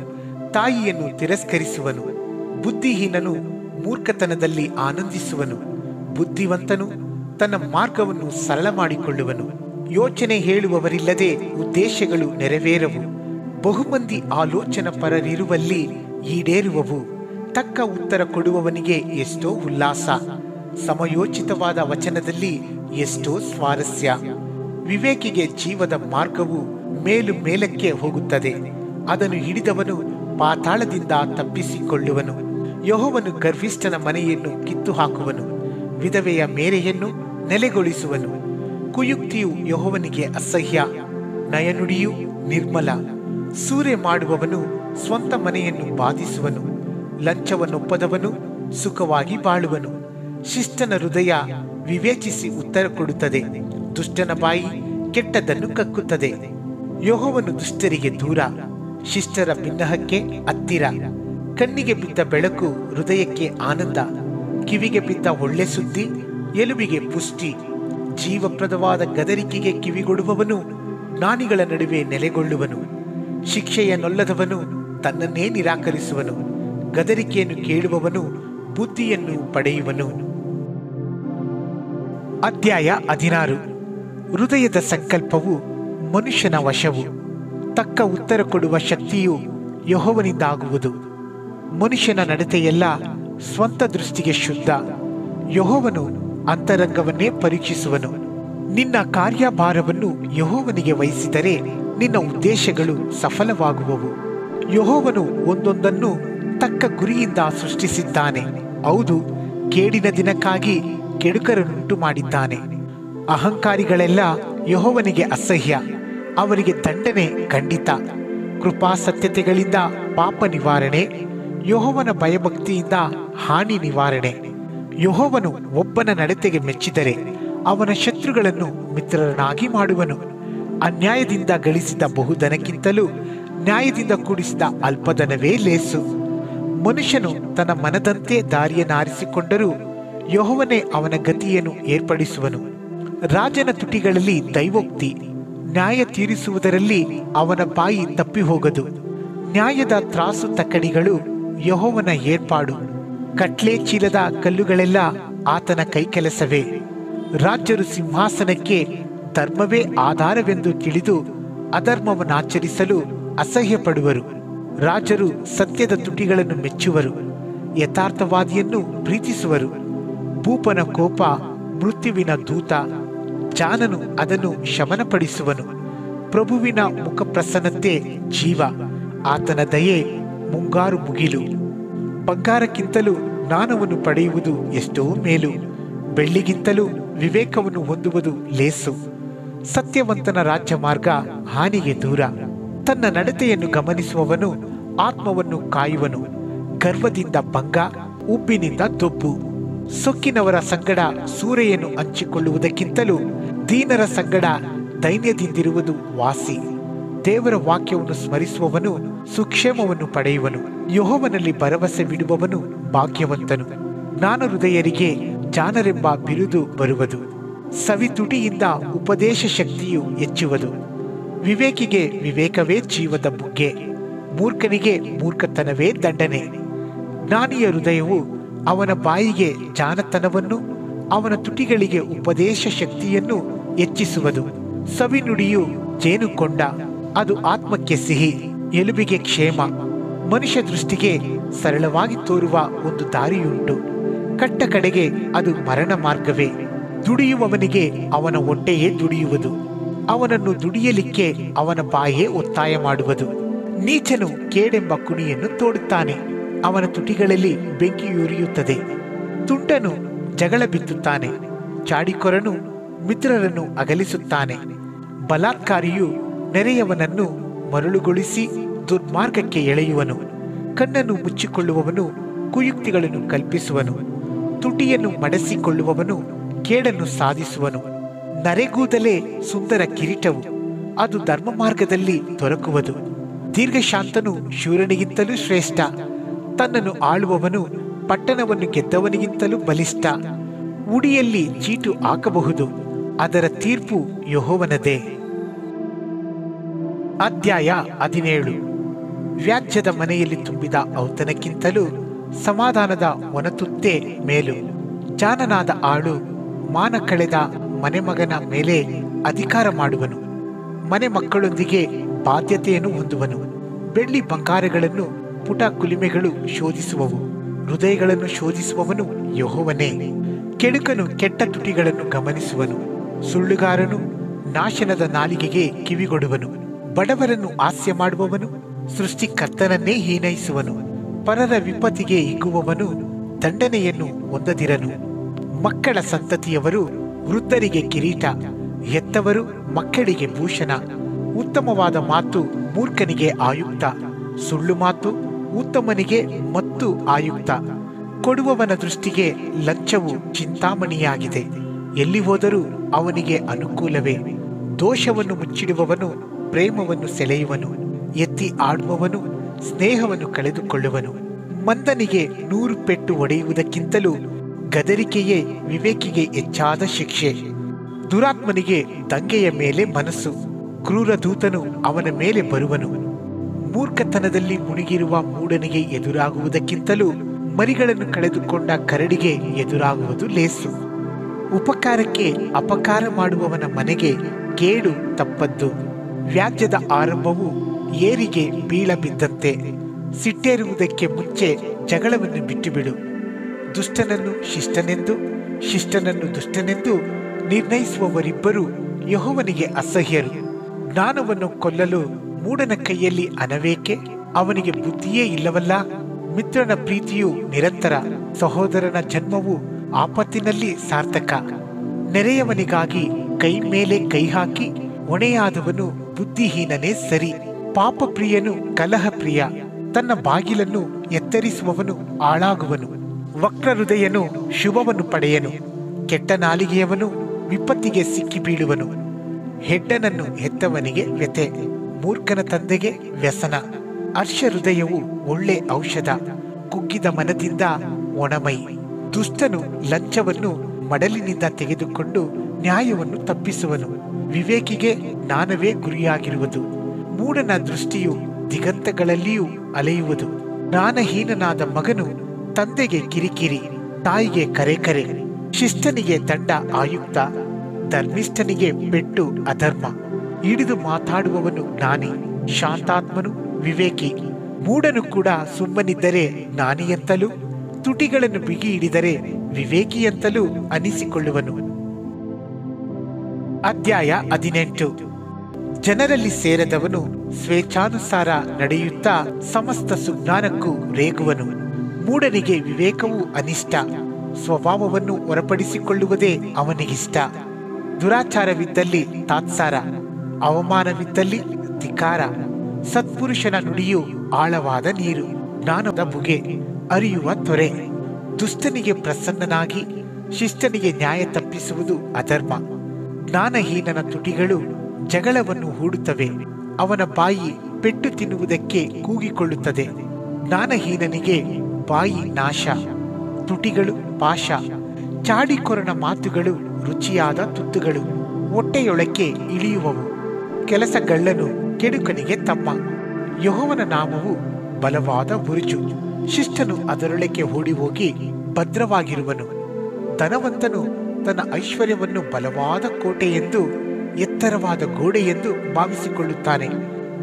ತಾಯಿಯನ್ನು ತಿರಸ್ಕರಿಸುವನು. ಬುದ್ಧಿಹೀನನು ಮೂರ್ಖತನದಲ್ಲಿ ಆನಂದಿಸುವನು, ಬುದ್ಧಿವಂತನು ತನ್ನ ಮಾರ್ಗವನ್ನು ಸರಳ ಮಾಡಿಕೊಳ್ಳುವನು. ಯೋಚನೆ ಹೇಳುವವರಿಲ್ಲದೆ ಉದ್ದೇಶಗಳು ನೆರವೇರವು, ಬಹುಮಂದಿ ಆಲೋಚನಾ ಪರರಿರುವಲ್ಲಿ ಈಡೇರುವವು. ತಕ್ಕ ಉತ್ತರ ಕೊಡುವವನಿಗೆ ಎಷ್ಟೋ ಉಲ್ಲಾಸ, ಸಮಯೋಚಿತವಾದ ವಚನದಲ್ಲಿ ಎಷ್ಟೋ ಸ್ವಾರಸ್ಯ. ವಿವೇಕಿಗೆ ಜೀವದ ಮಾರ್ಗವು ಮೇಲು ಮೇಲಕ್ಕೆ ಹೋಗುತ್ತದೆ, ಅದನ್ನು ಹಿಡಿದವನು ಪಾತಾಳದಿಂದ ತಪ್ಪಿಸಿಕೊಳ್ಳುವನು. ಯೆಹೋವನು ಗರ್ವಿಷ್ಠನ ಮನೆಯನ್ನು ಕಿತ್ತು ಹಾಕುವನು, ವಿಧವೆಯ ಮೇರೆಯನ್ನು ನೆಲೆಗೊಳಿಸುವನು. ಕುಯುಕ್ತಿಯು ಯೆಹೋವನಿಗೆ ಅಸಹ್ಯ, ನಯನುಡಿಯು ನಿರ್ಮಲ. ಸೂರೆ ಮಾಡುವವನು ಸ್ವಂತ ಮನೆಯನ್ನು ಬಾಧಿಸುವನು, ಲಂಚವನ್ನೊಪ್ಪದವನು ಸುಖವಾಗಿ ಬಾಳುವನು. ಶಿಷ್ಟನ ಹೃದಯ ವಿವೇಚಿಸಿ ಉತ್ತರ ಕೊಡುತ್ತದೆ, ದುಷ್ಟನ ಬಾಯಿ ಕೆಟ್ಟದ್ದನ್ನು ಕಕ್ಕುತ್ತದೆ. ಯೆಹೋವನು ದುಷ್ಟರಿಗೆ ದೂರ, ಶಿಷ್ಟರ ಬಿನ್ನಹಕ್ಕೆ ಹತ್ತಿರ. ಕಣ್ಣಿಗೆ ಬಿದ್ದ ಬೆಳಕು ಹೃದಯಕ್ಕೆ ಆನಂದ, ಕಿವಿಗೆ ಬಿದ್ದ ಒಳ್ಳೆ ಸುದ್ದಿ ಎಲುಬಿಗೆ ಪುಷ್ಟಿ. ಜೀವಪ್ರದವಾದ ಗದರಿಕೆಗೆ ಕಿವಿಗೊಡುವವನು ಜ್ಞಾನಿಗಳ ನಡುವೆ ನೆಲೆಗೊಳ್ಳುವನು. ಶಿಕ್ಷೆಯನ್ನೊಲ್ಲದವನು ತನ್ನನ್ನೇ ನಿರಾಕರಿಸುವನು, ಗದರಿಕೆಯನ್ನು ಕೇಳುವವನು ಬುದ್ಧಿಯನ್ನು ಪಡೆಯುವನು. ಅಧ್ಯಾಯ 16. ಹೃದಯದ ಸಂಕಲ್ಪವು ಮನುಷ್ಯನ ವಶವು, ತಕ್ಕ ಉತ್ತರ ಕೊಡುವ ಶಕ್ತಿಯು ಯೆಹೋವನಿಂದಾಗುವುದು. ಮನುಷ್ಯನ ನಡತೆಯೆಲ್ಲ ಸ್ವಂತ ದೃಷ್ಟಿಗೆ ಶುದ್ಧ, ಯೆಹೋವನು ಅಂತರಂಗವನ್ನೇ ಪರೀಕ್ಷಿಸುವನು. ನಿನ್ನ ಕಾರ್ಯಭಾರವನ್ನು ಯೆಹೋವನಿಗೆ ವಹಿಸಿದರೆ ನಿನ್ನ ಉದ್ದೇಶಗಳು ಸಫಲವಾಗುವವು. ಯೆಹೋವನು ಒಂದೊಂದನ್ನು ತಕ್ಕ ಗುರಿಯಿಂದ ಸೃಷ್ಟಿಸಿದ್ದಾನೆ, ಹೌದು, ಕೇಡಿನ ದಿನಕ್ಕಾಗಿ ಕೆಡುಕರನ್ನುಂಟು ಮಾಡಿದ್ದಾನೆ. ಅಹಂಕಾರಿಗಳೆಲ್ಲ ಯೆಹೋವನಿಗೆ ಅಸಹ್ಯ, ಅವರಿಗೆ ದಂಡನೆ ಖಂಡಿತ. ಕೃಪಾಸತ್ಯತೆಗಳಿಂದ ಪಾಪ ನಿವಾರಣೆ, ಯೆಹೋವನ ಭಯಭಕ್ತಿಯಿಂದ ಹಾನಿ ನಿವಾರಣೆ. ಯೆಹೋವನು ಒಬ್ಬನ ನಡತೆಗೆ ಮೆಚ್ಚಿದರೆ ಅವನ ಶತ್ರುಗಳನ್ನು ಮಿತ್ರರನ್ನಾಗಿ ಮಾಡುವನು. ಅನ್ಯಾಯದಿಂದ ಗಳಿಸಿದ ಬಹುಧನಕ್ಕಿಂತಲೂ ನ್ಯಾಯದಿಂದ ಕೂಡಿಸಿದ ಅಲ್ಪಧನವೇ ಲೇಸು. ಮನುಷ್ಯನು ತನ್ನ ಮನದಂತೆ ದಾರಿಯನ್ನಾರಿಸಿಕೊಂಡರೂ ಯೆಹೋವನೇ ಅವನ ಗತಿಯನ್ನು ಏರ್ಪಡಿಸುವನು. ರಾಜನ ತುಟಿಗಳಲ್ಲಿ ದೈವೋಕ್ತಿ, ನ್ಯಾಯ ತೀರಿಸುವುದರಲ್ಲಿ ಅವನ ಬಾಯಿ ತಪ್ಪಿ ಹೋಗದು. ನ್ಯಾಯದ ತ್ರಾಸು ತಕ್ಕಡಿಗಳು ಯೆಹೋವನ ಏರ್ಪಾಡು. ಕಟ್ಲೆ ಚೀಲದ ಕಲ್ಲುಗಳೆಲ್ಲ ಆತನ ಕೈಕೆಲಸವೇ. ರಾಜರು ಸಿಂಹಾಸನಕ್ಕೆ ಧರ್ಮವೇ ಆಧಾರವೆಂದು ತಿಳಿದು ಅಧರ್ಮವನ್ನಾಚರಿಸಲು ಅಸಹ್ಯ ಪಡುವರು. ರಾಜರು ಸತ್ಯದ ತುಟಿಗಳನ್ನು ಮೆಚ್ಚುವರು, ಯಥಾರ್ಥವಾದಿಯನ್ನು ಪ್ರೀತಿಸುವರು. ಭೂಪನ ಕೋಪ ಮೃತ್ಯುವಿನ ದೂತ, ಜಾನನು ಅದನ್ನು ಶಮನಪಡಿಸುವನು. ಪ್ರಭುವಿನ ಮುಖಪ್ರಸನ್ನತೆ ಜೀವ, ಆತನ ದಯೆ ಮುಂಗಾರು ಮುಗಿಲು. ಬಂಗಾರಕ್ಕಿಂತಲೂ ಜ್ಞಾನವನ್ನು ಪಡೆಯುವುದು ಎಷ್ಟೋ ಮೇಲು, ಬೆಳ್ಳಿಗಿಂತಲೂ ವಿವೇಕವನ್ನು ಹೊಂದುವುದು ಲೇಸು. ಸತ್ಯವಂತನ ರಾಜ್ಯ ಮಾರ್ಗ ಹಾನಿಗೆ ದೂರ, ತನ್ನ ನಡತೆಯನ್ನು ಗಮನಿಸುವವನು ಆತ್ಮವನ್ನು ಕಾಯುವನು. ಗರ್ವದಿಂದ ಭಂಗ, ಉಬ್ಬಿನಿಂದ ದೊಬ್ಬು. ಸೊಕ್ಕಿನವರ ಸಂಗಡ ಸೂರೆಯನ್ನು ಹಂಚಿಕೊಳ್ಳುವುದಕ್ಕಿಂತಲೂ ದೀನರ ಸಂಗಡ ದೈನ್ಯದಿಂದಿರುವುದು ವಾಸಿ. ದೇವರ ವಾಕ್ಯವನ್ನು ಸ್ಮರಿಸುವವನು ಸುಕ್ಷೇಮವನ್ನು ಪಡೆಯುವನು. ಯೆಹೋವನಲ್ಲಿ ಭರವಸೆ ಬಿಡುವವನು ಭಾಗ್ಯವಂತನು. ಜ್ಞಾನ ಹೃದಯರಿಗೆ ಜಾಣರೆಂಬ ಬಿರುದು ಬರುವುದು. ಸವಿತುಟಿಯಿಂದ ಉಪದೇಶ ಶಕ್ತಿಯು ಹೆಚ್ಚುವುದು. ವಿವೇಕಿಗೆ ವಿವೇಕವೇ ಜೀವದ ಬುಗ್ಗೆ, ಮೂರ್ಖನಿಗೆ ಮೂರ್ಖತನವೇ ದಂಡನೆ. ಜ್ಞಾನಿಯ ಹೃದಯವು ಅವನ ಬಾಯಿಗೆ ಜಾಣತನವನ್ನು, ಅವನ ತುಟಿಗಳಿಗೆ ಉಪದೇಶ ಶಕ್ತಿಯನ್ನು ಹೆಚ್ಚಿಸುವುದು. ಸವಿನುಡಿಯು ಜೇನುಕೊಂಡ, ಅದು ಆತ್ಮಕ್ಕೆ ಸಿಹಿ, ಎಲುಬಿಗೆ ಕ್ಷೇಮ. ಮನುಷ್ಯ ದೃಷ್ಟಿಗೆ ಸರಳವಾಗಿ ತೋರುವ ಒಂದು ದಾರಿಯುಂಟು, ಕಟ್ಟ ಕಡೆಗೆ ಅದು ಮರಣ ಮಾರ್ಗವೇ. ದುಡಿಯುವವನಿಗೆ ಅವನ ಹೊಟ್ಟೆಯೇ ದುಡಿಯುವುದು, ಅವನನ್ನು ದುಡಿಯಲಿಕ್ಕೆ ಅವನ ಬಾಯೇ ಒತ್ತಾಯ ಮಾಡುವುದು. ನೀಚನು ಕೇಡೆಂಬ ಕುಣಿಯನ್ನು ತೋಡುತ್ತಾನೆ, ಅವನ ತುಟಿಗಳಲ್ಲಿ ಬೆಂಕಿಯುರಿಯುತ್ತದೆ. ತುಂಟನು ಜಗಳ ಬಿತ್ತುತ್ತಾನೆ, ಚಾಡಿಕೊರನು ಮಿತ್ರರನ್ನು ಅಗಲಿಸುತ್ತಾನೆ. ಬಲಾತ್ಕಾರಿಯು ನೆರೆಯವನನ್ನು ಮರಳುಗೊಳಿಸಿ ದುರ್ಮಾರ್ಗಕ್ಕೆ ಎಳೆಯುವನು. ಕಣ್ಣನ್ನು ಮುಚ್ಚಿಕೊಳ್ಳುವವನು ಕುಯುಕ್ತಿಗಳನ್ನು ಕಲ್ಪಿಸುವನು. ತುಟಿಯನ್ನು ಮಡಸಿಕೊಳ್ಳುವವನು ಕೇಡನ್ನು ಸಾಧಿಸುವನು. ನರೆಗೂದಲೇ ಸುಂದರ ಕಿರೀಟವು, ಅದು ಧರ್ಮ ಮಾರ್ಗದಲ್ಲಿ ದೊರಕುವುದು. ದೀರ್ಘಶಾಂತನು ಶೂರನಿಗಿಂತಲೂ ಶ್ರೇಷ್ಠ, ತನ್ನನ್ನು ಆಳುವವನು ಪಟ್ಟಣವನ್ನು ಗೆದ್ದವನಿಗಿಂತಲೂ ಬಲಿಷ್ಠ. ಉಡಿಯಲ್ಲಿ ಚೀಟು ಹಾಕಬಹುದು, ಅದರ ತೀರ್ಪು ಯೆಹೋವನದೇ. ಅಧ್ಯಾಯ 17. ವ್ಯಾಜ್ಯದ ಮನೆಯಲ್ಲಿ ತುಂಬಿದ ಔತಣಕ್ಕಿಂತಲೂ ಸಮಾಧಾನದ ಒಣತುತ್ತೇ ಮೇಲು. ಜಾಣನಾದ ಆಳು ಮಾನ ಕಳೆದ ಮನೆಮಗನ ಮೇಲೆ ಅಧಿಕಾರ ಮಾಡುವನು. ಮನೆ ಮಕ್ಕಳೊಂದಿಗೆ ಬಾಧ್ಯತೆಯನ್ನು ಹೊಂದುವನು. ಬೆಳ್ಳಿ ಬಂಗಾರಗಳನ್ನು ಪುಟ ಕುಲಿಮೆಗಳು ಶೋಧಿಸುವವು, ಹೃದಯಗಳನ್ನು ಶೋಧಿಸುವವನು ಯೆಹೋವನೇ. ಕೆಡುಕನು ಕೆಟ್ಟ ತುಟಿಗಳನ್ನು ಗಮನಿಸುವನು, ಸುಳ್ಳುಗಾರನು ನಾಶನದ ನಾಲಿಗೆಗೆ ಕಿವಿಗೊಡುವನು. ಬಡವರನ್ನು ಹಾಸ್ಯ ಮಾಡುವವನು ಸೃಷ್ಟಿಕರ್ತನನ್ನೇ ಹೀನೈಸುವನು. ಪರರ ವಿಪತ್ತಿಗೆ ಹಿಗ್ಗುವವನು ದಂಡನೆಯನ್ನು ಹೊಂದದಿರನು. ಮಕ್ಕಳ ಸಂತತಿಯವರು ವೃದ್ಧರಿಗೆ ಕಿರೀಟ, ಹೆತ್ತವರು ಮಕ್ಕಳಿಗೆ ಭೂಷಣ. ಉತ್ತಮವಾದ ಮಾತು ಮೂರ್ಖನಿಗೆ ಆಯುಕ್ತ, ಸುಳ್ಳು ಮಾತು ಉತ್ತಮನಿಗೆ ಮತ್ತು ಆಯುಕ್ತ. ಕೊಡುವವನ ದೃಷ್ಟಿಗೆ ಲಂಚವು ಚಿಂತಾಮಣಿಯಾಗಿದೆ, ಎಲ್ಲಿ ಹೋದರೂ ಅವನಿಗೆ ಅನುಕೂಲವೇ. ದೋಷವನ್ನು ಮುಚ್ಚಿಡುವವನು ಪ್ರೇಮವನ್ನು ಸೆಳೆಯುವನು, ಎತ್ತಿ ಆಡುವವನು ಸ್ನೇಹವನ್ನು ಕಳೆದುಕೊಳ್ಳುವನು. ಮಂದನಿಗೆ 100 ಪೆಟ್ಟು ಹೊಡೆಯುವುದಕ್ಕಿಂತಲೂ ಗದರಿಕೆಯೇ ವಿವೇಕಿಗೆ ಹೆಚ್ಚಾದ ಶಿಕ್ಷೆ. ದುರಾತ್ಮನಿಗೆ ದಂಗೆಯ ಮೇಲೆ ಮನಸ್ಸು, ಕ್ರೂರ ದೂತನು ಅವನ ಮೇಲೆ ಬರುವನು. ಮೂರ್ಖತನದಲ್ಲಿ ಮುಳುಗಿರುವ ಮೂಢನಿಗೆ ಎದುರಾಗುವುದಕ್ಕಿಂತಲೂ ಮರಿಗಳನ್ನು ಕಳೆದುಕೊಂಡ ಕರಡಿಗೆ ಎದುರಾಗುವುದು ಲೇಸು. ಉಪಕಾರಕ್ಕೆ ಅಪಕಾರ ಮಾಡುವವನ ಮನೆಗೆ ಕೇಡು ತಪ್ಪದ್ದು. ವ್ಯಾಜ್ಯದ ಆರಂಭವು ಏರಿಗೆ ಬೀಳಬಿದ್ದಂತೆ. ಸಿಟ್ಟೇರುವುದಕ್ಕೆ ಮುಂಚೆ ಜಗಳವನ್ನು ಬಿಟ್ಟುಬಿಡು. ದುಷ್ಟನನ್ನು ಶಿಷ್ಟನೆಂದು, ಶಿಷ್ಟನನ್ನು ದುಷ್ಟನೆಂದು ನಿರ್ಣಯಿಸುವವರಿಬ್ಬರು ಯೆಹೋವನಿಗೆ ಅಸಹ್ಯರು. ಜ್ಞಾನವನ್ನು ಕೊಲ್ಲಲು ಮೂಢನ ಕೈಯಲ್ಲಿ ಹಣವೇಕೆ? ಅವನಿಗೆ ಬುದ್ಧಿಯೇ ಇಲ್ಲವಲ್ಲ. ಮಿತ್ರನ ಪ್ರೀತಿಯು ನಿರಂತರ, ಸಹೋದರನ ಜನ್ಮವು ಆಪತ್ತಿನಲ್ಲಿ ಸಾರ್ಥಕ. ನೆರೆಯವನಿಗಾಗಿ ಕೈ ಮೇಲೆ ಕೈ ಹಾಕಿ ಹೊಣೆಯಾದವನು ಬುದ್ಧಿಹೀನನೇ ಸರಿ. ಪಾಪಪ್ರಿಯನು ಕಲಹಪ್ರಿಯ, ತನ್ನ ಬಾಗಿಲನ್ನು ಎತ್ತರಿಸುವವನು ಹಾಳಾಗುವನು. ವಕ್ರ ಹೃದಯನು ಶುಭವನ್ನು ಪಡೆಯನು, ಕೆಟ್ಟ ನಾಲಿಗೆಯವನು ವಿಪತ್ತಿಗೆ ಸಿಕ್ಕಿ ಬೀಳುವನು. ಹೆಡ್ಡನನ್ನು ಹೆತ್ತವನಿಗೆ ವ್ಯಥೆ, ಮೂರ್ಖನ ತಂದೆಗೆ ವ್ಯಸನ. ಹರ್ಷ ಹೃದಯವು ಒಳ್ಳೆ ಔಷಧ, ಕುಗ್ಗಿದ ಮನದಿಂದ ಒಣಮೈ. ದುಷ್ಟನು ಲಂಚವನ್ನು ಮಡಲಿನಿಂದ ತೆಗೆದುಕೊಂಡು ನ್ಯಾಯವನ್ನು ತಪ್ಪಿಸುವನು. ವಿವೇಕಿಗೆ ಜ್ಞಾನವೇ ಗುರಿಯಾಗಿರುವುದು. ಮೂಢನ ದೃಷ್ಟಿಯು ದಿಗಂತಗಳಲ್ಲಿಯೂ ಅಲೆಯುವುದು. ಜ್ಞಾನಹೀನನಾದ ಮಗನು ತಂದೆಗೆ ಕಿರಿಕಿರಿ, ತಾಯಿಗೆ ಕರೆ. ಶಿಷ್ಟನಿಗೆ ದಂಡ ಆಯುಕ್ತ, ಧರ್ಮಿಷ್ಠನಿಗೆ ಪೆಟ್ಟು ಅಧರ್ಮ. ಹಿಡಿದು ಮಾತಾಡುವವನು ಜ್ಞಾನಿ, ಶಾಂತಾತ್ಮನು ವಿವೇಕಿ. ಮೂಢನು ಕೂಡ ಸುಮ್ಮನಿದ್ದರೆ ಜ್ಞಾನಿಯಂತಲೂ, ತುಟಿಗಳನ್ನು ಬಿಗಿ ಹಿಡಿದರೆ ವಿವೇಕಿಯಂತಲೂ ಅನಿಸಿಕೊಳ್ಳುವನು. ಅಧ್ಯಾಯ 18. ಜನರಲ್ಲಿ ಸೇರದವನು ಸ್ವೇಚ್ಛಾನುಸಾರ ನಡೆಯುತ್ತಾ ಸಮಸ್ತ ಸುಜ್ಞಾನಕ್ಕೂ ರೇಗುವನು. ಮೂಢನಿಗೆ ವಿವೇಕವು ಅನಿಷ್ಟ, ಸ್ವಭಾವವನ್ನು ಹೊರಪಡಿಸಿಕೊಳ್ಳುವುದೇ ಅವನಿಗಿಷ್ಟ. ದುರಾಚಾರವಿದ್ದಲ್ಲಿ ತಾತ್ಸಾರ, ಅವಮಾನವಿದ್ದಲ್ಲಿ ಧಿಕಾರ. ಸತ್ಪುರುಷನ ನುಡಿಯು ಆಳವಾದ ನೀರು, ಜ್ಞಾನದ ಬುಗೆ ಅರಿಯುವ ತೊರೆ. ದುಷ್ಟನಿಗೆ ಪ್ರಸನ್ನನಾಗಿ ಶಿಷ್ಟನಿಗೆ ನ್ಯಾಯ ತಪ್ಪಿಸುವುದು ಅಧರ್ಮ. ಜ್ಞಾನಹೀನನ ತುಟಿಗಳು ಜಗಳವನ್ನು ಹೂಡುತ್ತವೆ, ಅವನ ಬಾಯಿ ಪೆಟ್ಟು ತಿನ್ನುವುದಕ್ಕೆ ಕೂಗಿಕೊಳ್ಳುತ್ತದೆ. ಜ್ಞಾನಹೀನನಿಗೆ ಬಾಯಿ ನಾಶ, ತುಟಿಗಳು ಪಾಶ. ಚಾಡಿಕೊರನ ಮಾತುಗಳು ರುಚಿಯಾದ ತುತ್ತುಗಳು, ಹೊಟ್ಟೆಯೊಳಕ್ಕೆ ಇಳಿಯುವವು. ಕೆಲಸಗಳ್ಳನು ಕೆಡುಕನಿಗೆ ತಮ್ಮ. ಯೆಹೋವನ ನಾಮವು ಬಲವಾದ ಬುರುಜು, ಶಿಷ್ಟನು ಅದರೊಳಕ್ಕೆ ಓಡಿ ಹೋಗಿ ಭದ್ರವಾಗಿರುವನು. ಧನವಂತನು ತನ್ನ ಐಶ್ವರ್ಯವನ್ನು ಬಲವಾದ ಕೋಟೆಯೆಂದು, ಎತ್ತರವಾದ ಗೋಡೆಯೆಂದು ಭಾವಿಸಿಕೊಳ್ಳುತ್ತಾನೆ.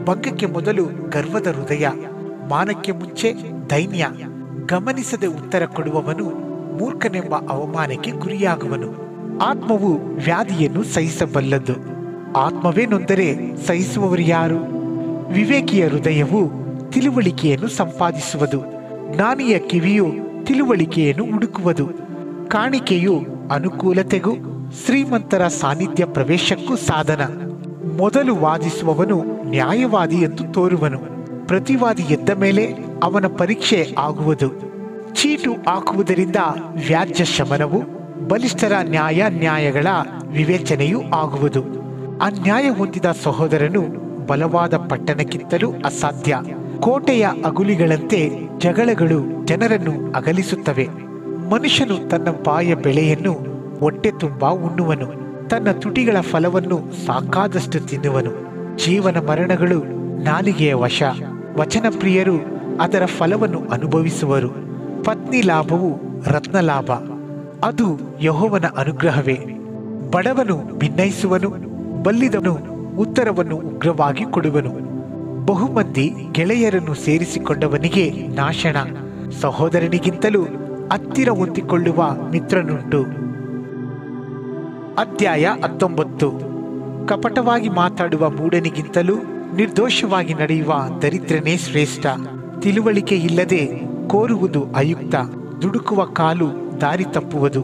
ಭಂಗಕ್ಕೆ ಮೊದಲು ಗರ್ವದ ಹೃದಯ, ಮಾನಕ್ಕೆ ಮುಂಚೆ ದೈನ್ಯ. ಗಮನಿಸದೆ ಉತ್ತರ ಕೊಡುವವನು ಮೂರ್ಖನೆಂಬ ಅವಮಾನಕ್ಕೆ ಗುರಿಯಾಗುವನು. ಆತ್ಮವು ವ್ಯಾಧಿಯನ್ನು ಸಹಿಸಬಲ್ಲದು, ಆತ್ಮವೇ ನೊಂದರೆ ಸಹಿಸುವವರು ಯಾರು? ವಿವೇಕಿಯ ಹೃದಯವು ತಿಳುವಳಿಕೆಯನ್ನು ಸಂಪಾದಿಸುವುದು, ಜ್ಞಾನಿಯ ಕಿವಿಯು ತಿಳುವಳಿಕೆಯನ್ನು ಹುಡುಕುವುದು. ಕಾಣಿಕೆಯು ಅನುಕೂಲತೆಗೂ ಶ್ರೀಮಂತರ ಸಾನ್ನಿಧ್ಯ ಪ್ರವೇಶಕ್ಕೂ ಸಾಧನ. ಮೊದಲು ವಾದಿಸುವವನು ನ್ಯಾಯವಾದಿ ಎಂದು ತೋರುವನು, ಪ್ರತಿವಾದಿ ಎದ್ದ ಮೇಲೆ ಅವನ ಪರೀಕ್ಷೆ ಆಗುವುದು. ಚೀಟು ಹಾಕುವುದರಿಂದ ವ್ಯಾಜ್ಯ ಶಮನವು, ಬಲಿಷ್ಠರ ನ್ಯಾಯಗಳ ವಿವೇಚನೆಯೂ ಆಗುವುದು. ಅನ್ಯಾಯ ಹೊಂದಿದ ಸಹೋದರನು ಬಲವಾದ ಪಟ್ಟಣಕ್ಕಿಂತಲೂ ಅಸಾಧ್ಯ. ಕೋಟೆಯ ಅಗುಲಿಗಳಂತೆ ಜಗಳಗಳು ಜನರನ್ನು ಅಗಲಿಸುತ್ತವೆ. ಮನುಷ್ಯನು ತನ್ನ ಬಾಯ ಬೆಳೆಯನ್ನು ಹೊಟ್ಟೆ ತುಂಬ ಉಣ್ಣುವನು, ತನ್ನ ತುಟಿಗಳ ಫಲವನ್ನು ಸಾಕಾದಷ್ಟು ತಿನ್ನುವನು. ಜೀವನ ಮರಣಗಳು ನಾಲಿಗೆಯ ವಶ, ವಚನಪ್ರಿಯರು ಅದರ ಫಲವನ್ನು ಅನುಭವಿಸುವರು. ಪತ್ನಿ ಲಾಭವು ರತ್ನ ಲಾಭ, ಅದು ಯೆಹೋವನ ಅನುಗ್ರಹವೇ. ಬಡವನು ಭಿನ್ನಯಿಸುವನು, ಬಲ್ಲಿದವನು ಉತ್ತರವನ್ನು ಉಗ್ರವಾಗಿ ಕೊಡುವನು. ಬಹುಮಂದಿ ಗೆಳೆಯರನ್ನು ಸೇರಿಸಿಕೊಂಡವನಿಗೆ ನಾಶನ, ಸಹೋದರನಿಗಿಂತಲೂ ಹತ್ತಿರ ಹೊಂದಿಕೊಳ್ಳುವ ಮಿತ್ರನುಂಟು. ಅಧ್ಯಾಯ 19. ಕಪಟವಾಗಿ ಮಾತಾಡುವ ಮೂಢನಿಗಿಂತಲೂ ನಿರ್ದೋಷವಾಗಿ ನಡೆಯುವ ದರಿದ್ರನೇ ಶ್ರೇಷ್ಠ. ತಿಳುವಳಿಕೆ ಇಲ್ಲದೆ ಕೋರುವುದು ಅಯುಕ್ತ, ದುಡುಕುವ ಕಾಲು ದಾರಿ ತಪ್ಪುವುದು.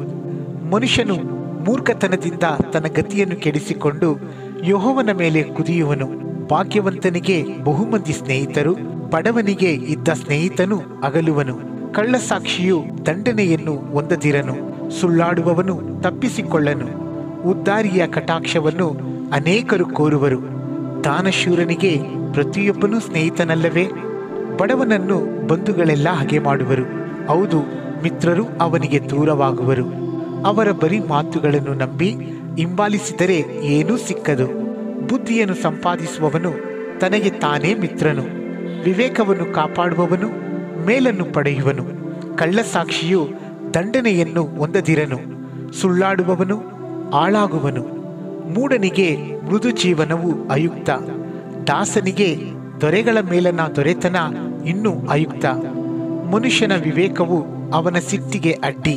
ಮನುಷ್ಯನು ಮೂರ್ಖತನದಿಂದ ತನ್ನ ಗತಿಯನ್ನು ಕೆಡಿಸಿಕೊಂಡು ಯೆಹೋವನ ಮೇಲೆ ಕುದಿಯುವನು. ಭಾಗ್ಯವಂತನಿಗೆ ಬಹುಮಂದಿ ಸ್ನೇಹಿತರು, ಬಡವನಿಗೆ ಇದ್ದ ಸ್ನೇಹಿತನು ಅಗಲುವನು. ಕಳ್ಳಸಾಕ್ಷಿಯು ದಂಡನೆಯನ್ನು ಹೊಂದದಿರನು, ಸುಳ್ಳಾಡುವವನು ತಪ್ಪಿಸಿಕೊಳ್ಳನು. ಉದ್ದಾರಿಯ ಕಟಾಕ್ಷವನ್ನು ಅನೇಕರು ಕೋರುವರು, ದಾನಶೂರನಿಗೆ ಪ್ರತಿಯೊಬ್ಬನೂ ಸ್ನೇಹಿತನಲ್ಲವೇ? ಬಡವನನ್ನು ಬಂಧುಗಳೆಲ್ಲ ಹಾಗೆ ಮಾಡುವರು, ಹೌದು, ಮಿತ್ರರು ಅವನಿಗೆ ದೂರವಾಗುವರು. ಅವರ ಬರೀ ಮಾತುಗಳನ್ನು ನಂಬಿ ಹಿಂಬಾಲಿಸಿದರೆ ಏನೂ ಸಿಕ್ಕದು. ಬುದ್ಧಿಯನ್ನು ಸಂಪಾದಿಸುವವನು ತನಗೆ ತಾನೇ ಮಿತ್ರನು, ವಿವೇಕವನ್ನು ಕಾಪಾಡುವವನು ಮೇಲನ್ನು ಪಡೆಯುವನು. ಕಳ್ಳಸಾಕ್ಷಿಯು ದಂಡನೆಯನ್ನು ಹೊಂದದಿರನು, ಸುಳ್ಳಾಡುವವನು ಹಾಳಾಗುವನು. ಮೂಢನಿಗೆ ಮೃದು ಜೀವನವು ಅಯುಕ್ತ, ದಾಸನಿಗೆ ದೊರೆಗಳ ಮೇಲನ ದೊರೆತನ ಇನ್ನೂ ಅಯುಕ್ತ. ಮನುಷ್ಯನ ವಿವೇಕವು ಅವನ ಸಿಟ್ಟಿಗೆ ಅಡ್ಡಿ,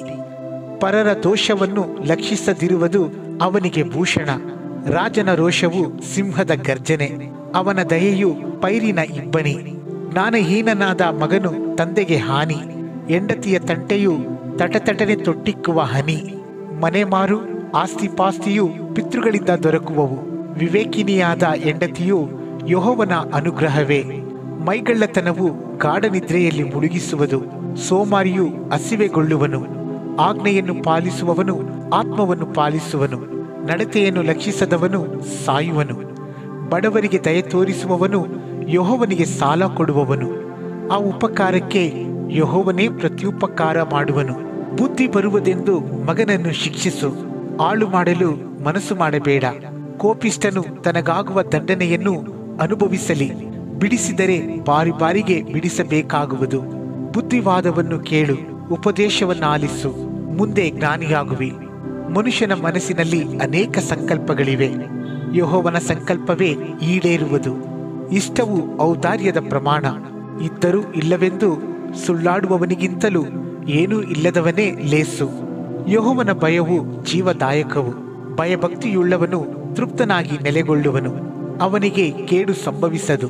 ಪರರ ದೋಷವನ್ನು ಲಕ್ಷಿಸದಿರುವುದು ಅವನಿಗೆ ಭೂಷಣ. ರಾಜನ ರೋಷವು ಸಿಂಹದ ಗರ್ಜನೆ, ಅವನ ದಯೆಯು ಪೈರಿನ ಇಬ್ಬನಿ. ಜ್ಞಾನಹೀನನಾದ ಮಗನು ತಂದೆಗೆ ಹಾನಿ, ಹೆಂಡತಿಯ ತಂಟೆಯು ತಟತಟನೆ ತೊಟ್ಟಿಕ್ಕುವ ಹನಿ. ಮನೆ ಮಾರು ಆಸ್ತಿಪಾಸ್ತಿಯು ಪಿತೃಗಳಿಂದ ದೊರಕುವವು, ವಿವೇಕಿನಿಯಾದ ಹೆಂಡತಿಯು ಯೆಹೋವನ ಅನುಗ್ರಹವೇ. ಮೈಗಳ್ಳತನವು ಗಾಢನಿದ್ರೆಯಲ್ಲಿ ಮುಳುಗಿಸುವುದು, ಸೋಮಾರಿಯು ಹಸಿವೆಗೊಳ್ಳುವನು. ಆಜ್ಞೆಯನ್ನು ಪಾಲಿಸುವವನು ಆತ್ಮವನ್ನು ಪಾಲಿಸುವನು, ನಡತೆಯನ್ನು ಲಕ್ಷಿಸದವನು ಸಾಯುವನು. ಬಡವರಿಗೆ ದಯೆ ತೋರಿಸುವವನು ಯೆಹೋವನಿಗೆ ಸಾಲ ಕೊಡುವವನು. ಆ ಉಪಕಾರಕ್ಕೆ ಯೆಹೋವನೇ ಪ್ರತ್ಯುಪಕಾರ ಮಾಡುವನು. ಬುದ್ಧಿ ಬರುವುದೆಂದು ಮಗನನ್ನು ಶಿಕ್ಷಿಸು, ಆಳು ಮಾಡಲು ಮನಸ್ಸು ಮಾಡಬೇಡ. ಕೋಪಿಷ್ಠನು ತನಗಾಗುವ ದಂಡನೆಯನ್ನು ಅನುಭವಿಸಲಿ, ಬಿಡಿಸಿದರೆ ಬಾರಿ ಬಾರಿಗೆ ಬಿಡಿಸಬೇಕಾಗುವುದು. ಬುದ್ಧಿವಾದವನ್ನು ಕೇಳು, ಉಪದೇಶವನ್ನಾಲಿಸು, ಮುಂದೆ ಜ್ಞಾನಿಯಾಗುವಿ. ಮನುಷ್ಯನ ಮನಸ್ಸಿನಲ್ಲಿ ಅನೇಕ ಸಂಕಲ್ಪಗಳಿವೆ, ಯೆಹೋವನ ಸಂಕಲ್ಪವೇ ಈಡೇರುವುದು. ಇಷ್ಟವು ಔದಾರ್ಯದ ಪ್ರಮಾಣ. ಇದ್ದರೂ ಇಲ್ಲವೆಂದು ಸುಳ್ಳಾಡುವವನಿಗಿಂತಲೂ ಏನೂ ಇಲ್ಲದವನೇ ಲೇಸು. ಯೆಹೋವನ ಭಯವು ಜೀವದಾಯಕವು. ಭಯಭಕ್ತಿಯುಳ್ಳವನು ತೃಪ್ತನಾಗಿ ನೆಲೆಗೊಳ್ಳುವನು, ಅವನಿಗೆ ಕೇಡು ಸಂಭವಿಸದು.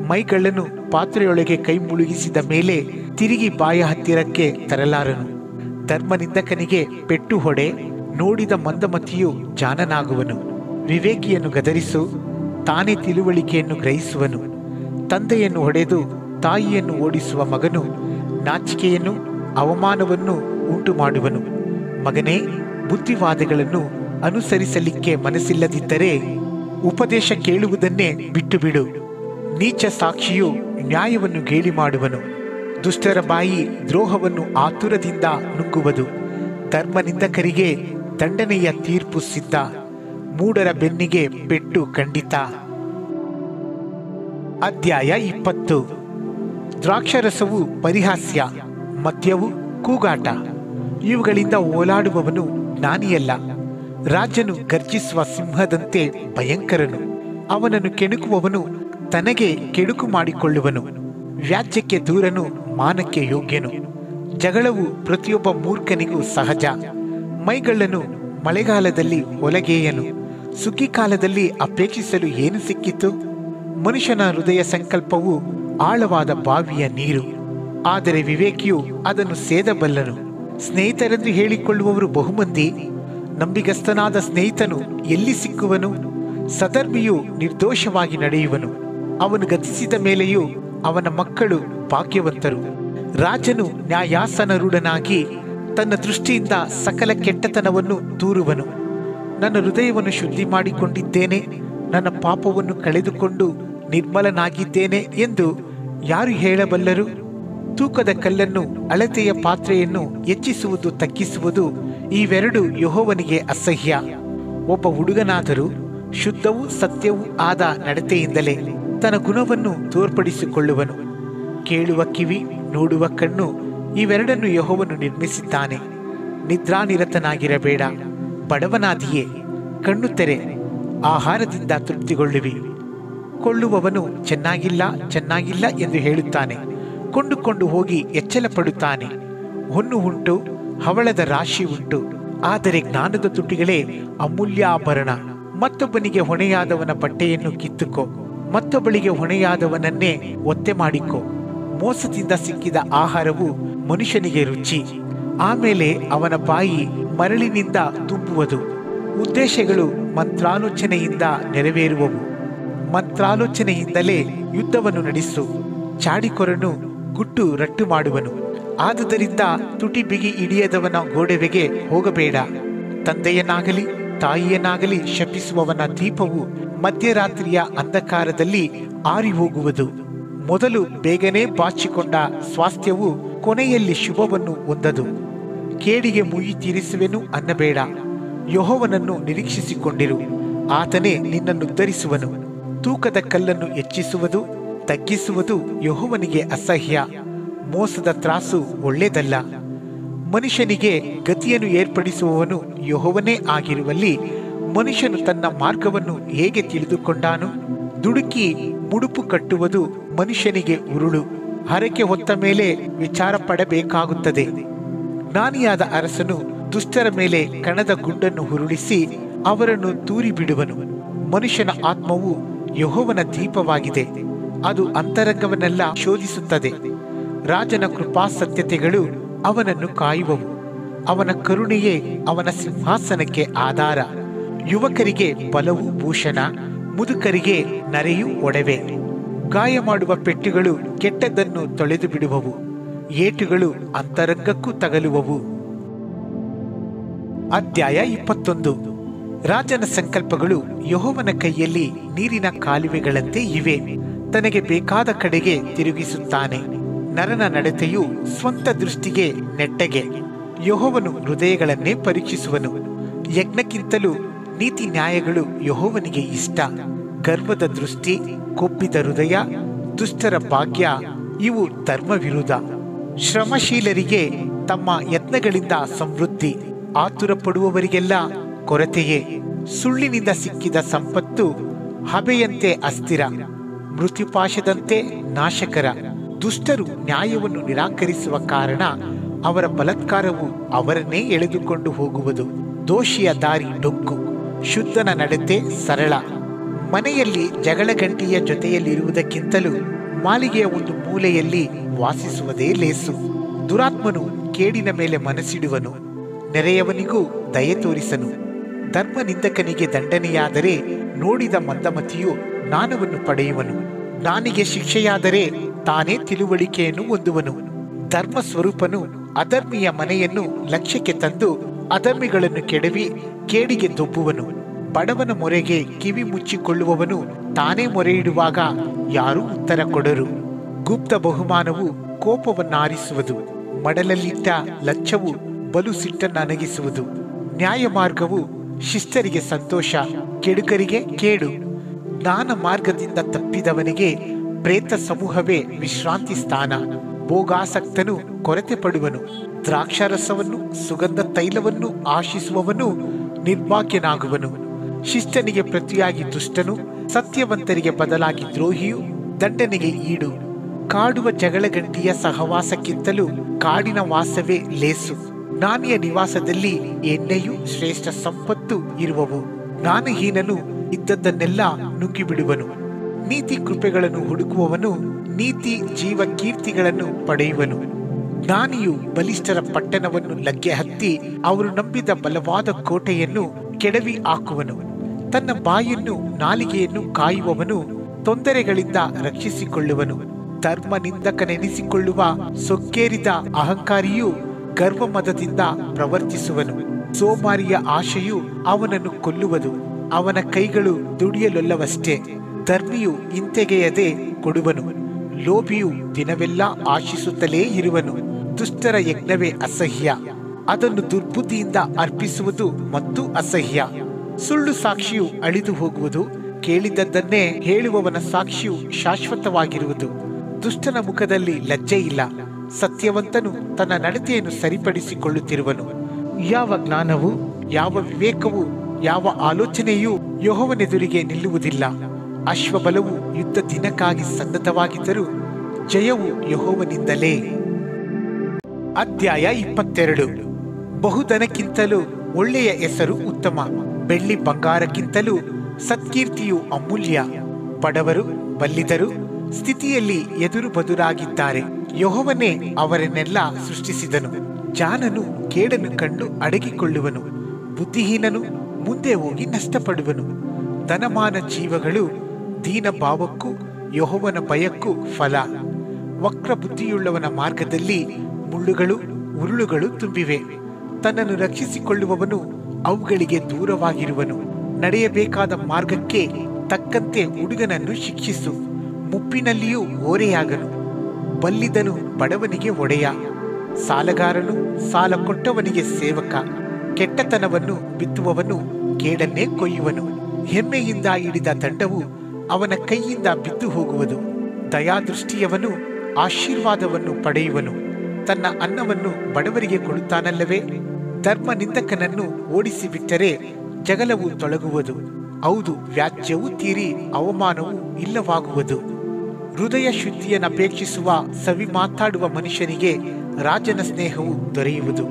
ಮೈಗಳ್ಳನು ಪಾತ್ರೆಯೊಳಗೆ ಕೈ ಮುಳುಗಿಸಿದ ಮೇಲೆ ತಿರುಗಿ ಬಾಯ ಹತ್ತಿರಕ್ಕೆ ತರಲಾರನು. ಧರ್ಮನಿಂದಕನಿಗೆ ಪೆಟ್ಟು ಹೊಡೆ, ನೋಡಿದ ಮಂದಮತಿಯು ಜಾಣನಾಗುವನು. ವಿವೇಕಿಯನ್ನು ಗದರಿಸು, ತಾನೇ ತಿಳುವಳಿಕೆಯನ್ನು ಗ್ರಹಿಸುವನು. ತಂದೆಯನ್ನು ಹೊಡೆದು ತಾಯಿಯನ್ನು ಓಡಿಸುವ ಮಗನು ನಾಚಿಕೆಯನ್ನು ಅವಮಾನವನ್ನು ಉಂಟು ಮಾಡುವನು. ಮಗನೇ, ಬುದ್ಧಿವಾದಗಳನ್ನು ಅನುಸರಿಸಲಿಕ್ಕೆ ಮನಸ್ಸಿಲ್ಲದಿದ್ದರೆ ಉಪದೇಶ ಕೇಳುವುದನ್ನೇ ಬಿಟ್ಟು ಬಿಡು. ನೀಚ ಸಾಕ್ಷಿಯು ನ್ಯಾಯವನ್ನು ಗೇಲಿ ಮಾಡುವನು. ದುಷ್ಟರ ಬಾಯಿ ದ್ರೋಹವನ್ನು ಆತುರದಿಂದ ನುಂಗುವುದು. ಧರ್ಮನಿಂದಕರಿಗೆ ದಂಡನೆಯ ತೀರ್ಪು ಸಿದ್ಧ, ಮೂಢರ ಬೆನ್ನಿಗೆ ಪೆಟ್ಟು ಖಂಡಿತ. ಅಧ್ಯಾಯ 20. ದ್ರಾಕ್ಷರಸವು ಪರಿಹಾಸ್ಯ, ಮದ್ಯವು ಕೂಗಾಟ. ಇವುಗಳಿಂದ ಓಲಾಡುವವನು ಜ್ಞಾನಿಯಲ್ಲ. ರಾಜನು ಗರ್ಜಿಸುವ ಸಿಂಹದಂತೆ ಭಯಂಕರನು. ಅವನನ್ನು ಕೆಣಕುವವನು ತನಗೆ ಕೆಡುಕು ಮಾಡಿಕೊಳ್ಳುವನು. ವ್ಯಾಜ್ಯಕ್ಕೆ ದೂರನು ಮಾನಕ್ಕೆ ಯೋಗ್ಯನು. ಜಗಳವು ಪ್ರತಿಯೊಬ್ಬ ಮೂರ್ಖನಿಗೂ ಸಹಜ. ಮೈಗಳ್ಳನು ಮಳೆಗಾಲದಲ್ಲಿ ಹೊಲಗೇಯನು. ಸುಗ್ಗಿಕಾಲದಲ್ಲಿ ಅಪೇಕ್ಷಿಸಲು ಏನು ಸಿಕ್ಕಿತು? ಮನುಷ್ಯನ ಹೃದಯ ಸಂಕಲ್ಪವು ಆಳವಾದ ಬಾವಿಯ ನೀರು, ಆದರೆ ವಿವೇಕಿಯು ಅದನ್ನು ಸೇದಬಲ್ಲನು. ಸ್ನೇಹಿತರೆಂದು ಹೇಳಿಕೊಳ್ಳುವವರು ಬಹುಮಂದಿ, ನಂಬಿಗಸ್ತನಾದ ಸ್ನೇಹಿತನು ಎಲ್ಲಿ ಸಿಕ್ಕುವನು? ಸಧರ್ಮಿಯು ನಿರ್ದೋಷವಾಗಿ ನಡೆಯುವನು, ಅವನು ಗತಿಸಿದ ಮೇಲೆಯೂ ಅವನ ಮಕ್ಕಳು ಭಾಗ್ಯವಂತರು. ರಾಜನು ನ್ಯಾಯಾಸನರೂಢನಾಗಿ ತನ್ನ ದೃಷ್ಟಿಯಿಂದ ಸಕಲ ಕೆಟ್ಟತನವನ್ನು ದೂರುವನು. ನನ್ನ ಹೃದಯವನ್ನು ಶುದ್ಧಿ ಮಾಡಿಕೊಂಡಿದ್ದೇನೆ, ನನ್ನ ಪಾಪವನ್ನು ಕಳೆದುಕೊಂಡು ನಿರ್ಮಲನಾಗಿದ್ದೇನೆ ಎಂದು ಯಾರು ಹೇಳಬಲ್ಲರು? ತೂಕದ ಕಲ್ಲನ್ನು ಅಳತೆಯ ಪಾತ್ರೆಯನ್ನು ಹೆಚ್ಚಿಸುವುದು ತಗ್ಗಿಸುವುದು ಇವೆರಡು ಯೆಹೋವನಿಗೆ ಅಸಹ್ಯ. ಒಬ್ಬ ಹುಡುಗನಾದರೂ ಶುದ್ಧವೂ ಸತ್ಯವೂ ಆದ ನಡತೆಯಿಂದಲೇ ತನ್ನ ಗುಣವನ್ನು ತೋರ್ಪಡಿಸಿಕೊಳ್ಳುವನು. ಕೇಳುವ ಕಿವಿ, ನೋಡುವ ಕಣ್ಣು, ಇವೆರಡನ್ನು ಯೆಹೋವನು ನಿರ್ಮಿಸಿದ್ದಾನೆ. ನಿದ್ರಾನಿರತನಾಗಿರಬೇಡ, ಬಡವನಾದಿಯೇ, ಕಣ್ಣು ತೆರೆ, ಆಹಾರದಿಂದ ತೃಪ್ತಿಗೊಳ್ಳುವಿ. ಕೊಳ್ಳುವವನು ಚೆನ್ನಾಗಿಲ್ಲ ಚೆನ್ನಾಗಿಲ್ಲ ಎಂದು ಹೇಳುತ್ತಾನೆ, ಕೊಂಡುಕೊಂಡು ಹೋಗಿ ಎಚ್ಚಲ ಪಡುತ್ತಾನೆ. ಹೊನ್ನು ಉಂಟು, ಹವಳದ ರಾಶಿ ಉಂಟು, ಆದರೆ ಜ್ಞಾನದ ತುಟಿಗಳೇ ಅಮೂಲ್ಯಾಭರಣ. ಮತ್ತೊಬ್ಬನಿಗೆ ಹೊಣೆಯಾದವನ ಬಟ್ಟೆಯನ್ನು ಕಿತ್ತುಕೋ, ಮತ್ತೊಬ್ಬಳಿಗೆ ಹೊಣೆಯಾದವನನ್ನೇ ಒತ್ತೆ ಮಾಡಿಕೊ. ಮೋಸದಿಂದ ಸಿಕ್ಕಿದ ಆಹಾರವು ಮನುಷ್ಯನಿಗೆ ರುಚಿ, ಆಮೇಲೆ ಅವನ ಬಾಯಿ ಮರಳಿನಿಂದ ತುಂಬುವುದು. ಉದ್ದೇಶಗಳು ಮಂತ್ರಾಲೋಚನೆಯಿಂದ ನೆರವೇರುವವು, ಮಂತ್ರಾಲೋಚನೆಯಿಂದಲೇ ಯುದ್ಧವನ್ನು ನಡೆಸು. ಚಾಡಿಕೊರನು ಗುಟ್ಟು ರಟ್ಟು ಮಾಡುವನು, ಆದುದರಿಂದ ತುಟಿ ಬಿಗಿ ಹಿಡಿಯದವನ ಗೋಡೆವೆಗೆ ಹೋಗಬೇಡ. ತಂದೆಯನ್ನಾಗಲಿ ತಾಯಿಯನ್ನಾಗಲಿ ಶಪಿಸುವವನ ದೀಪವು ಮಧ್ಯರಾತ್ರಿಯ ಅಂಧಕಾರದಲ್ಲಿ ಆರಿ ಹೋಗುವುದು. ಮೊದಲು ಬೇಗನೆ ಬಾಚಿಕೊಂಡ ಸ್ವಾಸ್ಥ್ಯವು ಕೊನೆಯಲ್ಲಿ ಶುಭವನ್ನು ಹೊಂದದು. ಕೇಡಿಗೆ ಮುಯಿ ತೀರಿಸುವೆನು ಅನ್ನಬೇಡ, ಯೆಹೋವನನ್ನು ನಿರೀಕ್ಷಿಸಿಕೊಂಡಿರು, ಆತನೇ ನಿನ್ನನ್ನು ಉದ್ಧರಿಸುವನು. ತೂಕದ ಕಲ್ಲನ್ನು ಹೆಚ್ಚಿಸುವುದು ತಗ್ಗಿಸುವುದು ಯೆಹೋವನಿಗೆ ಅಸಹ್ಯ. ಮೋಸದ ತ್ರಾಸು ಒಳ್ಳೆಯದಲ್ಲ. ಮನುಷ್ಯನಿಗೆ ಗತಿಯನ್ನು ಏರ್ಪಡಿಸುವವನು ಯೆಹೋವನೇ ಆಗಿರುವಲ್ಲಿ ಮನುಷ್ಯನು ತನ್ನ ಮಾರ್ಗವನ್ನು ಹೇಗೆ ತಿಳಿದುಕೊಂಡಾನು? ದುಡುಕಿ ಮುಡುಪು ಕಟ್ಟುವುದು ಮನುಷ್ಯನಿಗೆ ಉರುಳು. ಹರಕೆ ಹೊತ್ತ ಮೇಲೆ ವಿಚಾರ ಪಡಬೇಕಾಗುತ್ತದೆ. ಜ್ಞಾನಿಯಾದ ಅರಸನು ದುಷ್ಟರ ಮೇಲೆ ಕಣದ ಗುಂಡನ್ನು ಹುರುಳಿಸಿ ಅವರನ್ನು ತೂರಿ ಬಿಡುವನು. ಮನುಷ್ಯನ ಆತ್ಮವು ಯೆಹೋವನ ದೀಪವಾಗಿದೆ, ಅದು ಅಂತರಂಗವನ್ನೆಲ್ಲ ಶೋಧಿಸುತ್ತದೆ. ರಾಜನ ಕೃಪಾಸತ್ಯತೆಗಳು ಅವನನ್ನು ಕಾಯುವವು, ಅವನ ಕರುಣೆಯೇ ಅವನ ಸಿಂಹಾಸನಕ್ಕೆ ಆಧಾರ. ಯುವಕರಿಗೆ ಬಲವು ಭೂಷಣ, ಮುದುಕರಿಗೆ ನರೆಯು ಒಡವೆ. ಗಾಯ ಮಾಡುವ ಪೆಟ್ಟುಗಳು ಕೆಟ್ಟದ್ದನ್ನು ತೊಳೆದು ಬಿಡುವವು, ಏಟುಗಳು ಅಂತರಂಗಕ್ಕೂ ತಗಲುವವು. ಅಧ್ಯಾಯ 21. ರಾಜನ ಸಂಕಲ್ಪಗಳು ಯೆಹೋವನ ಕೈಯಲ್ಲಿ ನೀರಿನ ಕಾಲುವೆಗಳಂತೆ ಇವೆ. ತನಗೆ ಬೇಕಾದ ಕಡೆಗೆ ತಿರುಗಿಸುತ್ತಾನೆ. ನರನ ನಡತೆಯು ಸ್ವಂತ ದೃಷ್ಟಿಗೆ ನೆಟ್ಟಗೆ. ಯೆಹೋವನು ಹೃದಯಗಳನ್ನೇ ಪರೀಕ್ಷಿಸುವನು. ಯಜ್ಞಕ್ಕಿಂತಲೂ ನೀತಿ ನ್ಯಾಯಗಳು ಯೆಹೋವನಿಗೆ ಇಷ್ಟ. ಗರ್ವದ ದೃಷ್ಟಿ, ಕೊಬ್ಬಿದ ಹೃದಯ, ದುಷ್ಟರ ಭಾಗ್ಯ ಇವು ಧರ್ಮ ವಿರುದ್ಧ. ಶ್ರಮಶೀಲರಿಗೆ ತಮ್ಮ ಯತ್ನಗಳಿಂದ ಸಮೃದ್ಧಿ, ಆತುರ ಪಡುವವರಿಗೆಲ್ಲ ಕೊರತೆಯೇ. ಸುಳ್ಳಿನಿಂದ ಸಿಕ್ಕಿದ ಸಂಪತ್ತು ಹಬೆಯಂತೆ ಅಸ್ಥಿರ, ಮೃತ್ಯುಪಾಶದಂತೆ ನಾಶಕರ. ದುಷ್ಟರು ನ್ಯಾಯವನ್ನು ನಿರಾಕರಿಸುವ ಕಾರಣ ಅವರ ಬಲಾತ್ಕಾರವು ಅವರನ್ನೇ ಎಳೆದುಕೊಂಡು ಹೋಗುವುದು. ದೋಷಿಯ ದಾರಿ ಡೊಂಕು, ಶುದ್ಧನ ನಡತೆ ಸರಳ. ಮನೆಯಲ್ಲಿ ಜಗಳಗಂಟಿಯ ಜೊತೆಯಲ್ಲಿರುವುದಕ್ಕಿಂತಲೂ ಮಾಳಿಗೆಯ ಒಂದು ಮೂಲೆಯಲ್ಲಿ ವಾಸಿಸುವುದೇ ಲೇಸು. ದುರಾತ್ಮನು ಕೇಡಿನ ಮೇಲೆ ಮನಸ್ಸಿಡುವನು, ನೆರೆಯವನಿಗೂ ದಯೆ ತೋರಿಸನು. ಧರ್ಮ ನಿಂದಕನಿಗೆ ದಂಡನೆಯಾದರೆ ನೋಡಿದ ಮಂದಮತಿಯು ಜ್ಞಾನವನ್ನು ಪಡೆಯುವನು. ಜ್ಞಾನಿಗೆ ಶಿಕ್ಷೆಯಾದರೆ ತಾನೇ ತಿಳುವಳಿಕೆಯನ್ನು ಹೊಂದುವನು. ಧರ್ಮ ಸ್ವರೂಪನು ಅಧರ್ಮಿಯ ಮನೆಯನ್ನು ಲಕ್ಷ್ಯಕ್ಕೆ ತಂದು ಅಧರ್ಮಿಗಳನ್ನು ಕೆಡವಿ ಕೇಡಿಗೆ ದೊಬ್ಬುವನು. ಬಡವನ ಮೊರೆಗೆ ಕಿವಿ ಮುಚ್ಚಿಕೊಳ್ಳುವವನು ತಾನೇ ಮೊರೆ ಇಡುವಾಗ ಯಾರೂ ಉತ್ತರ ಕೊಡರು. ಗುಪ್ತ ಬಹುಮಾನವು ಕೋಪವನ್ನಾರಿಸುವುದು, ಮಡಲಲ್ಲಿಟ್ಟ ಲಂಚವು ಬಲು ಸಿಟ್ಟನ್ನನಗಿಸುವುದು. ನ್ಯಾಯ ಮಾರ್ಗವು ಶಿಷ್ಟರಿಗೆ ಸಂತೋಷ, ಕೆಡುಕರಿಗೆ ಕೇಡು. ಜ್ಞಾನ ಮಾರ್ಗದಿಂದ ತಪ್ಪಿದವನಿಗೆ ಪ್ರೇತ ಸಮೂಹವೇ ವಿಶ್ರಾಂತಿ ಸ್ಥಾನ. ಭೋಗಾಸಕ್ತನು ಕೊರತೆ ಪಡುವನು. ದ್ರಾಕ್ಷಾರಸವನ್ನು ಸುಗಂಧ ತೈಲವನ್ನು ಆಶಿಸುವವನು ನಿರ್ಭಾಗ್ಯನಾಗುವನು. ಶಿಷ್ಟನಿಗೆ ಪ್ರತಿಯಾಗಿ ದುಷ್ಟನು, ಸತ್ಯವಂತರಿಗೆ ಬದಲಾಗಿ ದ್ರೋಹಿಯು ದಂಡನೆಗೆ ಈಡು. ಕಾಡುವ ಜಗಳಗಂಟಿಯ ಸಹವಾಸಕ್ಕಿಂತಲೂ ಕಾಡಿನ ವಾಸವೇ ಲೇಸು. ಜ್ಞಾನಿಯ ನಿವಾಸದಲ್ಲಿ ಎಣ್ಣೆಯು ಶ್ರೇಷ್ಠ ಸಂಪತ್ತು ಇರುವವು. ಜ್ಞಾನಹೀನನು ಇದ್ದದ್ದನ್ನೆಲ್ಲ ನುಂಗಿಬಿಡುವನು. ನೀತಿ ಕೃಪೆಗಳನ್ನು ಹುಡುಕುವವನು ನೀತಿ ಜೀವ ಕೀರ್ತಿಗಳನ್ನು ಪಡೆಯುವನು. ಜ್ಞಾನಿಯು ಬಲಿಷ್ಠರ ಪಟ್ಟಣವನ್ನು ಲಗ್ಗೆ ಹತ್ತಿ ಅವರು ನಂಬಿದ ಬಲವಾದ ಕೋಟೆಯನ್ನು ಕೆಡವಿ ಹಾಕುವನು. ತನ್ನ ಬಾಯನ್ನು ನಾಲಿಗೆಯನ್ನು ಕಾಯುವವನು ತೊಂದರೆಗಳಿಂದ ರಕ್ಷಿಸಿಕೊಳ್ಳುವನು. ಧರ್ಮ ನಿಂದಕನೆನಿಸಿಕೊಳ್ಳುವ ಸೊಕ್ಕೇರಿದ ಅಹಂಕಾರಿಯು ಗರ್ವಮದದಿಂದ ಪ್ರವರ್ತಿಸುವನು. ಸೋಮಾರಿಯ ಆಶೆಯು ಅವನನ್ನು ಕೊಲ್ಲುವುದು. ಅವನ ಕೈಗಳು ದುಡಿಯಲೊಲ್ಲವಷ್ಟೇ. ಧರ್ಮಿಯು ಹಿಂತೆಗೆಯದೆ ಕೊಡುವನು. ಲೋಭಿಯು ದಿನವೆಲ್ಲ ಆಶಿಸುತ್ತಲೇ ಇರುವನು. ದುಷ್ಟರ ಯಜ್ಞವೇ ಅಸಹ್ಯ, ಅದನ್ನು ದುರ್ಬುದ್ಧಿಯಿಂದ ಅರ್ಪಿಸುವುದು ಮತ್ತು ಅಸಹ್ಯ. ಸುಳ್ಳು ಸಾಕ್ಷಿಯು ಅಳಿದು ಹೋಗುವುದು, ಕೇಳಿದ್ದನ್ನೇ ಹೇಳುವವನ ಸಾಕ್ಷಿಯು ಶಾಶ್ವತವಾಗಿರುವುದು. ದುಷ್ಟನ ಮುಖದಲ್ಲಿ ಲಜ್ಜೆ ಇಲ್ಲ, ಸತ್ಯವಂತನು ತನ್ನ ನಡತೆಯನ್ನು ಸರಿಪಡಿಸಿಕೊಳ್ಳುತ್ತಿರುವನು. ಯಾವ ಜ್ಞಾನವು, ಯಾವ ವಿವೇಕವು, ಯಾವ ಆಲೋಚನೆಯೂ ಯೆಹೋವನೆದುರಿಗೆ ನಿಲ್ಲುವುದಿಲ್ಲ. ಅಶ್ವಬಲವು ಯುದ್ಧ ದಿನಕ್ಕಾಗಿ ಸನ್ನದ್ಧವಾಗಿದ್ದರೂ ಜಯವು ಯೆಹೋವನಿಂದಲೇ. ಅಧ್ಯಾಯ 22. ಬಹುಧನಕ್ಕಿಂತಲೂ ಒಳ್ಳೆಯ ಹೆಸರು ಉತ್ತಮ, ಬೆಳ್ಳಿ ಬಂಗಾರಕ್ಕಿಂತಲೂ ಸತ್ಕೀರ್ತಿಯು ಅಮೂಲ್ಯ. ಬಡವರು ಬಲ್ಲಿದರು ಸ್ಥಿತಿಯಲ್ಲಿ ಎದುರು ಬದುರಾಗಿದ್ದಾರೆ. ಯೆಹೋವನೇ ಅವರನ್ನೆಲ್ಲ ಸೃಷ್ಟಿಸಿದನು. ಜಾಣನು ಕೇಡನ್ನು ಕಂಡು ಅಡಗಿಕೊಳ್ಳುವನು, ಬುದ್ಧಿಹೀನನು ಮುಂದೆ ಹೋಗಿ ನಷ್ಟಪಡುವನು. ಧನಮಾನ ಜೀವಗಳು ದೀನ ಭಾವಕ್ಕೂ ಯೆಹೋವನ ಭಯಕ್ಕೂ ಫಲ. ವಕ್ರ ಬುದ್ಧಿಯುಳ್ಳವನ ಮಾರ್ಗದಲ್ಲಿ ಮುಳ್ಳುಗಳು ಉರುಳುಗಳು ತುಂಬಿವೆ. ತನ್ನನ್ನು ರಕ್ಷಿಸಿಕೊಳ್ಳುವವನು ಅವುಗಳಿಗೆ ದೂರವಾಗಿರುವನು. ನಡೆಯಬೇಕಾದ ಮಾರ್ಗಕ್ಕೆ ತಕ್ಕಂತೆ ಹುಡುಗನನ್ನು ಶಿಕ್ಷಿಸು, ಮುಪ್ಪಿನಲ್ಲಿಯೂ ಓರೆಯಾಗನು. ಬಲ್ಲಿದನು ಬಡವನಿಗೆ ಒಡೆಯ, ಸಾಲಗಾರನು ಸಾಲ ಕೊಟ್ಟವನಿಗೆ ಸೇವಕ. ಕೆಟ್ಟತನವನ್ನು ಬಿತ್ತುವವನು ಕೇಡನ್ನೇ ಕೊಯ್ಯುವನು. ಹೆಮ್ಮೆಯಿಂದ ಹಿಡಿದ ದಂಡವು ಅವನ ಕೈಯಿಂದ ಬಿದ್ದು ಹೋಗುವುದು. ದಯಾದೃಷ್ಟಿಯವನು ಆಶೀರ್ವಾದವನ್ನು ಪಡೆಯುವನು, ತನ್ನ ಅನ್ನವನ್ನು ಬಡವರಿಗೆ ಕೊಡುತ್ತಾನಲ್ಲವೇ. ಧರ್ಮ ನಿಂದಕನನ್ನು ಓಡಿಸಿಬಿಟ್ಟರೆ ಜಗಳವು ತೊಲಗುವುದು. ಹೌದು, ವ್ಯಾಜ್ಯವು ತೀರಿ ಅವಮಾನವು ಇಲ್ಲವಾಗುವುದು. ಹೃದಯ ಶುದ್ಧಿಯನ್ನಪೇಕ್ಷಿಸುವ ಸವಿ ಮಾತಾಡುವ ಮನುಷ್ಯನಿಗೆ ರಾಜನ ಸ್ನೇಹವು ದೊರೆಯುವುದು.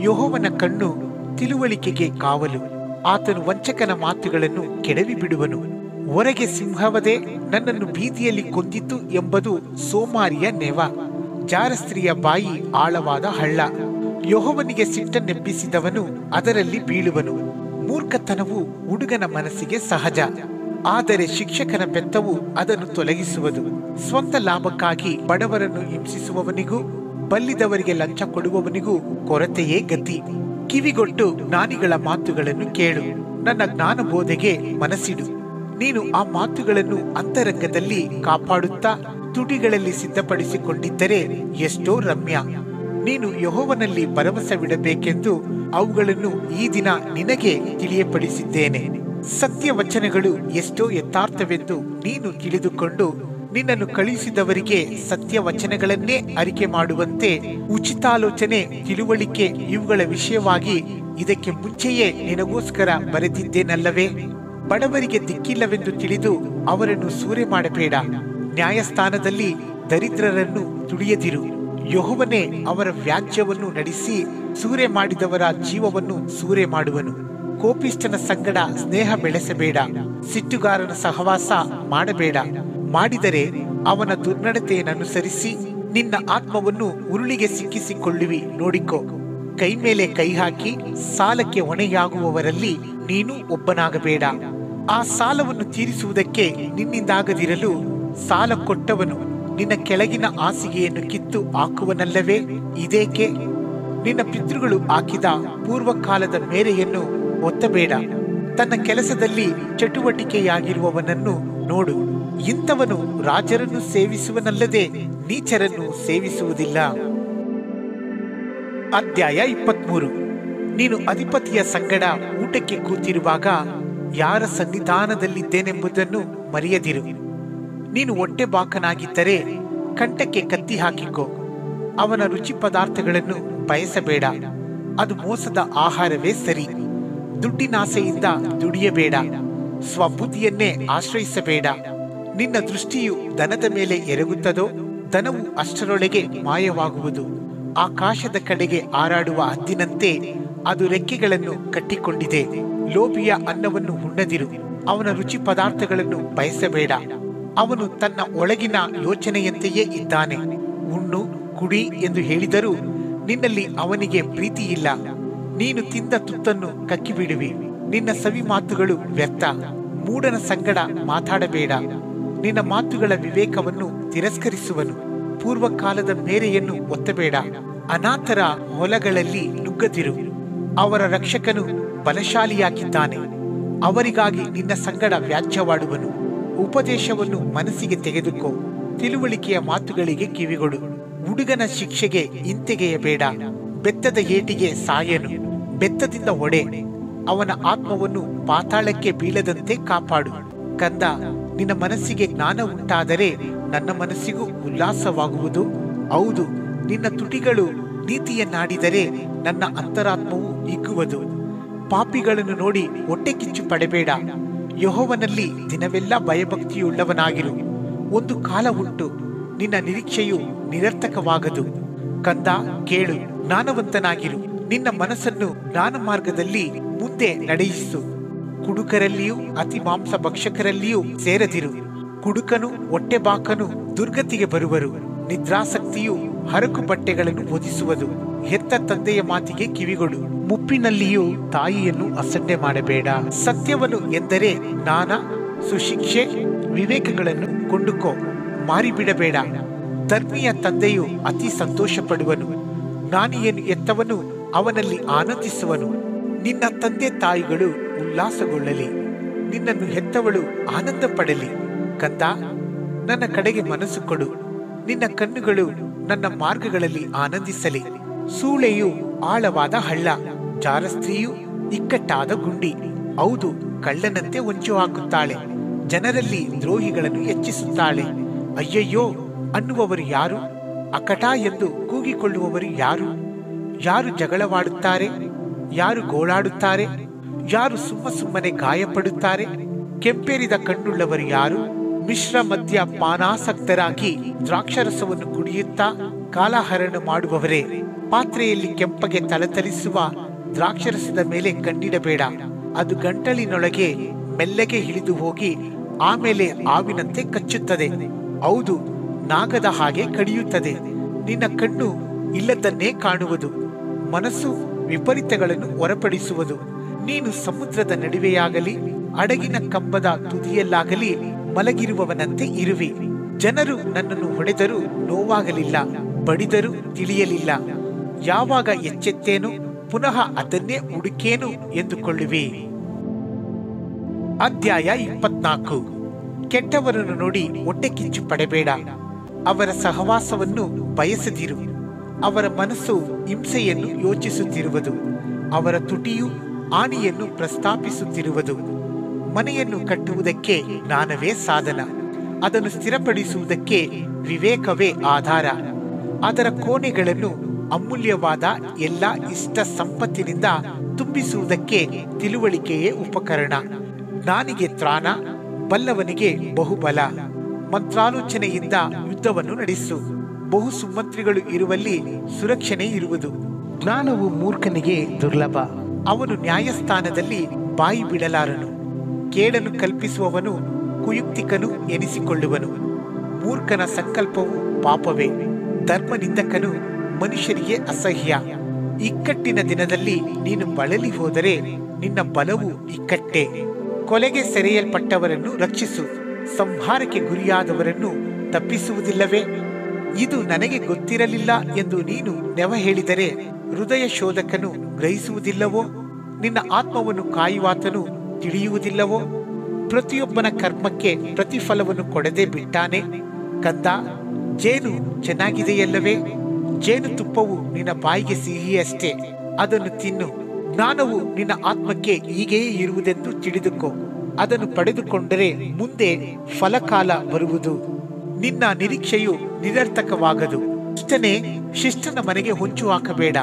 ಯೆಹೋವನ ಕಣ್ಣು ತಿಳುವಳಿಕೆಗೆ ಕಾವಲು, ಆತನು ವಂಚಕನ ಮಾತುಗಳನ್ನು ಕೆಡವಿ ಬಿಡುವನು. ಹೊರಗೆ ಸಿಂಹವದೇ ನನ್ನನ್ನು ಬೀದಿಯಲ್ಲಿ ಕೊಂದಿತು ಎಂಬುದು ಸೋಮಾರಿಯ ನೆವ. ಜಾರ ಸ್ತ್ರೀಯ ಬಾಯಿ ಆಳವಾದ ಹಳ್ಳ. ಯೆಹೋವನಿಗೆ ಸಿಟ್ಟನ್ನೆಬ್ಬಿಸಿದವನು ಅದರಲ್ಲಿ ಬೀಳುವನು. ಮೂರ್ಖತನವು ಹುಡುಗನ ಮನಸ್ಸಿಗೆ ಸಹಜ, ಆದರೆ ಶಿಕ್ಷಕನ ಬೆತ್ತವು ಅದನ್ನು ತೊಲಗಿಸುವುದು. ಸ್ವಂತ ಲಾಭಕ್ಕಾಗಿ ಬಡವರನ್ನು ಹಿಂಸಿಸುವವನಿಗೂ ಬಲ್ಲಿದವರಿಗೆ ಲಂಚ ಕೊಡುವವನಿಗೂ ಕೊರತೆಯೇ ಗತಿ. ಕಿವಿಗೊಟ್ಟು ಜ್ಞಾನಿಗಳ ಮಾತುಗಳನ್ನು ಕೇಳು, ನನ್ನ ಜ್ಞಾನಬೋಧೆಗೆ ಮನಸ್ಸಿಡು. ನೀನು ಆ ಮಾತುಗಳನ್ನು ಅಂತರಂಗದಲ್ಲಿ ಕಾಪಾಡುತ್ತಾ ತುಟಿಗಳಲ್ಲಿ ಸಿದ್ಧಪಡಿಸಿಕೊಂಡಿದ್ದರೆ ಎಷ್ಟೋ ರಮ್ಯ. ನೀನು ಯೆಹೋವನಲ್ಲಿ ಭರವಸವಿಡಬೇಕೆಂದು ಅವುಗಳನ್ನು ಈ ದಿನ ನಿನಗೆ ತಿಳಿಯಪಡಿಸಿದ್ದೇನೆ. ಸತ್ಯವಚನಗಳು ಎಷ್ಟೋ ಯಥಾರ್ಥವೆಂದು ನೀನು ತಿಳಿದುಕೊಂಡು ನಿನ್ನನ್ನು ಕಳುಹಿಸಿದವರಿಗೆ ಸತ್ಯವಚನಗಳನ್ನೇ ಅರಿಕೆ ಮಾಡುವಂತೆ ಉಚಿತಾಲೋಚನೆ, ತಿಳುವಳಿಕೆ ಇವುಗಳ ವಿಷಯವಾಗಿ ಇದಕ್ಕೆ ಮುಂಚೆಯೇ ನಿನಗೋಸ್ಕರ ಬರೆದಿದ್ದೇನಲ್ಲವೇ? ಬಡವರಿಗೆ ದಿಕ್ಕಿಲ್ಲವೆಂದು ತಿಳಿದು ಅವರನ್ನು ಸೂರೆ ಮಾಡಬೇಡ. ನ್ಯಾಯಸ್ಥಾನದಲ್ಲಿ ದರಿದ್ರರನ್ನು ತುಳಿಯದಿರು. ಯೆಹೋವನೇ ಅವರ ವ್ಯಾಜ್ಯವನ್ನು ನಡೆಸಿ ಸೂರೆ ಮಾಡಿದವರ ಜೀವವನ್ನು ಸೂರೆ ಮಾಡುವನು. ಕೋಪಿಷ್ಠನ ಸಂಗಡ ಸ್ನೇಹ ಬೆಳೆಸಬೇಡ. ಸಿಟ್ಟುಗಾರನ ಸಹವಾಸ ಮಾಡಬೇಡ. ಮಾಡಿದರೆ ಅವನ ದುರ್ನಡತೆಯನ್ನನುಸರಿಸಿ ನಿನ್ನ ಆತ್ಮವನ್ನು ಉರುಳಿಗೆ ಸಿಕ್ಕಿಸಿಕೊಳ್ಳುವಿ. ನೋಡಿಕೋ, ಕೈ ಮೇಲೆ ಕೈ ಹಾಕಿ ಸಾಲಕ್ಕೆ ಹೊಣೆಯಾಗುವವರಲ್ಲಿ ನೀನು ಒಬ್ಬನಾಗಬೇಡ. ಆ ಸಾಲವನ್ನು ತೀರಿಸುವುದಕ್ಕೆ ನಿನ್ನಿಂದಾಗದಿರಲು ಸಾಲ ಕೊಟ್ಟವನು ನಿನ್ನ ಕೆಳಗಿನ ಹಾಸಿಗೆಯನ್ನು ಕಿತ್ತು ಹಾಕುವನಲ್ಲವೇ? ಇದೇಕೆ? ನಿನ್ನ ಪಿತೃಗಳು ಹಾಕಿದ ಪೂರ್ವಕಾಲದ ಮೇರೆಯನ್ನು ಒತ್ತಬೇಡ. ತನ್ನ ಕೆಲಸದಲ್ಲಿ ಚಟುವಟಿಕೆಯಾಗಿರುವವನನ್ನು ನೋಡು. ಇಂಥವನು ರಾಜರನ್ನು ಸೇವಿಸುವನಲ್ಲದೆ ನೀಚರನ್ನು ಸೇವಿಸುವುದಿಲ್ಲ. ಅಧ್ಯಾಯ 23. ನೀನು ಅಧಿಪತಿಯ ಸಂಗಡ ಊಟಕ್ಕೆ ಕೂತಿರುವಾಗ ಯಾರ ಸನ್ನಿಧಾನದಲ್ಲಿದ್ದೇನೆಂಬುದನ್ನು ಮರೆಯದಿರು. ನೀನು ಹೊಟ್ಟೆ ಬಾಕನಾಗಿದ್ದರೆ ಕಂಠಕ್ಕೆ ಕತ್ತಿ ಹಾಕಿಕೋ. ಅವನ ರುಚಿ ಪದಾರ್ಥಗಳನ್ನು ಬಯಸಬೇಡ, ಅದು ಮೋಸದ ಆಹಾರವೇ ಸರಿ. ದುಡ್ಡಿನಾಸೆಯಿಂದ ದುಡಿಯಬೇಡ, ಸ್ವಬುದ್ಧಿಯನ್ನೇ ಆಶ್ರಯಿಸಬೇಡ. ನಿನ್ನ ದೃಷ್ಟಿಯು ದನದ ಮೇಲೆ ಎರಗುತ್ತದೋ, ದನವು ಅಷ್ಟರೊಳಗೆ ಮಾಯವಾಗುವುದು. ಆಕಾಶದ ಕಡೆಗೆ ಹಾರಾಡುವ ಹದ್ದಿನಂತೆ ಅದು ರೆಕ್ಕೆಗಳನ್ನು ಕಟ್ಟಿಕೊಂಡಿದೆ. ಲೋಭಿಯ ಅನ್ನವನ್ನು ಉಣ್ಣದಿರು, ಅವನ ರುಚಿ ಪದಾರ್ಥಗಳನ್ನು ಬಯಸಬೇಡ. ಅವನು ತನ್ನ ಒಳಗಿನ ಯೋಚನೆಯಂತೆಯೇ ಇದ್ದಾನೆ. ಉಣ್ಣು ಕುಡಿ ಎಂದು ಹೇಳಿದರೂ ನಿನ್ನಲ್ಲಿ ಅವನಿಗೆ ಪ್ರೀತಿ ಇಲ್ಲ. ನೀನು ತಿಂದ ತುತ್ತನ್ನು ಕಕ್ಕಿಬಿಡುವಿ. ನಿನ್ನ ಸವಿ ಮಾತುಗಳು ವ್ಯರ್ಥ. ಮೂಢನ ಸಂಗಡ ಮಾತಾಡಬೇಡ. ನಿನ್ನ ಮಾತುಗಳ ವಿವೇಕವನ್ನು ತಿರಸ್ಕರಿಸುವನು. ಪೂರ್ವಕಾಲದ ಮೇರೆಯನ್ನು ಒತ್ತಬೇಡ. ಅನಾಥರ ಹೊಲಗಳಲ್ಲಿ ನುಗ್ಗದಿರು. ಅವರ ರಕ್ಷಕನು ಬಲಶಾಲಿಯಾಗಿದ್ದಾನೆ. ಅವರಿಗಾಗಿ ನಿನ್ನ ಸಂಗಡ ವ್ಯಾಜ್ಯವಾಡುವನು. ಉಪದೇಶವನ್ನು ಮನಸ್ಸಿಗೆ ತೆಗೆದುಕೋ. ತಿಳುವಳಿಕೆಯ ಮಾತುಗಳಿಗೆ ಕಿವಿಗೊಡು. ಹುಡುಗನ ಶಿಕ್ಷೆಗೆ ಹಿಂತೆಗೆಯಬೇಡ. ಬೆತ್ತದ ಏಟಿಗೆ ಸಾಯನು. ಬೆತ್ತದಿಂದ ಹೊಡೆ. ಅವನ ಆತ್ಮವನ್ನು ಪಾತಾಳಕ್ಕೆ ಬೀಳದಂತೆ ಕಾಪಾಡು. ಕಂದ, ನಿನ್ನ ಮನಸ್ಸಿಗೆ ಜ್ಞಾನ ಉಂಟಾದರೆ ನನ್ನ ಮನಸ್ಸಿಗೂ ಉಲ್ಲಾಸವಾಗುವುದು. ಹೌದು, ನಿನ್ನ ತುಟಿಗಳು ನೀತಿಯನ್ನಾಡಿದರೆ ನನ್ನ ಅಂತರಾತ್ಮವು ಹಿಗ್ಗುವುದು. ಪಾಪಿಗಳನ್ನು ನೋಡಿ ಹೊಟ್ಟೆ ಕಿಚ್ಚು ಪಡಬೇಡ. ಯೆಹೋವನಲ್ಲಿ ದಿನವೆಲ್ಲ ಭಯಭಕ್ತಿಯುಳ್ಳವನಾಗಿರು. ಒಂದು ಕಾಲ ಉಂಟು, ನಿನ್ನ ನಿರೀಕ್ಷೆಯು ನಿರರ್ಥಕವಾಗದು. ಕಂದ, ಕೇಳು, ಜ್ಞಾನವಂತನಾಗಿರು. ನಿನ್ನ ಮನಸ್ಸನ್ನು ಜ್ಞಾನ ಮಾರ್ಗದಲ್ಲಿ ಮುಂದೆ ನಡೆಯಿಸು. ಕುಡುಕರಲ್ಲಿಯೂ ಅತಿ ಮಾಂಸ ಭಕ್ಷಕರಲ್ಲಿಯೂ ಸೇರದಿರು. ಕುಡುಕನು ಹೊಟ್ಟೆಬಾಕನು ದುರ್ಗತಿಗೆ ಬರುವರು. ನಿದ್ರಾಸಕ್ತಿಯು ಹರಕು ಬಟ್ಟೆಗಳನ್ನು ಒದಿಸುವುದು. ಹೆತ್ತ ತಂದೆಯ ಮಾತಿಗೆ ಕಿವಿಗೊಡು. ಮುಪ್ಪಿನಲ್ಲಿಯೂ ತಾಯಿಯನ್ನು ಅಸಡ್ಡೆ ಮಾಡಬೇಡ. ಸತ್ಯವನ್ನು ಎಂದರೆ ಜ್ಞಾನ, ಸುಶಿಕ್ಷೆ, ವಿವೇಕಗಳನ್ನು ಕೊಂಡುಕೋ. ಮಾರಿಬಿಡಬೇಡ. ಧರ್ಮಿಯ ತಂದೆಯು ಅತಿ ಸಂತೋಷ ಪಡುವನು. ಜ್ಞಾನಿಯನ್ನು ಎತ್ತವನು ಅವನಲ್ಲಿ ಆನಂದಿಸುವನು. ನಿನ್ನ ತಂದೆ ತಾಯಿಗಳು ಉಲ್ಲಾಸಗೊಳ್ಳಲಿ. ನಿನ್ನನ್ನು ಹೆತ್ತವಳು ಆನಂದ ಪಡಲಿ. ಕಂದ, ನನ್ನ ಕಡೆಗೆ ಮನಸ್ಸು ಕೊಡು. ನಿನ್ನ ಕಣ್ಣುಗಳು ನನ್ನ ಮಾರ್ಗಗಳಲ್ಲಿ ಆನಂದಿಸಲಿ. ಸೂಳೆಯು ಆಳವಾದ ಹಳ್ಳ, ಜಾರಸ್ತ್ರೀಯು ಇಕ್ಕಟ್ಟಾದ ಗುಂಡಿ. ಹೌದು, ಕಳ್ಳನಂತೆ ಹೊಂಚು ಹಾಕುತ್ತಾಳೆ. ಜನರಲ್ಲಿ ದ್ರೋಹಿಗಳನ್ನು ಹೆಚ್ಚಿಸುತ್ತಾಳೆ. ಅಯ್ಯಯ್ಯೋ ಅನ್ನುವವರು ಯಾರು? ಅಕಟ ಎಂದು ಕೂಗಿಕೊಳ್ಳುವವರು ಯಾರು? ಯಾರು ಜಗಳವಾಡುತ್ತಾರೆ? ಯಾರು ಗೋಳಾಡುತ್ತಾರೆ? ಯಾರು ಸುಮ್ಮನೆ ಗಾಯಪಡುತ್ತಾರೆ? ಕೆಂಪೇರಿದ ಕಣ್ಣುಳ್ಳವರು ಯಾರು? ಮಿಶ್ರ ಮದ್ಯ ಪಾನಾಸಕ್ತರಾಗಿ ದ್ರಾಕ್ಷರಸವನ್ನು ಕುಡಿಯುತ್ತಾ ಕಾಲಹರಣ ಮಾಡುವವರೇ, ಪಾತ್ರೆಯಲ್ಲಿ ಕೆಂಪಗೆ ತಲತಲಿಸುವ ದ್ರಾಕ್ಷರಸದ ಮೇಲೆ ಕಣ್ಣಿಡಬೇಡ. ಅದು ಗಂಟಲಿನೊಳಗೆ ಮೆಲ್ಲಗೆ ಇಳಿದು ಹೋಗಿ ಆಮೇಲೆ ಹಾವಿನಂತೆ ಕಚ್ಚುತ್ತದೆ. ಹೌದು, ನಾಗದ ಹಾಗೆ ಕಡಿಯುತ್ತದೆ. ನಿನ್ನ ಕಣ್ಣು ಇಲ್ಲದನ್ನೇ ಕಾಣುವುದು, ಮನಸ್ಸು ವಿಪರೀತಗಳನ್ನು ಹೊರಪಡಿಸುವುದು. ನೀನು ಸಮುದ್ರದ ನಡುವೆಯಾಗಲಿ ಹಡಗಿನ ಕಂಬದ ತುದಿಯಲ್ಲಾಗಲಿ ಮಲಗಿರುವವನಂತೆ ಇರುವಿ. ಜನರು ನನ್ನನ್ನು ಹೊಡೆದರೂ ನೋವಾಗಲಿಲ್ಲ, ಬಡಿದರೂ ತಿಳಿಯಲಿಲ್ಲ. ಯಾವಾಗ ಎಚ್ಚೆತ್ತೇನು, ಪುನಃ ಅದನ್ನೇ ಹುಡುಕೇನು ಎಂದುಕೊಳ್ಳುವಿ. ಅಧ್ಯಾಯ 24. ಕೆಟ್ಟವರನ್ನು ನೋಡಿ ಹೊಟ್ಟೆ ಕಿಚ್ಚು ಪಡಬೇಡ. ಅವರ ಸಹವಾಸವನ್ನು ಬಯಸದಿರು. ಅವರ ಮನಸ್ಸು ಹಿಂಸೆಯನ್ನು ಯೋಚಿಸುತ್ತಿರುವುದು, ಅವರ ತುಟಿಯು ಹಾನಿಯನ್ನು ಪ್ರಸ್ತಾಪಿಸುತ್ತಿರುವುದು. ಮನೆಯನ್ನು ಕಟ್ಟುವುದಕ್ಕೆ ಜ್ಞಾನವೇ ಸಾಧನ, ಅದನ್ನು ಸ್ಥಿರಪಡಿಸುವುದಕ್ಕೆ ವಿವೇಕವೇ ಆಧಾರ. ಅದರ ಕೋಣೆಗಳನ್ನು ಅಮೂಲ್ಯವಾದ ಎಲ್ಲ ಇಷ್ಟ ಸಂಪತ್ತಿನಿಂದ ತುಂಬಿಸುವುದಕ್ಕೆ ತಿಳುವಳಿಕೆಯೇ ಉಪಕರಣ. ಜ್ಞಾನಿಗೆ ತ್ರಾಣ, ಬಲ್ಲವನಿಗೆ ಬಹುಬಲ. ಮಂತ್ರಾಲೋಚನೆಯಿಂದ ಯುದ್ಧವನ್ನು ನಡೆಸು. ಬಹು ಸುಮಂತ್ರಿಗಳು ಇರುವಲ್ಲಿ ಸುರಕ್ಷಣೆ ಇರುವುದು. ಜ್ಞಾನವು ಮೂರ್ಖನಿಗೆ ದುರ್ಲಭ, ಅವನು ನ್ಯಾಯಸ್ಥಾನದಲ್ಲಿ ಬಾಯಿ ಬಿಡಲಾರನು. ಕೇಡನ್ನು ಕಲ್ಪಿಸುವವನು ಕುಯುಕ್ತಿಕನು ಎನಿಸಿಕೊಳ್ಳುವನು. ಮೂರ್ಖನ ಸಂಕಲ್ಪವು ಪಾಪವೇ, ಧರ್ಮನಿಂದಕನು ಮನುಷ್ಯರಿಗೆ ಅಸಹ್ಯ. ಇಕ್ಕಟ್ಟಿನ ದಿನದಲ್ಲಿ ನೀನು ಬಳಲಿ ಹೋದರೆ ನಿನ್ನ ಬಲವು ಇಕ್ಕಟ್ಟೆ. ಕೊಲೆಗೆ ಸೆರೆಯಲ್ಪಟ್ಟವರನ್ನು ರಕ್ಷಿಸು, ಸಂಹಾರಕ್ಕೆ ಗುರಿಯಾದವರನ್ನು ತಪ್ಪಿಸುವುದಿಲ್ಲವೇ? ಇದು ನನಗೆ ಗೊತ್ತಿರಲಿಲ್ಲ ಎಂದು ನೀನು ನೆವ ಹೇಳಿದರೆ ಹೃದಯ ಶೋಧಕನು ಗ್ರಹಿಸುವುದಿಲ್ಲವೋ? ನಿನ್ನ ಆತ್ಮವನ್ನು ಕಾಯುವಾತನು ತಿಳಿಯುವುದಿಲ್ಲವೋ? ಪ್ರತಿಯೊಬ್ಬನ ಕರ್ಮಕ್ಕೆ ಪ್ರತಿಫಲವನ್ನು ಕೊಡದೆ ಬಿಟ್ಟಾನೆ. ಕಂದ, ಜೇನು ಚೆನ್ನಾಗಿದೆಯಲ್ಲವೇ? ಜೇನು ತುಪ್ಪವು ನಿನ್ನ ಬಾಯಿಗೆ ಸಿಹಿಯಷ್ಟೇ, ಅದನ್ನು ತಿನ್ನು. ಜ್ಞಾನವು ನಿನ್ನ ಆತ್ಮಕ್ಕೆ ಹೀಗೆಯೇ ಇರುವುದೆಂದು ತಿಳಿದುಕೋ. ಅದನ್ನು ಪಡೆದುಕೊಂಡರೆ ಮುಂದೆ ಫಲಕಾಲ ಬರುವುದು. ನಿನ್ನ ನಿರೀಕ್ಷೆಯು ನಿರರ್ಥಕವಾಗದು. ದುಷ್ಟನೇ, ಶಿಷ್ಟನ ಮನೆಗೆ ಹೊಂಚು ಹಾಕಬೇಡ,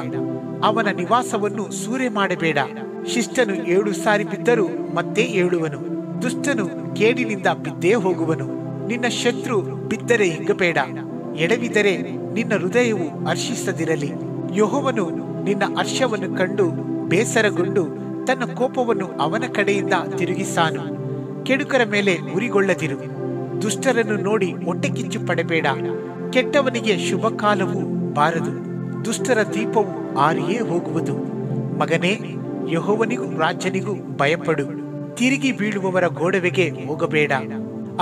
ಅವನ ನಿವಾಸವನ್ನು ಸೂರೆ ಮಾಡಬೇಡ. ಶಿಷ್ಟನು 7 ಸಾರಿ ಬಿದ್ದರೂ ಮತ್ತೆ ಏಳುವನು, ದುಷ್ಟನು ಕೇಡಿನಿಂದ ಬಿದ್ದೇ ಹೋಗುವನು. ನಿನ್ನ ಶತ್ರು ಬಿದ್ದರೆ ಹಿಗ್ಗಬೇಡ, ಎಡವಿದರೆ ನಿನ್ನ ಹೃದಯವು ಹರ್ಷಿಸದಿರಲಿ. ಯೆಹೋವನು ನಿನ್ನ ಹರ್ಷವನ್ನು ಕಂಡು ಬೇಸರಗೊಂಡು ತನ್ನ ಕೋಪವನ್ನು ಅವನ ಕಡೆಯಿಂದ ತಿರುಗಿಸಾನು. ಕೆಡುಕರ ಮೇಲೆ ಉರಿಗೊಳ್ಳದಿರು. ದುಷ್ಟರನ್ನು ನೋಡಿ ಹೊಟ್ಟೆ ಕಿಚ್ಚು ಪಡಬೇಡ. ಕೆಟ್ಟವನಿಗೆ ಶುಭ ಕಾಲವು ಬಾರದು, ದುಷ್ಟರ ದೀಪವು ಆರಿಯೇ ಹೋಗುವುದು. ಮಗನೇ, ಯೆಹೋವನಿಗೂ ರಾಜನಿಗೂ ಭಯಪಡು. ತಿರುಗಿ ಬೀಳುವವರ ಗೋಡವೆಗೆ ಹೋಗಬೇಡ.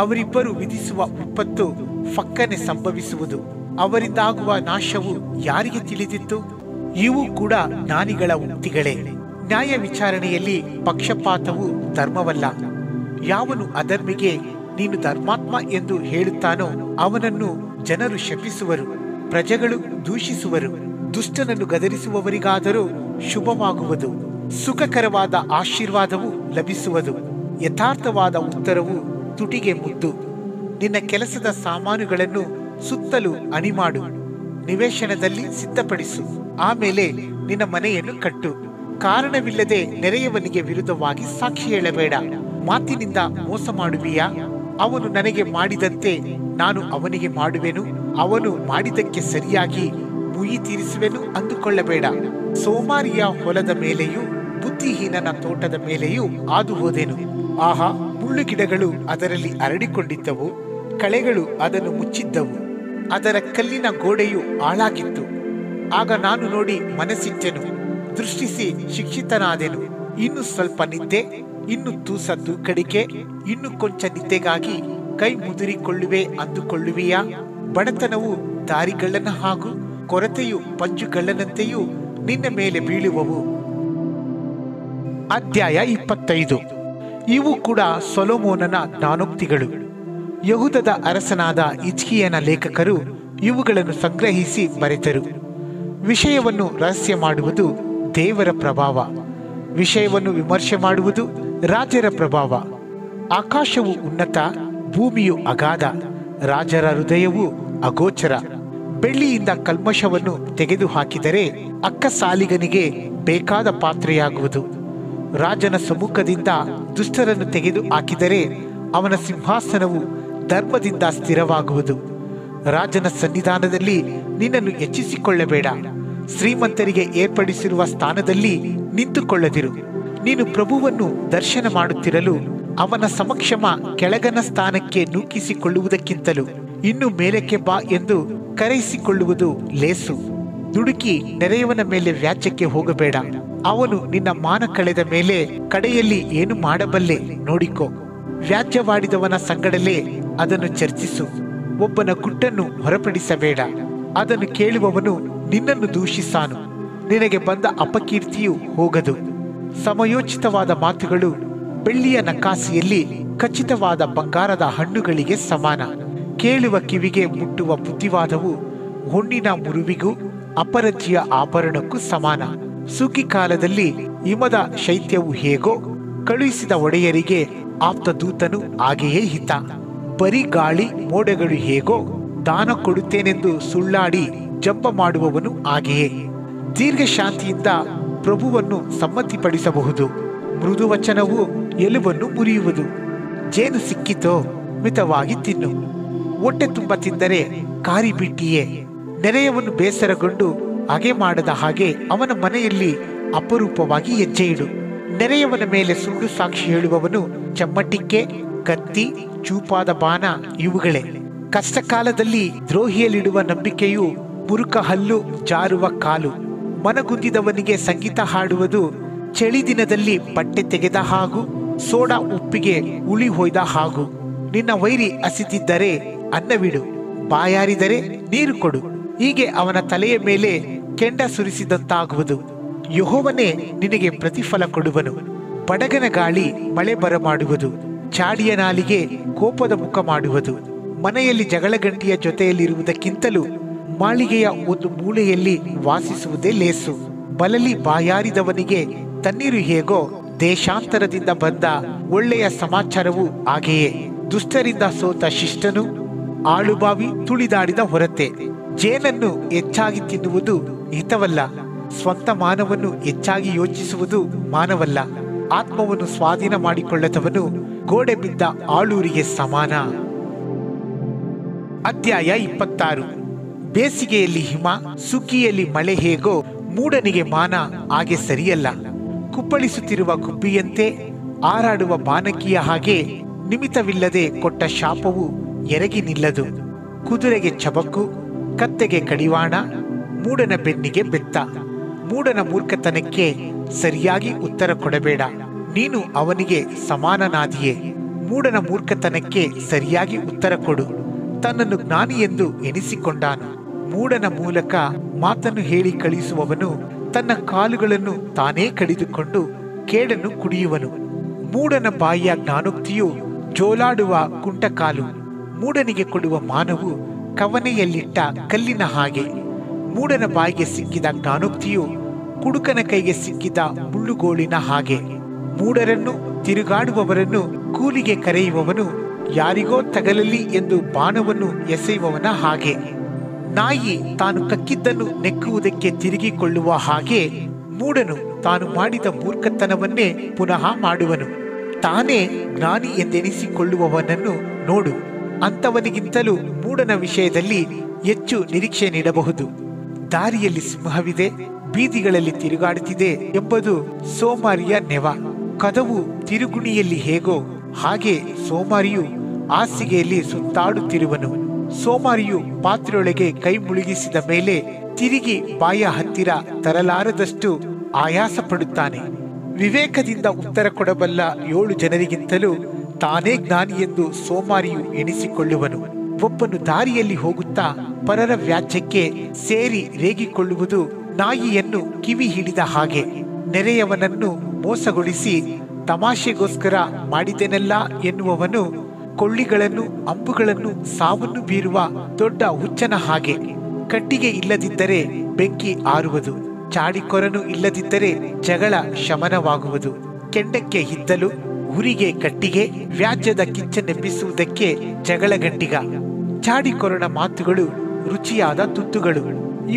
ಅವರಿಬ್ಬರು ವಿಧಿಸುವ ವಿಪತ್ತು ಫಕ್ಕನೆ ಸಂಭವಿಸುವುದು. ಅವರಿಂದಾಗುವ ನಾಶವು ಯಾರಿಗೆ ತಿಳಿದಿತ್ತು? ಇವು ಕೂಡ ಜ್ಞಾನಿಗಳ ಉಕ್ತಿಗಳೇ. ನ್ಯಾಯ ವಿಚಾರಣೆಯಲ್ಲಿ ಪಕ್ಷಪಾತವು ಧರ್ಮವಲ್ಲ. ಯಾವನು ಅಧರ್ಮಿಗೆ ನೀನು ಧರ್ಮಾತ್ಮ ಎಂದು ಹೇಳುತ್ತಾನೋ ಅವನನ್ನು ಜನರು ಶಪಿಸುವರು, ಪ್ರಜೆಗಳು ದೂಷಿಸುವರು. ದುಷ್ಟನನ್ನು ಗದರಿಸುವವರಿಗಾದರೂ ಶುಭವಾಗುವುದು, ಸುಖಕರವಾದ ಆಶೀರ್ವಾದವು ಲಭಿಸುವುದು. ಯಥಾರ್ಥವಾದ ಉತ್ತರವು ತುಟಿಗೆ ಮುದ್ದು. ನಿನ್ನ ಕೆಲಸದ ಸಾಮಾನುಗಳನ್ನು ಸುತ್ತಲೂ ಅಣಿಮಾಡು, ನಿವೇಶನದಲ್ಲಿ ಸಿದ್ಧಪಡಿಸು. ಆಮೇಲೆ ನಿನ್ನ ಮನೆಯನ್ನು ಕಟ್ಟು. ಕಾರಣವಿಲ್ಲದೆ ನೆರೆಯವನಿಗೆ ವಿರುದ್ಧವಾಗಿ ಸಾಕ್ಷಿ ಹೇಳಬೇಡ. ಮಾತಿನಿಂದ ಮೋಸ ಮಾಡುವಿಯಾ? ಅವನು ನನಗೆ ಮಾಡಿದಂತೆ ನಾನು ಅವನಿಗೆ ಮಾಡುವೆನು, ಅವನು ಮಾಡಿದ್ದಕ್ಕೆ ಸರಿಯಾಗಿ ಮುಯಿ ತೀರಿಸುವೆನು ಅಂದುಕೊಳ್ಳಬೇಡ. ಸೋಮಾರಿಯ ಹೊಲದ ಮೇಲೆಯೂ ಬುದ್ಧಿಹೀನನ ತೋಟದ ಮೇಲೆಯೂ ಹಾದು ಹೋದೆನು. ಆಹಾ, ಮುಳ್ಳುಗಿಡಗಳು ಅದರಲ್ಲಿ ಹರಡಿಕೊಂಡಿದ್ದವು, ಕಳೆಗಳು ಅದನ್ನು ಮುಚ್ಚಿದ್ದವು. ಅದರ ಕಲ್ಲಿನ ಗೋಡೆಯು ಹಾಳಾಗಿತ್ತು. ಆಗ ನಾನು ನೋಡಿ ಮನಸ್ಸಿಟ್ಟೆನು, ದೃಷ್ಟಿಸಿ ಶಿಕ್ಷಿತನಾದೆನು. ಇನ್ನು ಸ್ವಲ್ಪ ನಿದ್ದೆ, ಇನ್ನು ತೂಸ ತೂಕಡಿಕೆ, ಇನ್ನು ಕೊಂಚ ನಿದ್ದೆಗಾಗಿ ಕೈ ಮುದುರಿಕೊಳ್ಳುವೆ ಅಂದುಕೊಳ್ಳುವಿಯಾ? ಬಡತನವು ದಾರಿಗಳ್ಳನ ಹಾಗೂ ಕೊರತೆಯು ಪಂಜುಗಳ್ಳನಂತೆಯೂ ನಿನ್ನ ಮೇಲೆ ಬೀಳುವವು. ಅಧ್ಯಾಯ 25. ಇವು ಕೂಡ ಸೊಲೊಮೋನನ ಜ್ಞಾನೋಕ್ತಿಗಳು. ಯೆಹೂದದ ಅರಸನಾದ ಹಿಜ್ಕೀಯನ ಲೇಖಕರು ಇವುಗಳನ್ನು ಸಂಗ್ರಹಿಸಿ ಬರೆದರು. ವಿಷಯವನ್ನು ರಹಸ್ಯ ಮಾಡುವುದು ದೇವರ ಪ್ರಭಾವ, ವಿಷಯವನ್ನು ವಿಮರ್ಶೆ ಮಾಡುವುದು ರಾಜರ ಪ್ರಭಾವ. ಆಕಾಶವು ಉನ್ನತ, ಭೂಮಿಯು ಅಗಾಧ, ರಾಜರ ಹೃದಯವು ಅಗೋಚರ. ಬೆಳ್ಳಿಯಿಂದ ಕಲ್ಮಶವನ್ನು ತೆಗೆದು ಹಾಕಿದರೆ ಅಕ್ಕಸಾಲಿಗನಿಗೆ ಬೇಕಾದ ಪಾತ್ರೆಯಾಗುವುದು. ರಾಜನ ಸಮ್ಮುಖದಿಂದ ದುಷ್ಟರನ್ನು ತೆಗೆದು ಹಾಕಿದರೆ ಅವನ ಸಿಂಹಾಸನವು ಧರ್ಮದಿಂದ ಸ್ಥಿರವಾಗುವುದು. ರಾಜನ ಸನ್ನಿಧಾನದಲ್ಲಿ ನಿನ್ನನ್ನು ಹೆಚ್ಚಿಸಿಕೊಳ್ಳಬೇಡ. ಶ್ರೀಮಂತರಿಗೆ ಏರ್ಪಡಿಸಿರುವ ಸ್ಥಾನದಲ್ಲಿ ನಿಂತುಕೊಳ್ಳದಿರು. ನೀನು ಪ್ರಭುವನ್ನು ದರ್ಶನ ಮಾಡುತ್ತಿರಲು ಅವನ ಸಮಕ್ಷಮ ಕೆಳಗನ ಸ್ಥಾನಕ್ಕೆ ನೂಕಿಸಿಕೊಳ್ಳುವುದಕ್ಕಿಂತಲೂ ಇನ್ನು ಮೇಲಕ್ಕೆ ಬಾ ಎಂದು ಕರೆಯಿಸಿಕೊಳ್ಳುವುದು ಲೇಸು. ದುಡುಕಿ ನೆರೆಯವನ ಮೇಲೆ ವ್ಯಾಜ್ಯಕ್ಕೆ ಹೋಗಬೇಡ. ಅವನು ನಿನ್ನ ಮಾನ ಕಳೆದ ಮೇಲೆ ಕಡೆಯಲ್ಲಿ ಏನು ಮಾಡಬಲ್ಲೆ ನೋಡಿಕೋ. ವ್ಯಾಜ್ಯವಾಡಿದವನ ಸಂಗಡಲೇ ಅದನ್ನು ಚರ್ಚಿಸು. ಒಬ್ಬನ ಗುಟ್ಟನ್ನು ಹೊರಪಡಿಸಬೇಡ. ಅದನ್ನು ಕೇಳುವವನು ನಿನ್ನನ್ನು ದೂಷಿಸಾನು. ನಿನಗೆ ಬಂದ ಅಪಕೀರ್ತಿಯು ಹೋಗದು. ಸಮಯೋಚಿತವಾದ ಮಾತುಗಳು ಬೆಳ್ಳಿಯ ನಕಾಸಿಯಲ್ಲಿ ಖಚಿತವಾದ ಬಂಗಾರದ ಹಣ್ಣುಗಳಿಗೆ ಸಮಾನ. ಕೇಳುವ ಕಿವಿಗೆ ಮುಟ್ಟುವ ಬುದ್ಧಿವಾದವು ಹೊನ್ನಿನ ಮುರುವಿಗೂ ಅಪರಂಜಿಯ ಆಭರಣಕ್ಕೂ ಸಮಾನ. ಸುಗ್ಗಿ ಕಾಲದಲ್ಲಿ ಹಿಮದ ಶೈತ್ಯವು ಹೇಗೋ, ಕಳುಹಿಸಿದ ಒಡೆಯರಿಗೆ ಆಪ್ತ ದೂತನು ಹಾಗೆಯೇ ಹಿತ. ಬರೀ ಗಾಳಿ ಮೋಡಗಳು ಹೇಗೋ, ದಾನ ಕೊಡುತ್ತೇನೆಂದು ಸುಳ್ಳಾಡಿ ಜಂಬ ಮಾಡುವವನು ಹಾಗೆಯೇ. ದೀರ್ಘ ಶಾಂತಿಯಿಂದ ಪ್ರಭುವನ್ನು ಸಮ್ಮತಿಪಡಿಸಬಹುದು. ಮೃದು ವಚನವು ಎಲುಬನ್ನು ಮುರಿಯುವುದು. ಜೇನು ಸಿಕ್ಕಿತೋ ಮಿತವಾಗಿ ತಿನ್ನು, ಹೊಟ್ಟೆ ತುಂಬ ತಿಂದರೆ ಕಾರಿ ಬಿಟ್ಟಿಯೇ. ನೆರೆಯವನ್ನು ಬೇಸರಗೊಂಡು ಹಾಗೆ ಮಾಡದ ಹಾಗೆ ಅವನ ಮನೆಯಲ್ಲಿ ಅಪರೂಪವಾಗಿ ಹೆಜ್ಜೆ ಇಡು. ನೆರೆಯವನ ಮೇಲೆ ಸುಳ್ಳು ಸಾಕ್ಷಿ ಹೇಳುವವನು ಚಮ್ಮಟಿಕೆ, ಕತ್ತಿ, ಚೂಪಾದ ಬಾಣ ಇವುಗಳೇ. ಕಷ್ಟ ಕಾಲದಲ್ಲಿ ದ್ರೋಹಿಯಲ್ಲಿಡುವ ನಂಬಿಕೆಯು ಮುರುಕ ಹಲ್ಲು, ಜಾರುವ ಕಾಲು. ಮನಗುಂದಿದವನಿಗೆ ಸಂಗೀತ ಹಾಡುವುದು ಚಳಿ ದಿನದಲ್ಲಿ ಬಟ್ಟೆ ತೆಗೆದ ಹಾಗೂ ಸೋಡಾ ಉಪ್ಪಿಗೆ ಉಳಿ ಹೊಯ್ದ ಹಾಗೂ. ನಿನ್ನ ವೈರಿ ಹಸಿದಿದ್ದರೆ ಅನ್ನವಿಡು, ಬಾಯಾರಿದರೆ ನೀರು ಕೊಡು. ಹೀಗೆ ಅವನ ತಲೆಯ ಮೇಲೆ ಕೆಂಡ ಸುರಿಸಿದಂತಾಗುವುದು. ಯೆಹೋವನೇ ನಿನಗೆ ಪ್ರತಿಫಲ ಕೊಡುವನು. ಬಡಗನ ಗಾಳಿ ಮಳೆ ಬರಮಾಡುವುದು, ಚಾಡಿಯ ನಾಲಿಗೆ ಕೋಪದ ಮುಖ ಮಾಡುವುದು. ಮನೆಯಲ್ಲಿ ಜಗಳಗಂಟಿಯ ಜೊತೆಯಲ್ಲಿರುವುದಕ್ಕಿಂತಲೂ ಮಾಳಿಗೆಯ ಒಂದು ಮೂಲೆಯಲ್ಲಿ ವಾಸಿಸುವುದೇ ಲೇಸು. ಬಲಲಿ ಬಾಯಾರಿದವನಿಗೆ ತಣ್ಣೀರು ಹೇಗೋ, ದೇಶಾಂತರದಿಂದ ಬಂದ ಒಳ್ಳೆಯ ಸಮಾಚಾರವು ಹಾಗೆಯೇ. ದುಷ್ಟರಿಂದ ಸೋತ ಶಿಷ್ಟನು ಆಳುಬಾವಿ ತುಳಿದಾಡಿದ ಹೊರತೆ. ಜೇನನ್ನು ಹೆಚ್ಚಾಗಿ ತಿನ್ನುವುದು ಹಿತವಲ್ಲ, ಸ್ವಂತ ಮಾನವನ್ನು ಹೆಚ್ಚಾಗಿ ಯೋಚಿಸುವುದು ಮಾನವಲ್ಲ. ಆತ್ಮವನ್ನು ಸ್ವಾಧೀನ ಮಾಡಿಕೊಳ್ಳದವನು ಗೋಡೆ ಬಿದ್ದ ಆಳೂರಿಗೆ ಸಮಾನ. ಅಧ್ಯಾಯ 26. ಬೇಸಿಗೆಯಲ್ಲಿ ಹಿಮ, ಸುಗ್ಗಿಯಲ್ಲಿ ಮಳೆ ಹೇಗೋ, ಮೂಢನಿಗೆ ಮಾನ ಹಾಗೆ ಸರಿಯಲ್ಲ. ಕುಪ್ಪಳಿಸುತ್ತಿರುವ ಗುಬ್ಬಿಯಂತೆ, ಹಾರಾಡುವ ಬಾನಕಿಯ ಹಾಗೆ ನಿಮಿತ್ತವಿಲ್ಲದೆ ಕೊಟ್ಟ ಶಾಪವು ಎರಗಿ ನಿಲ್ಲದು. ಕುದುರೆಗೆ ಚಬಕ್ಕು, ಕತ್ತೆಗೆ ಕಡಿವಾಣ, ಮೂಢನ ಬೆನ್ನಿಗೆ ಬೆತ್ತ. ಮೂಢನ ಮೂರ್ಖತನಕ್ಕೆ ಸರಿಯಾಗಿ ಉತ್ತರ ಕೊಡಬೇಡ, ನೀನು ಅವನಿಗೆ ಸಮಾನನಾದಿಯೇ. ಮೂಢನ ಮೂರ್ಖತನಕ್ಕೆ ಸರಿಯಾಗಿ ಉತ್ತರ ಕೊಡು, ತನ್ನನ್ನು ಜ್ಞಾನಿ ಎಂದು ಎನಿಸಿಕೊಂಡಾನು. ಮೂಢನ ಮೂಲಕ ಮಾತನ್ನು ಹೇಳಿ ಕಳಿಸುವವನು ತನ್ನ ಕಾಲುಗಳನ್ನು ತಾನೇ ಕಡಿದುಕೊಂಡು ಕೇಡನ್ನು ಕುಡಿಯುವನು. ಮೂಢನ ಬಾಯಿಯ ಜ್ಞಾನೋಕ್ತಿಯು ಜೋಲಾಡುವ ಕುಂಟಕಾಲು. ಮೂಢನಿಗೆ ಕೊಡುವ ಮಾನವು ಕವನೆಯಲ್ಲಿಟ್ಟ ಕಲ್ಲಿನ ಹಾಗೆ. ಮೂಢನ ಬಾಯಿಗೆ ಸಿಕ್ಕಿದ ಜ್ಞಾನೋಕ್ತಿಯು ಕುಡುಕನ ಕೈಗೆ ಸಿಕ್ಕಿದ ಮುಳ್ಳುಗೋಳಿನ ಹಾಗೆ. ಮೂಢರನ್ನು, ತಿರುಗಾಡುವವರನ್ನು ಕೂಲಿಗೆ ಕರೆಯುವವನು ಯಾರಿಗೋ ತಗಲಲಿ ಎಂದು ಬಾಣವನ್ನು ಎಸೆಯುವವನ ಹಾಗೆ. ನಾಯಿ ತಾನು ಕಕ್ಕಿದ್ದನ್ನು ನೆಕ್ಕುವುದಕ್ಕೆ ತಿರುಗಿಕೊಳ್ಳುವ ಹಾಗೆ ಮೂಢನು ತಾನು ಮಾಡಿದ ಮೂರ್ಖತನವನ್ನೇ ಪುನಃ ಮಾಡುವನು. ತಾನೇ ಜ್ಞಾನಿ ಎಂದೆನಿಸಿಕೊಳ್ಳುವವನನ್ನು ನೋಡು, ಅಂಥವನಿಗಿಂತಲೂ ಮೂಢನ ವಿಷಯದಲ್ಲಿ ಹೆಚ್ಚು ನಿರೀಕ್ಷೆ ನೀಡಬಹುದು. ದಾರಿಯಲ್ಲಿ ಸಿಂಹವಿದೆ, ಬೀದಿಗಳಲ್ಲಿ ತಿರುಗಾಡುತ್ತಿದೆ ಎಂಬುದು ಸೋಮಾರಿಯ ನೆವ. ಕದವು ತಿರುಗುಣಿಯಲ್ಲಿ ಹೇಗೋ ಹಾಗೆ ಸೋಮಾರಿಯು ಹಾಸಿಗೆಯಲ್ಲಿ ಸುತ್ತಾಡುತ್ತಿರುವನು. ಸೋಮಾರಿಯು ಪಾತ್ರೆಯೊಳಗೆ ಕೈ ಮುಳುಗಿಸಿದ ಮೇಲೆ ತಿರುಗಿ ಬಾಯ ಹತ್ತಿರ ತರಲಾರದಷ್ಟು ಆಯಾಸ ಪಡುತ್ತಾನೆ. ವಿವೇಕದಿಂದ ಉತ್ತರ ಕೊಡಬಲ್ಲ 7 ಜನರಿಗಿಂತಲೂ ತಾನೇ ಜ್ಞಾನಿ ಎಂದು ಸೋಮಾರಿಯು ಎನಿಸಿಕೊಳ್ಳುವನು. ಒಬ್ಬನು ದಾರಿಯಲ್ಲಿ ಹೋಗುತ್ತಾ ಪರರ ವ್ಯಾಜ್ಯಕ್ಕೆ ಸೇರಿ ರೇಗಿಕೊಳ್ಳುವುದು ನಾಯಿಯನ್ನು ಕಿವಿ ಹಿಡಿದ ಹಾಗೆ. ನೆರೆಯವನನ್ನು ಮೋಸಗೊಳಿಸಿ ತಮಾಷೆಗೋಸ್ಕರ ಮಾಡಿದೆನಲ್ಲ ಎನ್ನುವವನು ಕೊಳ್ಳಿಗಳನ್ನು, ಅಂಬುಗಳನ್ನು, ಸಾವನ್ನು ಬೀರುವ ದೊಡ್ಡ ಹುಚ್ಚನ ಹಾಗೆ. ಕಟ್ಟಿಗೆ ಇಲ್ಲದಿದ್ದರೆ ಬೆಂಕಿ ಆರುವುದು, ಚಾಡಿಕೊರನು ಇಲ್ಲದಿದ್ದರೆ ಜಗಳ ಶಮನವಾಗುವುದು. ಕೆಂಡಕ್ಕೆ ಹಿದ್ದಲು, ಉರಿಗೆ ಕಟ್ಟಿಗೆ, ವ್ಯಾಜ್ಯದ ಕಿಚ್ಚನೆಬ್ಬಿಸುವುದಕ್ಕೆ ಜಗಳ ಗಂಟಿಗ. ಚಾಡಿಕೊರನ ಮಾತುಗಳು ರುಚಿಯಾದ ತುತ್ತುಗಳು,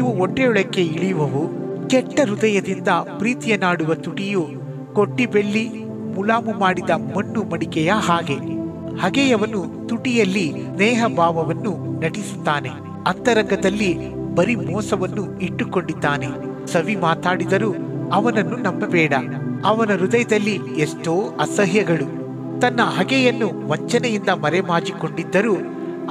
ಇವು ಹೊಟ್ಟೆಯೊಳಕ್ಕೆ ಇಳಿಯುವವು. ಕೆಟ್ಟ ಹೃದಯದಿಂದ ಪ್ರೀತಿಯನ್ನಾಡುವ ತುಟಿಯು ಕೊಟ್ಟಿ ಬೆಳ್ಳಿ ಮುಲಾಮು ಮಾಡಿದ ಮಣ್ಣು ಮಡಿಕೆಯ ಹಾಗೆ. ಹಗೆಯವನು ತುಟಿಯಲ್ಲಿ ಸ್ನೇಹ ಭಾವವನ್ನು ನಟಿಸುತ್ತಾನೆ, ಅಂತರಂಗದಲ್ಲಿ ಬರೀ ಮೋಸವನ್ನು ಇಟ್ಟುಕೊಂಡಿದ್ದಾನೆ. ಸವಿ ಮಾತಾಡಿದರೂ ಅವನನ್ನು ನಂಬಬೇಡ, ಅವನ ಹೃದಯದಲ್ಲಿ ಎಷ್ಟೋ ಅಸಹ್ಯಗಳು. ತನ್ನ ಹಗೆಯನ್ನು ವಂಚನೆಯಿಂದ ಮರೆಮಾಚಿಕೊಂಡಿದ್ದರೂ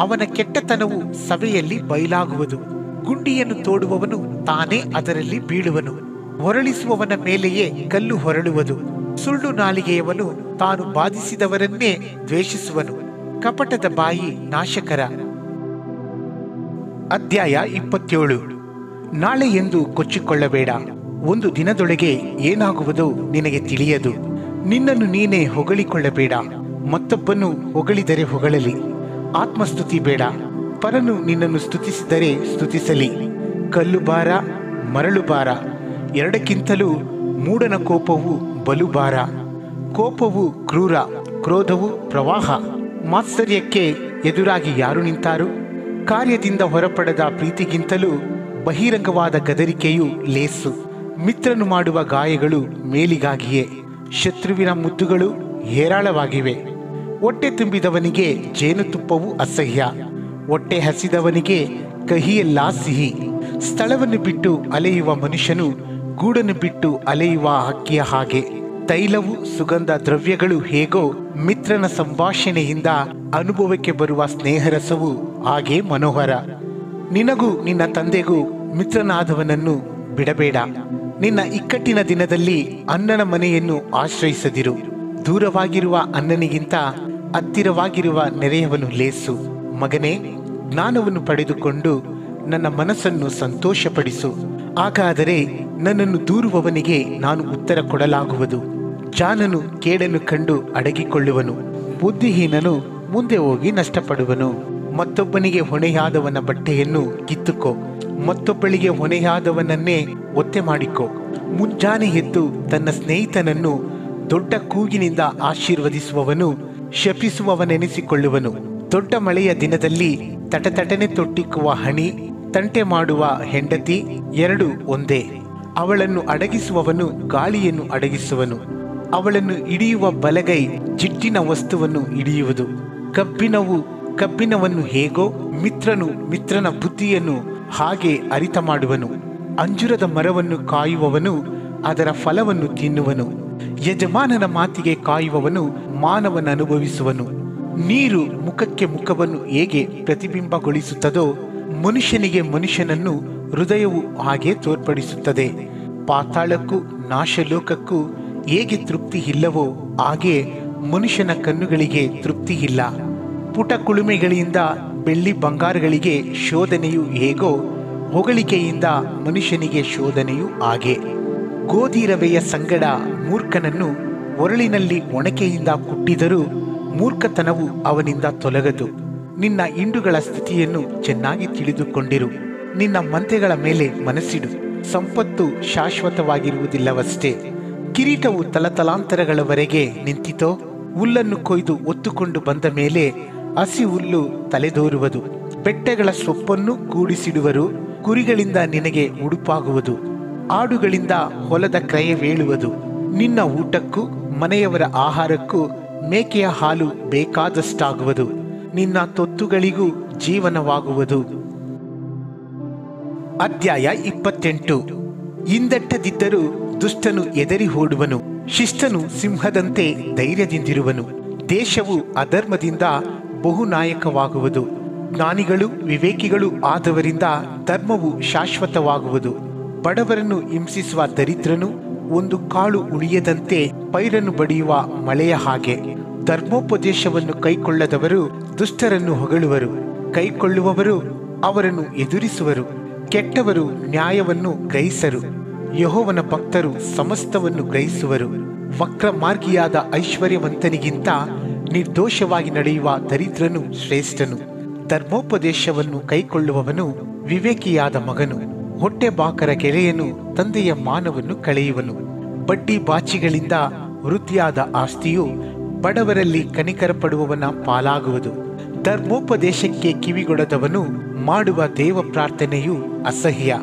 ಅವನ ಕೆಟ್ಟತನವು ಸಭೆಯಲ್ಲಿ ಬಯಲಾಗುವುದು. ಗುಂಡಿಯನ್ನು ತೋಡುವವನು ತಾನೇ ಅದರಲ್ಲಿ ಬೀಳುವನು, ಹೊರಳಿಸುವವನ ಮೇಲೆಯೇ ಕಲ್ಲು ಹೊರಳುವುದು. ಸುಳ್ಳು ನಾಲಿಗೆಯವನು ತಾನು ಬಾಧಿಸಿದವರನ್ನೇ ದ್ವೇಷಿಸುವನು, ಕಪಟದ ಬಾಯಿ ನಾಶಕರ. ಅಧ್ಯಾಯ 27. ನಾಳೆ ಎಂದು ಕೊಚ್ಚಿಕೊಳ್ಳಬೇಡ, ಒಂದು ದಿನದೊಳಗೆ ಏನಾಗುವುದೋ ನಿನಗೆ ತಿಳಿಯದು. ನಿನ್ನನ್ನು ನೀನೇ ಹೊಗಳಿಕೊಳ್ಳಬೇಡ. ಮತ್ತೊಬ್ಬನು ಹೊಗಳಿದರೆ ಹೊಗಳಲಿ. ಆತ್ಮಸ್ತುತಿ ಬೇಡ. ಪರನು ನಿನ್ನನ್ನು ಸ್ತುತಿಸಿದರೆ ಸ್ತುತಿಸಲಿ. ಕಲ್ಲು ಭಾರ, ಮರಳು ಭಾರ, ಎರಡಕ್ಕಿಂತಲೂ ಮೂಢನ ಕೋಪವು ಬಲು ಭಾರ. ಕೋಪವು ಕ್ರೂರ, ಕ್ರೋಧವು ಪ್ರವಾಹ. ಮಾತ್ಸರ್ಯಕ್ಕೆ ಎದುರಾಗಿ ಯಾರು ನಿಂತಾರು? ಕಾರ್ಯದಿಂದ ಹೊರಪಡೆದ ಪ್ರೀತಿಗಿಂತಲೂ ಬಹಿರಂಗವಾದ ಗದರಿಕೆಯು ಲೇಸು. ಮಿತ್ರನು ಮಾಡುವ ಗಾಯಗಳು ಮೇಲಿಗಾಗಿಯೇ, ಶತ್ರುವಿನ ಮುದ್ದುಗಳು ಹೇರಾಳವಾಗಿವೆ. ಹೊಟ್ಟೆ ತುಂಬಿದವನಿಗೆ ಜೇನುತುಪ್ಪವು ಅಸಹ್ಯ, ಹೊಟ್ಟೆ ಹಸಿದವನಿಗೆ ಕಹಿಯೆಲ್ಲ ಸಿಹಿ. ಸ್ಥಳವನ್ನು ಬಿಟ್ಟು ಅಲೆಯುವ ಮನುಷ್ಯನು ಗೂಡನ್ನು ಬಿಟ್ಟು ಅಲೆಯುವ ಹಕ್ಕಿಯ ಹಾಗೆ. ತೈಲವು ಸುಗಂಧ ದ್ರವ್ಯಗಳು ಹೇಗೋ, ಮಿತ್ರನ ಸಂಭಾಷಣೆಯಿಂದ ಅನುಭವಕ್ಕೆ ಬರುವ ಸ್ನೇಹರಸವು ಹಾಗೆ ಮನೋಹರ. ನಿನಗೂ ನಿನ್ನ ತಂದೆಗೂ ಮಿತ್ರನಾದವನನ್ನು ಬಿಡಬೇಡ. ನಿನ್ನ ಇಕ್ಕಟ್ಟಿನ ದಿನದಲ್ಲಿ ಅಣ್ಣನ ಮನೆಯನ್ನು ಆಶ್ರಯಿಸದಿರು. ದೂರವಾಗಿರುವ ಅಣ್ಣನಿಗಿಂತ ಹತ್ತಿರವಾಗಿರುವ ನೆರೆಯವನು ಲೇಸು. ಮಗನೇ, ಜ್ಞಾನವನ್ನು ಪಡೆದುಕೊಂಡು ನನ್ನ ಮನಸ್ಸನ್ನು ಸಂತೋಷಪಡಿಸು. ಹಾಗಾದರೆ ನನ್ನನ್ನು ದೂರುವವನಿಗೆ ನಾನು ಉತ್ತರ ಕೊಡಲಾಗುವುದು. ಜಾಣನು ಕೇಡನ್ನು ಕಂಡು ಅಡಗಿಕೊಳ್ಳುವನು, ಬುದ್ಧಿಹೀನನು ಮುಂದೆ ಹೋಗಿ ನಷ್ಟಪಡುವನು. ಮತ್ತೊಬ್ಬನಿಗೆ ಹೊಣೆಯಾದವನ ಬಟ್ಟೆಯನ್ನು ಕಿತ್ತುಕೋ, ಮತ್ತೊಬ್ಬಳಿಗೆ ಹೊಣೆಯಾದವನನ್ನೇ ಒತ್ತೆ ಮಾಡಿಕೋ. ಮುಂಜಾನೆ ಎದ್ದು ತನ್ನ ಸ್ನೇಹಿತನನ್ನು ದೊಡ್ಡ ಕೂಗಿನಿಂದ ಆಶೀರ್ವದಿಸುವವನು ಶಪಿಸುವವನೆನಿಸಿಕೊಳ್ಳುವನು. ದೊಡ್ಡ ಮಳೆಯ ದಿನದಲ್ಲಿ ತಟತಟನೆ ತೊಟ್ಟಿಕ್ಕುವ ಹಣಿ, ತಂಟೆ ಮಾಡುವ ಹೆಂಡತಿ ಎರಡು ಒಂದೇ. ಅವಳನ್ನು ಅಡಗಿಸುವವನು ಗಾಳಿಯನ್ನು ಅಡಗಿಸುವನು. ಅವಳನ್ನು ಹಿಡಿಯುವ ಬಲಗೈ ಜಿಡ್ಡಿನ ವಸ್ತುವನ್ನು ಹಿಡಿಯುವುದು. ಕಬ್ಬಿಣವನ್ನು ಹೇಗೋ ಮಿತ್ರನು ಮಿತ್ರನ ಬುದ್ಧಿಯನ್ನು ಹಾಗೆ ಅರಿತ ಮಾಡುವನು. ಅಂಜುರದ ಮರವನ್ನು ಕಾಯುವವನು ಅದರ ಫಲವನ್ನು ತಿನ್ನುವನು. ಯಜಮಾನನ ಮಾತಿಗೆ ಕಾಯುವವನು ಮಾನವನ್ನು ಅನುಭವಿಸುವನು. ನೀರು ಮುಖಕ್ಕೆ ಮುಖವನ್ನು ಹೇಗೆ ಪ್ರತಿಬಿಂಬಗೊಳಿಸುತ್ತದೋ, ಮನುಷ್ಯನಿಗೆ ಮನುಷ್ಯನನ್ನು ಹೃದಯವು ಹಾಗೆ ತೋರ್ಪಡಿಸುತ್ತದೆ. ಪಾತಾಳಕ್ಕೂ ನಾಶಲೋಕಕ್ಕೂ ಹೇಗೆ ತೃಪ್ತಿ ಇಲ್ಲವೋ ಹಾಗೆ ಮನುಷ್ಯನ ಕಣ್ಣುಗಳಿಗೆ ತೃಪ್ತಿ ಇಲ್ಲ. ಪುಟ ಕುಳುಮೆಗಳಿಂದ ಬೆಳ್ಳಿ ಬಂಗಾರಗಳಿಗೆ ಶೋಧನೆಯು ಹೇಗೋ, ಹೊಗಳಿಕೆಯಿಂದ ಮನುಷ್ಯನಿಗೆ ಶೋಧನೆಯು ಹಾಗೆ. ಗೋಧಿ ರವೆಯ ಸಂಗಡ ಮೂರ್ಖನನ್ನು ಒರಳಿನಲ್ಲಿ ಒಣಕೆಯಿಂದ ಕುಟ್ಟಿದರೂ ಮೂರ್ಖತನವು ಅವನಿಂದ ತೊಲಗದು. ನಿನ್ನ ಹಿಂಡುಗಳ ಸ್ಥಿತಿಯನ್ನು ಚೆನ್ನಾಗಿ ತಿಳಿದುಕೊಂಡಿರು. ನಿನ್ನ ಮಂತೆಗಳ ಮೇಲೆ ಮನಸ್ಸಿಡು. ಸಂಪತ್ತು ಶಾಶ್ವತವಾಗಿರುವುದಿಲ್ಲವಷ್ಟೇ. ಕಿರೀಟವು ತಲತಲಾಂತರಗಳವರೆಗೆ ನಿಂತಿತೋ? ಹುಲ್ಲನ್ನು ಕೊಯ್ದು ಒತ್ತುಕೊಂಡು ಬಂದ ಮೇಲೆ ಹಸಿ ಹುಲ್ಲು ತಲೆದೋರುವುದು. ಬೆಟ್ಟಗಳ ಸೊಪ್ಪನ್ನು ಕೂಡಿಸಿಡುವರು. ಕುರಿಗಳಿಂದ ನಿನಗೆ ಉಡುಪಾಗುವುದು, ಆಡುಗಳಿಂದ ಹೊಲದ ಕ್ರಯವೇಳುವುದು. ನಿನ್ನ ಊಟಕ್ಕೂ ಮನೆಯವರ ಆಹಾರಕ್ಕೂ ಮೇಕೆಯ ಹಾಲು ಬೇಕಾದಷ್ಟಾಗುವುದು. ನಿನ್ನ ತೊತ್ತುಗಳಿಗೂ ಜೀವನವಾಗುವುದು. ಅಧ್ಯಾಯ 28. ಹಿಂದಟ್ಟದಿದ್ದರೂ ದುಷ್ಟನು ಎದರಿ ಓಡುವನು, ಶಿಷ್ಟನು ಸಿಂಹದಂತೆ ಧೈರ್ಯದಿಂದಿರುವನು. ದೇಶವು ಅಧರ್ಮದಿಂದ ಬಹುನಾಯಕವಾಗುವುದು. ಜ್ಞಾನಿಗಳು ವಿವೇಕಿಗಳು ಆದವರಿಂದ ಧರ್ಮವು ಶಾಶ್ವತವಾಗುವುದು. ಬಡವರನ್ನು ಹಿಂಸಿಸುವ ದರಿದ್ರನು ಒಂದು ಕಾಳು ಉಳಿಯದಂತೆ ಪೈರನ್ನು ಬಡಿಯುವ ಮಳೆಯ ಹಾಗೆ. ಧರ್ಮೋಪದೇಶವನ್ನು ಕೈಕೊಳ್ಳದವರು ದುಷ್ಟರನ್ನು ಹೊಗಳುವರು, ಕೈಕೊಳ್ಳುವವರು ಅವರನ್ನು ಎದುರಿಸುವರು. ಕೆಟ್ಟವರು ನ್ಯಾಯವನ್ನು ಗ್ರಹಿಸರು, ಯೆಹೋವನ ಭಕ್ತರು ಸಮಸ್ತವನ್ನು ಗ್ರಹಿಸುವರು. ವಕ್ರಮಾರ್ಗಿಯಾದ ಐಶ್ವರ್ಯವಂತನಿಗಿಂತ ನಿರ್ದೋಷವಾಗಿ ನಡೆಯುವ ದರಿದ್ರನು ಶ್ರೇಷ್ಠನು. ಧರ್ಮೋಪದೇಶವನ್ನು ಕೈಕೊಳ್ಳುವವನು ವಿವೇಕಿಯಾದ ಮಗನು. ಹೊಟ್ಟೆ ಬಾಕರ ಗೆಳೆಯನು ತಂದೆಯ ಮಾನವನ್ನು ಕಳೆಯುವನು. ಬಡ್ಡಿ ಬಾಚಿಗಳಿಂದ ವೃದ್ಧಿಯಾದ ಆಸ್ತಿಯು ಬಡವರಲ್ಲಿ ಕನಿಕರ ಪಡುವವನ ಪಾಲಾಗುವುದು. ಧರ್ಮೋಪದೇಶಕ್ಕೆ ಕಿವಿಗೊಡದವನು ಮಾಡುವ ದೇವ ಪ್ರಾರ್ಥನೆಯು ಅಸಹ್ಯ.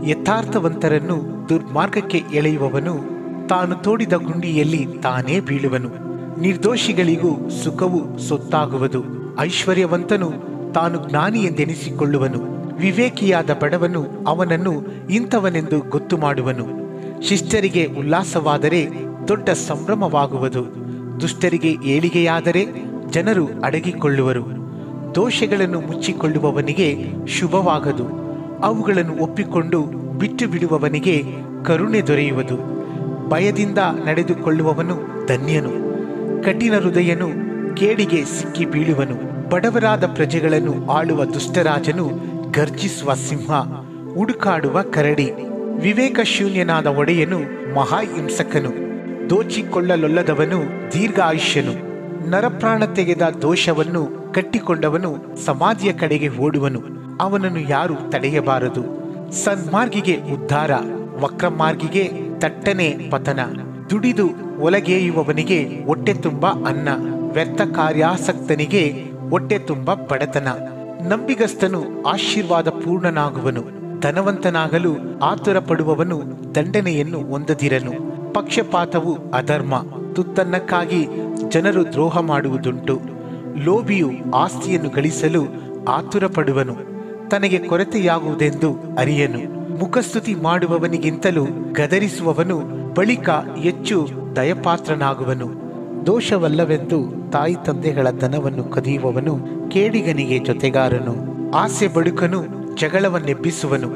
ಯಥಾರ್ಥವಂತರನ್ನು ದುರ್ಮಾರ್ಗಕ್ಕೆ ಎಳೆಯುವವನು ತಾನು ತೋಡಿದ ಗುಂಡಿಯಲ್ಲಿ ತಾನೇ ಬೀಳುವನು. ನಿರ್ದೋಷಿಗಳಿಗೂ ಸುಖವು ಸೊತ್ತಾಗುವುದು. ಐಶ್ವರ್ಯವಂತನು ತಾನು ಜ್ಞಾನಿ ಎಂದೆನಿಸಿಕೊಳ್ಳುವನು. ವಿವೇಕಿಯಾದ ಬಡವನು ಅವನನ್ನು ಇಂಥವನೆಂದು ಗೊತ್ತು ಮಾಡುವನು. ಶಿಷ್ಟರಿಗೆ ಉಲ್ಲಾಸವಾದರೆ ದೊಡ್ಡ ಸಂಭ್ರಮವಾಗುವುದು. ದುಷ್ಟರಿಗೆ ಏಳಿಗೆಯಾದರೆ ಜನರು ಅಡಗಿಕೊಳ್ಳುವರು. ದೋಷಗಳನ್ನು ಮುಚ್ಚಿಕೊಳ್ಳುವವನಿಗೆ ಶುಭವಾಗದು. ಅವುಗಳನ್ನು ಒಪ್ಪಿಕೊಂಡು ಬಿಟ್ಟು ಬಿಡುವವನಿಗೆ ಕರುಣೆ ದೊರೆಯುವುದು. ಭಯದಿಂದ ನಡೆದುಕೊಳ್ಳುವವನು ಧನ್ಯನು. ಕಠಿಣ ಹೃದಯನು ಕೇಡಿಗೆ ಸಿಕ್ಕಿ ಬೀಳುವನು. ಬಡವರಾದ ಪ್ರಜೆಗಳನ್ನು ಆಳುವ ದುಷ್ಟರಾಜನು ಗರ್ಜಿಸುವ ಸಿಂಹ, ಹುಡುಕಾಡುವ ಕರಡಿ. ವಿವೇಕ ಶೂನ್ಯನಾದ ಒಡೆಯನು ಮಹಾಹಿಂಸಕನು. ದೋಚಿಕೊಳ್ಳಲೊಲ್ಲದವನು ದೀರ್ಘಾಯುಷ್ಯನು. ನರಪ್ರಾಣ ತೆಗೆದ ದೋಷವನ್ನು ಕಟ್ಟಿಕೊಂಡವನು ಸಮಾಧಿಯ ಕಡೆಗೆ ಓಡುವನು, ಅವನನ್ನು ಯಾರು ತಡೆಯಬಾರದು. ಸನ್ಮಾರ್ಗಿಗೆ ಉದ್ಧಾರ, ವಕ್ರಮಾರ್ಗಿಗೆ ತಟ್ಟನೆ ಪತನ. ದುಡಿದು ಒಲಗೇಯುವವನಿಗೆ ಹೊಟ್ಟೆ ತುಂಬ ಅನ್ನ, ವ್ಯರ್ಥ ಕಾರ್ಯಾಸಕ್ತನಿಗೆ ಹೊಟ್ಟೆ ತುಂಬ ಬಡತನ. ನಂಬಿಗಸ್ತನು ಆಶೀರ್ವಾದ ಪೂರ್ಣನಾಗುವನು, ಧನವಂತನಾಗಲು ಆತುರ ಪಡುವವನು ದಂಡನೆಯನ್ನು ಹೊಂದದಿರನು. ಪಕ್ಷಪಾತವು ಅಧರ್ಮ, ತುತ್ತನ್ನಕ್ಕಾಗಿ ಜನರು ದ್ರೋಹ ಮಾಡುವುದುಂಟು. ಲೋಭಿಯು ಆಸ್ತಿಯನ್ನು ಗಳಿಸಲು ಆತುರ ಪಡುವನು, ತನಗೆ ಕೊರತೆಯಾಗುವುದೆಂದು ಅರಿಯನು. ಮುಖಸ್ತುತಿ ಮಾಡುವವನಿಗಿಂತಲೂ ಗದರಿಸುವವನು ಬಳಿಕ ಹೆಚ್ಚು ದಯಪಾತ್ರನಾಗುವನು. ದೋಷವಲ್ಲವೆಂದು ತಾಯಿ ತಂದೆಗಳ ಧನವನ್ನು ಕದಿಯುವವನು ಕೇಡಿಗನಿಗೆ ಜೊತೆಗಾರನು. ಆಸೆ ಬಡುಕನು ಜಗಳವನ್ನೆಬ್ಬಿಸುವನು.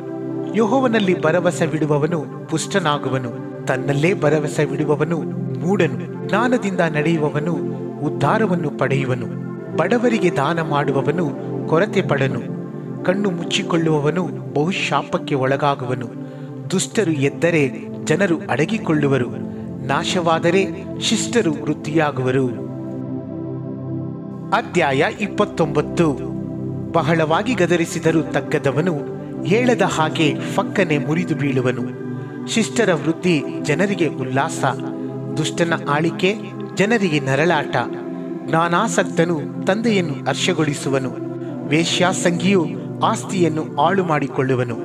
ಯೆಹೋವನಲ್ಲಿ ಭರವಸವಿಡುವವನು ಪುಷ್ಟನಾಗುವನು, ತನ್ನಲ್ಲೇ ಭರವಸವಿಡುವವನು ಮೂಢನು. ಜ್ಞಾನದಿಂದ ನಡೆಯುವವನು ಉದ್ಧಾರವನ್ನು ಪಡೆಯುವನು, ಬಡವರಿಗೆ ದಾನ ಮಾಡುವವನು ಕೊರತೆ ಪಡನು. ಕಣ್ಣು ಮುಚ್ಚಿಕೊಳ್ಳುವವನು ಬಹುಶಾಪಕ್ಕೆ ಒಳಗಾಗುವನು. ದುಷ್ಟರು ಎದ್ದರೆ ಜನರು ಅಡಗಿಕೊಳ್ಳುವರು, ನಾಶವಾದರೆ ಶಿಷ್ಟರು ವೃದ್ಧಿಯಾಗುವರು. ಅಧ್ಯಾಯ 29. ಬಹಳವಾಗಿ ಗದರಿಸಿದರೂ ತಗ್ಗದವನು ಹೇಳದ ಹಾಗೆ ಫಕ್ಕನೆ ಮುರಿದು ಬೀಳುವನು. ಶಿಷ್ಟರ ವೃದ್ಧಿ ಜನರಿಗೆ ಉಲ್ಲಾಸ, ದುಷ್ಟನ ಆಳಿಕೆ ಜನರಿಗೆ ನರಳಾಟ. ಜ್ಞಾನಾಸಕ್ತನು ತಂದೆಯನ್ನು ಹರ್ಷಗೊಳಿಸುವನು, ವೇಶ್ಯಾಸಂಗಿಯು ಆಸ್ತಿಯನ್ನು ಹಾಳು ಮಾಡಿಕೊಳ್ಳುವನು.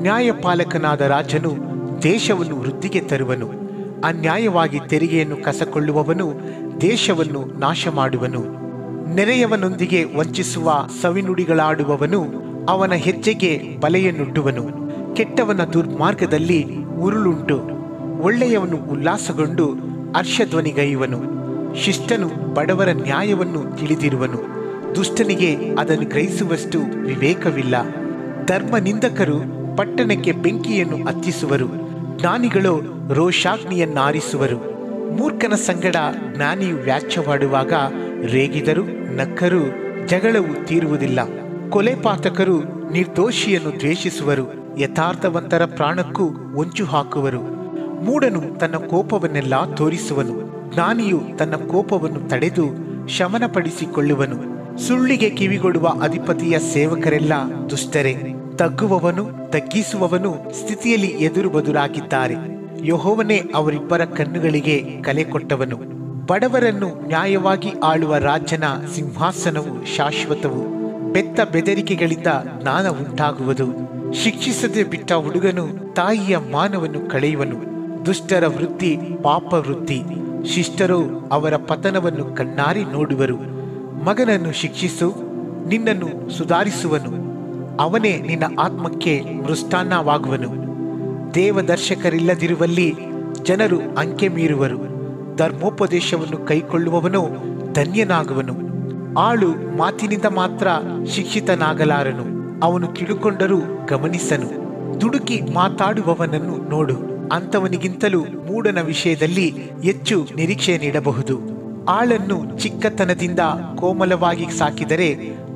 ನ್ಯಾಯಪಾಲಕನಾದ ರಾಜನು ದೇಶವನ್ನು ವೃದ್ಧಿಗೆ ತರುವನು, ಅನ್ಯಾಯವಾಗಿ ತೆರಿಗೆಯನ್ನು ಕಸಕೊಳ್ಳುವವನು ದೇಶವನ್ನು ನಾಶ ಮಾಡುವನು. ನೆರೆಯವನೊಂದಿಗೆ ವಂಚಿಸುವ ಸವಿನುಡಿಗಳಾಡುವವನು ಅವನ ಹೆಜ್ಜೆಗೆ ಬಲೆಯನ್ನುಡ್ಡುವನು. ಕೆಟ್ಟವನ ದುರ್ಮಾರ್ಗದಲ್ಲಿ ಉರುಳುಂಟು, ಒಳ್ಳೆಯವನು ಉಲ್ಲಾಸಗೊಂಡು ಹರ್ಷಧ್ವನಿಗೈಯುವನು. ಶಿಷ್ಟನು ಬಡವರ ನ್ಯಾಯವನ್ನು ತಿಳಿದಿರುವನು, ದುಷ್ಟನಿಗೆ ಅದನ್ನು ಗ್ರಹಿಸುವಷ್ಟು ವಿವೇಕವಿಲ್ಲ. ಧರ್ಮ ನಿಂದಕರು ಪಟ್ಟಣಕ್ಕೆ ಬೆಂಕಿಯನ್ನು ಹತ್ತಿಸುವರು, ಜ್ಞಾನಿಗಳು ರೋಷಾಗ್ನಿಯನ್ನಾರಿಸುವರು. ಮೂರ್ಖನ ಸಂಗಡ ಜ್ಞಾನಿಯು ವ್ಯಾಚ್ಯವಾಡುವಾಗ ರೇಗಿದರು ನಕ್ಕರೂ ಜಗಳವು ತೀರುವುದಿಲ್ಲ. ಕೊಲೆಪಾತಕರು ನಿರ್ದೋಷಿಯನ್ನು ದ್ವೇಷಿಸುವರು, ಯಥಾರ್ಥವಂತರ ಪ್ರಾಣಕ್ಕೂ ಹೊಂಚು ಹಾಕುವರು. ಮೂಢನು ತನ್ನ ಕೋಪವನ್ನೆಲ್ಲ ತೋರಿಸುವನು, ಜ್ಞಾನಿಯು ತನ್ನ ಕೋಪವನ್ನು ತಡೆದು ಶಮನಪಡಿಸಿಕೊಳ್ಳುವನು. ಸುಳ್ಳಿಗೆ ಕಿವಿಗೊಡುವ ಅಧಿಪತಿಯ ಸೇವಕರೆಲ್ಲ ದುಷ್ಟರೇ, ತಗ್ಗುವವನು ತಗ್ಗಿಸುವವನು ಸ್ಥಿತಿಯಲ್ಲಿ ಎದುರು ಬದುರಾಗಿದ್ದಾರೆ. ಯೆಹೋವನೇ ಅವರಿಬ್ಬರ ಕಣ್ಣುಗಳಿಗೆ ಕಲೆ ಕೊಟ್ಟವನು. ಬಡವರನ್ನು ನ್ಯಾಯವಾಗಿ ಆಳುವ ರಾಜನ ಸಿಂಹಾಸನವು ಶಾಶ್ವತವು. ಬೆತ್ತ ಬೆದರಿಕೆಗಳಿಂದ ಜ್ಞಾನ ಉಂಟಾಗುವುದು. ಶಿಕ್ಷಿಸದೆ ಬಿಟ್ಟ ಹುಡುಗನು ತಾಯಿಯ ಮಾನವನ್ನು ಕಳೆಯುವನು. ದುಷ್ಟರ ವೃತ್ತಿ ಪಾಪ ವೃತ್ತಿ, ಶಿಷ್ಟರು ಅವರ ಪತನವನ್ನು ಕಣ್ಣಾರಿ ನೋಡುವರು. ಮಗನನ್ನು ಶಿಕ್ಷಿಸು, ನಿನ್ನನ್ನು ಸುಧಾರಿಸುವನು, ಅವನೇ ನಿನ್ನ ಆತ್ಮಕ್ಕೆ ಮೃಷ್ಟಾನ್ನವಾಗುವನು. ದೇವದರ್ಶಕರಿಲ್ಲದಿರುವಲ್ಲಿ ಜನರು ಅಂಕೆ ಮೀರುವರು, ಧರ್ಮೋಪದೇಶವನ್ನು ಕೈಕೊಳ್ಳುವವನು ಧನ್ಯನಾಗುವನು. ಆಳು ಮಾತಿನಿಂದ ಮಾತ್ರ ಶಿಕ್ಷಿತನಾಗಲಾರನು, ಅವನು ತಿಳುಕೊಂಡರೂ ಗಮನಿಸನು. ದುಡುಕಿ ಮಾತಾಡುವವನನ್ನು ನೋಡು, ಅಂಥವನಿಗಿಂತಲೂ ಮೂಢನ ವಿಷಯದಲ್ಲಿ ಹೆಚ್ಚು ನಿರೀಕ್ಷೆ ನೀಡಬಹುದು. ಆಳನ್ನು ಚಿಕ್ಕತನದಿಂದ ಕೋಮಲವಾಗಿ ಸಾಕಿದರೆ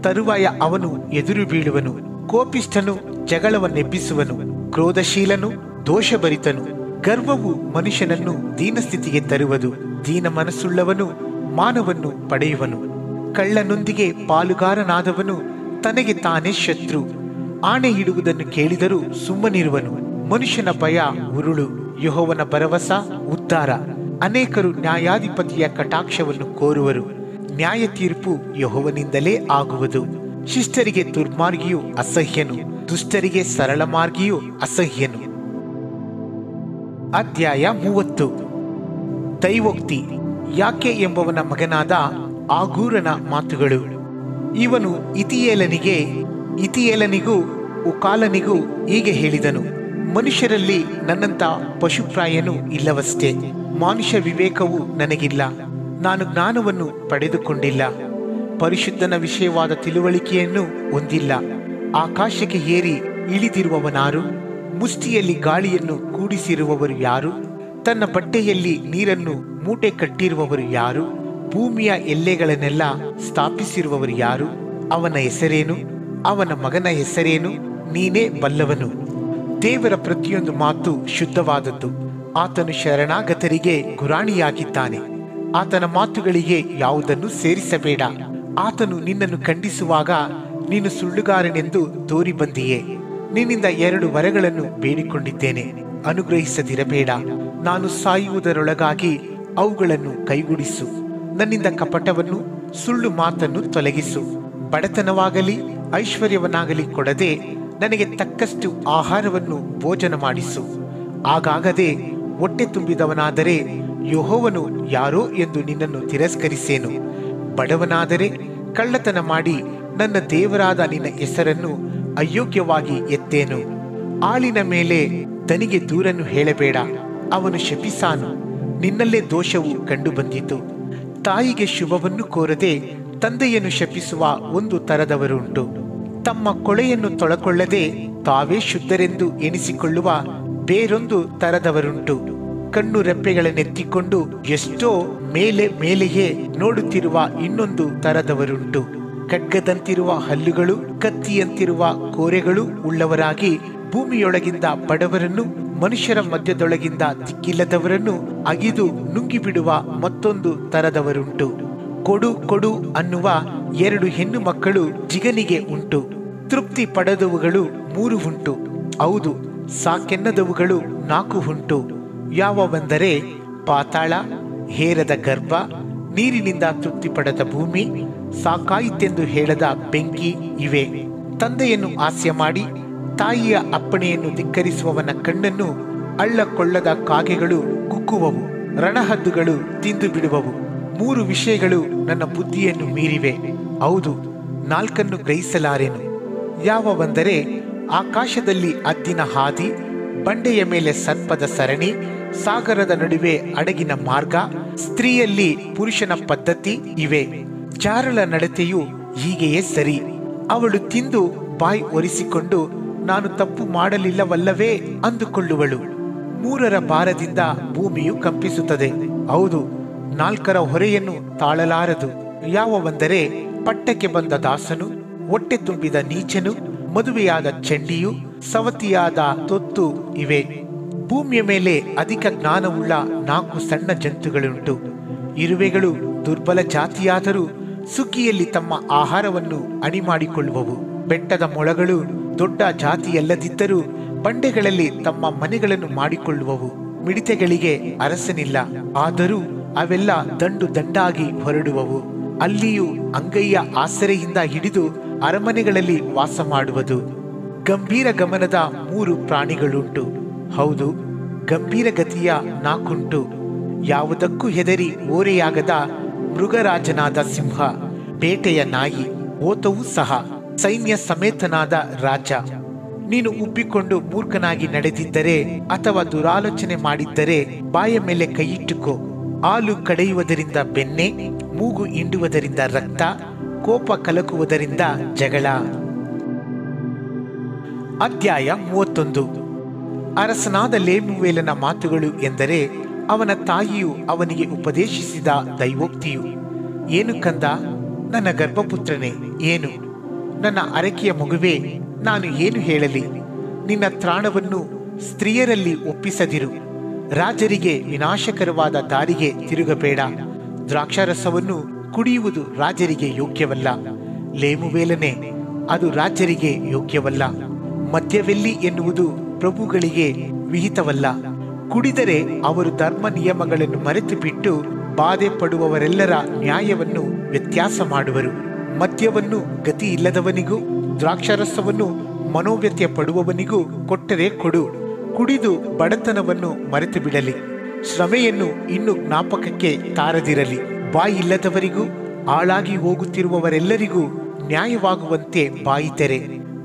ತರುವಾಯ ಅವನು ಎದುರು ಬೀಳುವನು. ಕೋಪಿಷ್ಠನು ಜಗಳವನ್ನೆಬ್ಬಿಸುವನು, ಕ್ರೋಧಶೀಲನು ದೋಷಭರಿತನು. ಗರ್ವವು ಮನುಷ್ಯನನ್ನು ದೀನಸ್ಥಿತಿಗೆ ತರುವುದು, ದೀನ ಮನಸ್ಸುಳ್ಳವನು ಮಾನವನ್ನು ಪಡೆಯುವನು. ಕಳ್ಳನೊಂದಿಗೆ ಪಾಲುಗಾರನಾದವನು ತನಗೆ ತಾನೇ ಶತ್ರು. ಆಣೆ ಇಡುವುದನ್ನು ಕೇಳಿದರೂ ಸುಮ್ಮನಿರುವನು. ಮನುಷ್ಯನ ಭಯ ಉರುಳು, ಯೆಹೋವನ ಭರವಸ ಉದ್ಧಾರ. ಅನೇಕರು ನ್ಯಾಯಾಧಿಪತಿಯ ಕಟಾಕ್ಷವನ್ನು ಕೋರುವರು, ನ್ಯಾಯ ತೀರ್ಪು ಯೆಹೋವನಿಂದಲೇ ಆಗುವುದು. ಶಿಷ್ಟರಿಗೆ ದುರ್ಮಾರ್ಗಿಯು ಅಸಹ್ಯನು, ದುಷ್ಟರಿಗೆ ಸರಳ ಮಾರ್ಗಿಯು ಅಸಹ್ಯನು. ಅಧ್ಯಾಯ 30. ದೈವೋಕ್ತಿ. ಯಾಕೆ ಎಂಬವನ ಮಗನಾದ ಆಗೂರನ ಮಾತುಗಳು. ಇವನು ಇತಿಯೇಲನಿಗೂ ಉಕಾಲನಿಗೂ ಹೀಗೆ ಹೇಳಿದನು, ಮನುಷ್ಯರಲ್ಲಿ ನನ್ನಂತ ಪಶುಪ್ರಾಯನು ಇಲ್ಲವಷ್ಟೇ. ಮಾನುಷ ವಿವೇಕವು ನನಗಿಲ್ಲ, ನಾನು ಜ್ಞಾನವನ್ನು ಪಡೆದುಕೊಂಡಿಲ್ಲ. ಪರಿಶುದ್ಧನ ವಿಷಯವಾದ ತಿಳುವಳಿಕೆಯನ್ನು ಹೊಂದಿಲ್ಲ. ಆಕಾಶಕ್ಕೆ ಏರಿ ಇಳಿದಿರುವವನಾರು? ಮುಷ್ಟಿಯಲ್ಲಿ ಗಾಳಿಯನ್ನು ಕೂಡಿಸಿರುವವರು ಯಾರು? ತನ್ನ ಬಟ್ಟೆಯಲ್ಲಿ ನೀರನ್ನು ಮೂಟೆ ಕಟ್ಟಿರುವವರು ಯಾರು? ಭೂಮಿಯ ಎಲ್ಲೆಗಳನ್ನೆಲ್ಲ ಸ್ಥಾಪಿಸಿರುವವರು ಯಾರು? ಅವನ ಹೆಸರೇನು? ಅವನ ಮಗನ ಹೆಸರೇನು? ನೀನೇ ಬಲ್ಲವನು. ದೇವರ ಪ್ರತಿಯೊಂದು ಮಾತು ಶುದ್ಧವಾದದ್ದು, ಆತನು ಶರಣಾಗತರಿಗೆ ಗುರಾಣಿಯಾಗಿದ್ದಾನೆ. ಆತನ ಮಾತುಗಳಿಗೆ ಯಾವುದನ್ನು ಸೇರಿಸಬೇಡ. ಆತನು ನಿನ್ನನ್ನು ಖಂಡಿಸುವಾಗ ನೀನು ಸುಳ್ಳುಗಾರನೆಂದು ತೋರಿ ಬಂದಿಯೇ. ನಿನ್ನಿಂದ 2 ವರಗಳನ್ನು ಬೇಡಿಕೊಂಡಿದ್ದೇನೆ, ಅನುಗ್ರಹಿಸದಿರಬೇಡ. ನಾನು ಸಾಯುವುದರೊಳಗಾಗಿ ಅವುಗಳನ್ನು ಕೈಗೂಡಿಸು. ನನ್ನಿಂದ ಕಪಟವನ್ನು, ಸುಳ್ಳು ಮಾತನ್ನು ತೊಲಗಿಸು. ಬಡತನವಾಗಲಿ ಐಶ್ವರ್ಯವನ್ನಾಗಲಿ ಕೊಡದೆ ನನಗೆ ತಕ್ಕಷ್ಟು ಆಹಾರವನ್ನು ಭೋಜನ ಮಾಡಿಸು. ಆಗಾಗದೆ ಹೊಟ್ಟೆ ತುಂಬಿದವನಾದರೆ ಯೆಹೋವನು ಯಾರೋ ಎಂದು ನಿನ್ನನ್ನು ತಿರಸ್ಕರಿಸೇನು. ಬಡವನಾದರೆ ಕಳ್ಳತನ ಮಾಡಿ ನನ್ನ ದೇವರಾದ ನಿನ್ನ ಹೆಸರನ್ನು ಅಯೋಗ್ಯವಾಗಿ ಎತ್ತೇನು. ಆಳಿನ ಮೇಲೆ ತನಿಗೆ ದೂರನ್ನು ಹೇಳಬೇಡ, ಅವನು ಶಪಿಸಾನು. ನಿನ್ನಲ್ಲೇ ದೋಷವು ಕಂಡುಬಂದಿತು. ತಾಯಿಗೆ ಶುಭವನ್ನು ಕೋರದೆ ತಂದೆಯನ್ನು ಶಪಿಸುವ ಒಂದು ತರದವರುಂಟು. ತಮ್ಮ ಕೊಳೆಯನ್ನು ತೊಳಕೊಳ್ಳದೆ ತಾವೇ ಶುದ್ಧರೆಂದು ಎನಿಸಿಕೊಳ್ಳುವ ಬೇರೊಂದು ತರದವರುಂಟು. ಕಣ್ಣು ರೆಪ್ಪೆಗಳನ್ನೆತ್ತಿಕೊಂಡು ಎಷ್ಟೋ ಮೇಲೆಯೇ ನೋಡುತ್ತಿರುವ ಇನ್ನೊಂದು ತರದವರುಂಟು. ಖಡ್ಗದಂತಿರುವ ಹಲ್ಲುಗಳು, ಕತ್ತಿಯಂತಿರುವ ಕೋರೆಗಳು ಉಳ್ಳವರಾಗಿ ಭೂಮಿಯೊಳಗಿಂದ ಬಡವರನ್ನು, ಮನುಷ್ಯರ ಮಧ್ಯದೊಳಗಿಂದ ದಿಕ್ಕಿಲ್ಲದವರನ್ನು ಅಗಿದು ನುಂಗಿಬಿಡುವ ಮತ್ತೊಂದು ತರದವರುಂಟು. ಕೊಡು ಕೊಡು ಅನ್ನುವ 2 ಹೆಣ್ಣು ಮಕ್ಕಳು ಜಿಗನಿಗೆ ಉಂಟು. ತೃಪ್ತಿ ಪಡೆದವುಗಳು 3 ಉಂಟು. ಹೌದು, ಸಾಕೆನ್ನದವುಗಳು 4 ಉಂಟು. ಯಾವವೆಂದರೆ ಪಾತಾಳ, ಹೇರದ ಗರ್ಭ, ನೀರಿನಿಂದ ತೃಪ್ತಿ ಪಡೆದ ಭೂಮಿ, ಸಾಕಾಯಿತೆಂದು ಹೇಳದ ಬೆಂಕಿ ಇವೆ. ತಂದೆಯನ್ನು ಹಾಸ್ಯ ಮಾಡಿ ತಾಯಿಯ ಅಪ್ಪಣೆಯನ್ನು ಧಿಕ್ಕರಿಸುವವನ ಕಣ್ಣನ್ನು ಅಳ್ಳಕೊಳ್ಳದ ಕಾಗೆಗಳು ಕುಕ್ಕುವವು, ರಣಹದ್ದುಗಳು ತಿಂದು ಬಿಡುವವು. 3 ವಿಷಯಗಳು ನನ್ನ ಬುದ್ಧಿಯನ್ನು ಮೀರಿವೆ. ಹೌದು, 4 ಗ್ರಹಿಸಲಾರೆನು. ಯಾವವೆಂದರೆ ಆಕಾಶದಲ್ಲಿ ಹದ್ದಿನ ಹಾದಿ, ಬಂಡೆಯ ಮೇಲೆ ಸರ್ಪದ ಸರಣಿ, ಸಾಗರದ ನಡುವೆ ಹಡಗಿನ ಮಾರ್ಗ, ಸ್ತ್ರೀಯಲ್ಲಿ ಪುರುಷನ ಪದ್ಧತಿ ಇವೆ. ಜಾರಳ ನಡತೆಯು ಹೀಗೆಯೇ ಸರಿ. ಅವಳು ತಿಂದು ಬಾಯಿ ಒರೆಸಿಕೊಂಡು ನಾನು ತಪ್ಪು ಮಾಡಲಿಲ್ಲವಲ್ಲವೇ ಅಂದುಕೊಳ್ಳುವಳು. 3 ಭಾರದಿಂದ ಭೂಮಿಯು ಕಂಪಿಸುತ್ತದೆ. ಹೌದು, 4 ಹೊರೆಯನ್ನು ತಾಳಲಾರದು. ಯಾವವೆಂದರೆ ಪಟ್ಟಕ್ಕೆ ಬಂದ ದಾಸನು, ಹೊಟ್ಟೆ ತುಂಬಿದ ನೀಚನು, ಮದುವೆಯಾದ ಚಂಡಿಯು, ಸವತಿಯಾದ ತೊತ್ತು ಇವೆ. ಭೂಮಿಯ ಮೇಲೆ ಅಧಿಕ ಜ್ಞಾನವುಳ್ಳ 4 ಸಣ್ಣ ಜಂತುಗಳುಂಟು. ಇರುವೆಗಳು ದುರ್ಬಲ ಜಾತಿಯಾದರೂ ಸುಗ್ಗಿಯಲ್ಲಿ ತಮ್ಮ ಆಹಾರವನ್ನು ಅಣಿ ಮಾಡಿಕೊಳ್ಳುವವು. ಬೆಟ್ಟದ ಮೊಳಗಳು ದೊಡ್ಡ ಜಾತಿಯಲ್ಲದಿದ್ದರೂ ಬಂಡೆಗಳಲ್ಲಿ ತಮ್ಮ ಮನೆಗಳನ್ನು ಮಾಡಿಕೊಳ್ಳುವವು. ಮಿಡಿತೆಗಳಿಗೆ ಅರಸನಿಲ್ಲ, ಆದರೂ ಅವೆಲ್ಲ ದಂಡು ದಂಡಾಗಿ ಹೊರಡುವವು. ಅಲ್ಲಿಯೂ ಅಂಗೈಯ ಆಸರೆಯಿಂದ ಹಿಡಿದು ಅರಮನೆಗಳಲ್ಲಿ ವಾಸ ಮಾಡುವುದು. ಗಂಭೀರ ಗಮನದ 3 ಪ್ರಾಣಿಗಳುಂಟು. ಹೌದು, ಗಂಭೀರ ಗತಿಯ 4 ಉಂಟು. ಯಾವುದಕ್ಕೂ ಹೆದರಿ ಓರೆಯಾಗದ ಮೃಗರಾಜನಾದ ಸಿಂಹ, ಬೇಟೆಯ ನಾಯಿ, ಓತವೂ ಸಹ, ಸೈನ್ಯ ಸಮೇತನಾದ ರಾಜ. ನೀನು ಉಬ್ಬಿಕೊಂಡು ಮೂರ್ಖನಾಗಿ ನಡೆದಿದ್ದರೆ ಅಥವಾ ದುರಾಲೋಚನೆ ಮಾಡಿದ್ದರೆ ಬಾಯ ಮೇಲೆ ಕೈಯಿಟ್ಟುಕೋ. ಹಾಲು ಕಡೆಯುವುದರಿಂದ ಬೆಣ್ಣೆ, ಮೂಗು ಹಿಂಡುವುದರಿಂದ ರಕ್ತ, ಕೋಪ ಕಲಕುವುದರಿಂದ ಜಗಳ. ಅಧ್ಯಾಯ 31. ಅರಸನಾದ ಲೇಮುವೇಲನ ಮಾತುಗಳು ಎಂದರೆ ಅವನ ತಾಯಿಯು ಅವನಿಗೆ ಉಪದೇಶಿಸಿದ ದೈವೋಕ್ತಿಯು. ಏನು ಕಂದ, ನನ್ನ ಗರ್ಭಪುತ್ರನೇ, ಏನು ನನ್ನ ಅರಕೆಯ ಮಗುವೇ, ನಾನು ಏನು ಹೇಳಲಿ? ನಿನ್ನ ತ್ರಾಣವನ್ನು ಸ್ತ್ರೀಯರಲ್ಲಿ ಒಪ್ಪಿಸದಿರು. ರಾಜರಿಗೆ ವಿನಾಶಕರವಾದ ದಾರಿಗೆ ತಿರುಗಬೇಡ. ದ್ರಾಕ್ಷಾರಸವನ್ನು ಕುಡಿಯುವುದು ರಾಜರಿಗೆ ಯೋಗ್ಯವಲ್ಲ. ಲೇಮುವೇಲನೆ, ಅದು ರಾಜರಿಗೆ ಯೋಗ್ಯವಲ್ಲ. ಮದ್ಯವೆಲ್ಲಿ ಎನ್ನುವುದು ಪ್ರಭುಗಳಿಗೆ ವಿಹಿತವಲ್ಲ. ಕುಡಿದರೆ ಅವರು ಧರ್ಮ ನಿಯಮಗಳನ್ನು ಮರೆತು ಬಿಟ್ಟು ಬಾಧೆ ಪಡುವವರೆಲ್ಲರ ನ್ಯಾಯವನ್ನು ವ್ಯತ್ಯಾಸ ಮಾಡುವರು. ಮದ್ಯವನ್ನು ಗತಿ ಇಲ್ಲದವನಿಗೂ ದ್ರಾಕ್ಷಾರಸವನ್ನು ಮನೋವ್ಯತ್ಯ ಪಡುವವನಿಗೂ ಕೊಟ್ಟರೆ ಕೊಡು. ಕುಡಿದು ಬಡತನವನ್ನು ಮರೆತು ಬಿಡಲಿ. ಶ್ರಮೆಯನ್ನು ಇನ್ನು ಜ್ಞಾಪಕಕ್ಕೆ ತಾರದಿರಲಿ. ಬಾಯಿಲ್ಲದವರಿಗೂ ಹಾಳಾಗಿ ಹೋಗುತ್ತಿರುವವರೆಲ್ಲರಿಗೂ ನ್ಯಾಯವಾಗುವಂತೆ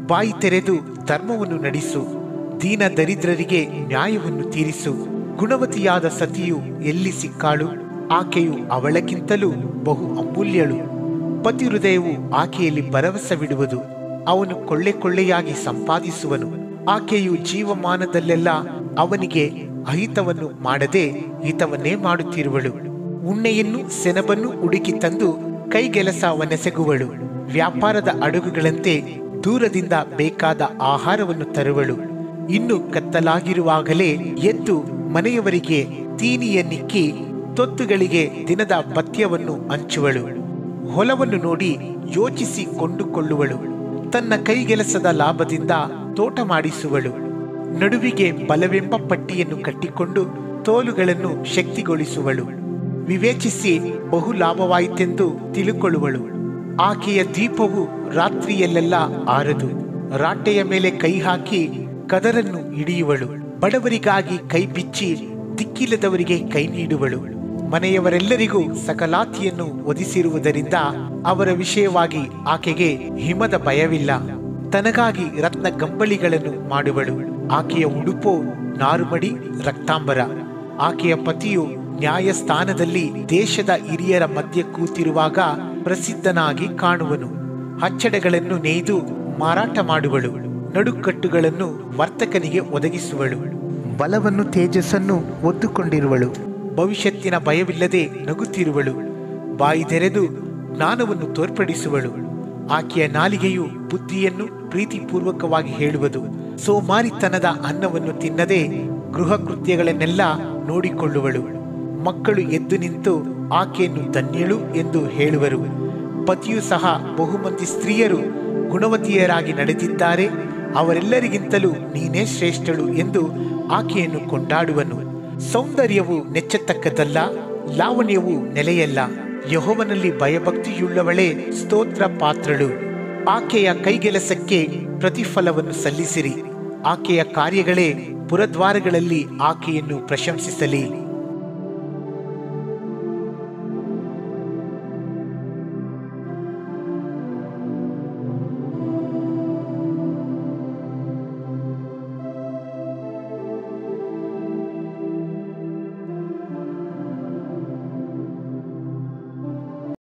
ಬಾಯಿ ತೆರೆದು ಧರ್ಮವನ್ನು ನಡೆಸು. ದೀನ ದರಿದ್ರರಿಗೆ ನ್ಯಾಯವನ್ನು ತೀರಿಸು. ಗುಣವತಿಯಾದ ಸತಿಯು ಎಲ್ಲಿ ಸಿಕ್ಕಾಳು? ಆಕೆಯು ಅವಳಕ್ಕಿಂತಲೂ ಬಹು ಅಮೂಲ್ಯಳು. ಪತಿ ಹೃದಯವು ಆಕೆಯಲ್ಲಿ ಭರವಸವಿಡುವುದು. ಅವನು ಕೊಳ್ಳೆಯಾಗಿ ಸಂಪಾದಿಸುವನು. ಆಕೆಯು ಜೀವಮಾನದಲ್ಲೆಲ್ಲ ಅವನಿಗೆ ಅಹಿತವನ್ನು ಮಾಡದೆ ಹಿತವನ್ನೇ ಮಾಡುತ್ತಿರುವಳು. ಉಣ್ಣೆಯನ್ನು ಸೆನಬನ್ನು ಹುಡುಕಿ ತಂದು ಕೈಗೆಲಸವನ್ನೆಸಗುವಳು. ವ್ಯಾಪಾರದ ಹಡಗುಗಳಂತೆ ದೂರದಿಂದ ಬೇಕಾದ ಆಹಾರವನ್ನು ತರುವಳು. ಇನ್ನು ಕತ್ತಲಾಗಿರುವಾಗಲೇ ಎದ್ದು ಮನೆಯವರಿಗೆ ತೀನಿಯನ್ನಿಕ್ಕಿ ತೊತ್ತುಗಳಿಗೆ ದಿನದ ಭತ್ಯವನ್ನು ಹಂಚುವಳು. ಹೊಲವನ್ನು ನೋಡಿ ಯೋಚಿಸಿ ಕೊಂಡುಕೊಳ್ಳುವಳು. ತನ್ನ ಕೈಗೆಲಸದ ಲಾಭದಿಂದ ತೋಟ ಮಾಡಿಸುವಳು. ನಡುವಿಗೆ ಬಲವೆಂಬ ಪಟ್ಟಿಯನ್ನು ಕಟ್ಟಿಕೊಂಡು ತೋಲುಗಳನ್ನು ಶಕ್ತಿಗೊಳಿಸುವಳು. ವಿವೇಚಿಸಿ ಬಹು ಲಾಭವಾಯಿತೆಂದು ತಿಳುಕೊಳ್ಳುವಳು. ಆಕೆಯ ದೀಪವು ರಾತ್ರಿಯಲ್ಲೆಲ್ಲ ಆರದು. ರಾಟೆಯ ಮೇಲೆ ಕೈ ಹಾಕಿ ಕದರನ್ನು ಹಿಡಿಯುವಳು. ಬಡವರಿಗಾಗಿ ಕೈ ಬಿಚ್ಚಿ ದಿಕ್ಕಿಲ್ಲದವರಿಗೆ ಕೈ ನೀಡುವಳು. ಮನೆಯವರೆಲ್ಲರಿಗೂ ಸಕಲಾತಿಯನ್ನು ಒದಿಸಿರುವುದರಿಂದ ಅವರ ವಿಷಯವಾಗಿ ಆಕೆಗೆ ಹಿಮದ ಭಯವಿಲ್ಲ. ತನಗಾಗಿ ರತ್ನ ಗಂಬಳಿಗಳನ್ನು ಮಾಡುವಳು. ಆಕೆಯ ಉಡುಪು ನಾರುಮಡಿ ರಕ್ತಾಂಬರ. ಆಕೆಯ ಪತಿಯು ನ್ಯಾಯಸ್ಥಾನದಲ್ಲಿ ದೇಶದ ಹಿರಿಯರ ಮಧ್ಯೆ ಕೂತಿರುವಾಗ ಪ್ರಸಿದ್ಧನಾಗಿ ಕಾಣುವನು. ಹಚ್ಚಡೆಗಳನ್ನು ನೇಯ್ದು ಮಾರಾಟ ಮಾಡುವಳು. ನಡುಕಟ್ಟುಗಳನ್ನು ವರ್ತಕನಿಗೆ ಒದಗಿಸುವಳು. ಬಲವನ್ನು ತೇಜಸ್ಸನ್ನು ಒದ್ದುಕೊಂಡಿರುವಳು. ಭವಿಷ್ಯತ್ತಿನ ಭಯವಿಲ್ಲದೆ ನಗುತ್ತಿರುವಳು. ಬಾಯಿ ತೆರೆದು ಜ್ಞಾನವನ್ನು ತೋರ್ಪಡಿಸುವಳು. ಆಕೆಯ ನಾಲಿಗೆಯು ಬುದ್ಧಿಯನ್ನು ಪ್ರೀತಿಪೂರ್ವಕವಾಗಿ ಹೇಳುವುದು. ಸೋಮಾರಿತನದ ಅನ್ನವನ್ನು ತಿನ್ನದೆ ಗೃಹ ಕೃತ್ಯಗಳನ್ನೆಲ್ಲ ನೋಡಿಕೊಳ್ಳುವಳು. ಮಕ್ಕಳು ಎದ್ದು ನಿಂತು ಆಕೆಯನ್ನು ಧನ್ಯಳು ಎಂದು ಹೇಳುವರು. ಪತಿಯು ಸಹ ಬಹುಮಂದಿ ಸ್ತ್ರೀಯರು ಗುಣವತಿಯರಾಗಿ ನಡೆದಿದ್ದಾರೆ, ಅವರೆಲ್ಲರಿಗಿಂತಲೂ ನೀನೇ ಶ್ರೇಷ್ಠಳು ಎಂದು ಆಕೆಯನ್ನು ಕೊಂಡಾಡುವನು. ಸೌಂದರ್ಯವು ನೆಚ್ಚತಕ್ಕದ್ದಲ್ಲ, ಲಾವಣ್ಯವು ನೆಲೆಯಲ್ಲ. ಯೆಹೋವನಲ್ಲಿ ಭಯಭಕ್ತಿಯುಳ್ಳವಳೇ ಸ್ತೋತ್ರ ಪಾತ್ರಳು. ಆಕೆಯ ಕೈಗೆಲಸಕ್ಕೆ ಪ್ರತಿಫಲವನ್ನು ಸಲ್ಲಿಸಿರಿ. ಆಕೆಯ ಕಾರ್ಯಗಳೇ ಪುರದ್ವಾರಗಳಲ್ಲಿ ಆಕೆಯನ್ನು ಪ್ರಶಂಸಿಸಲಿ.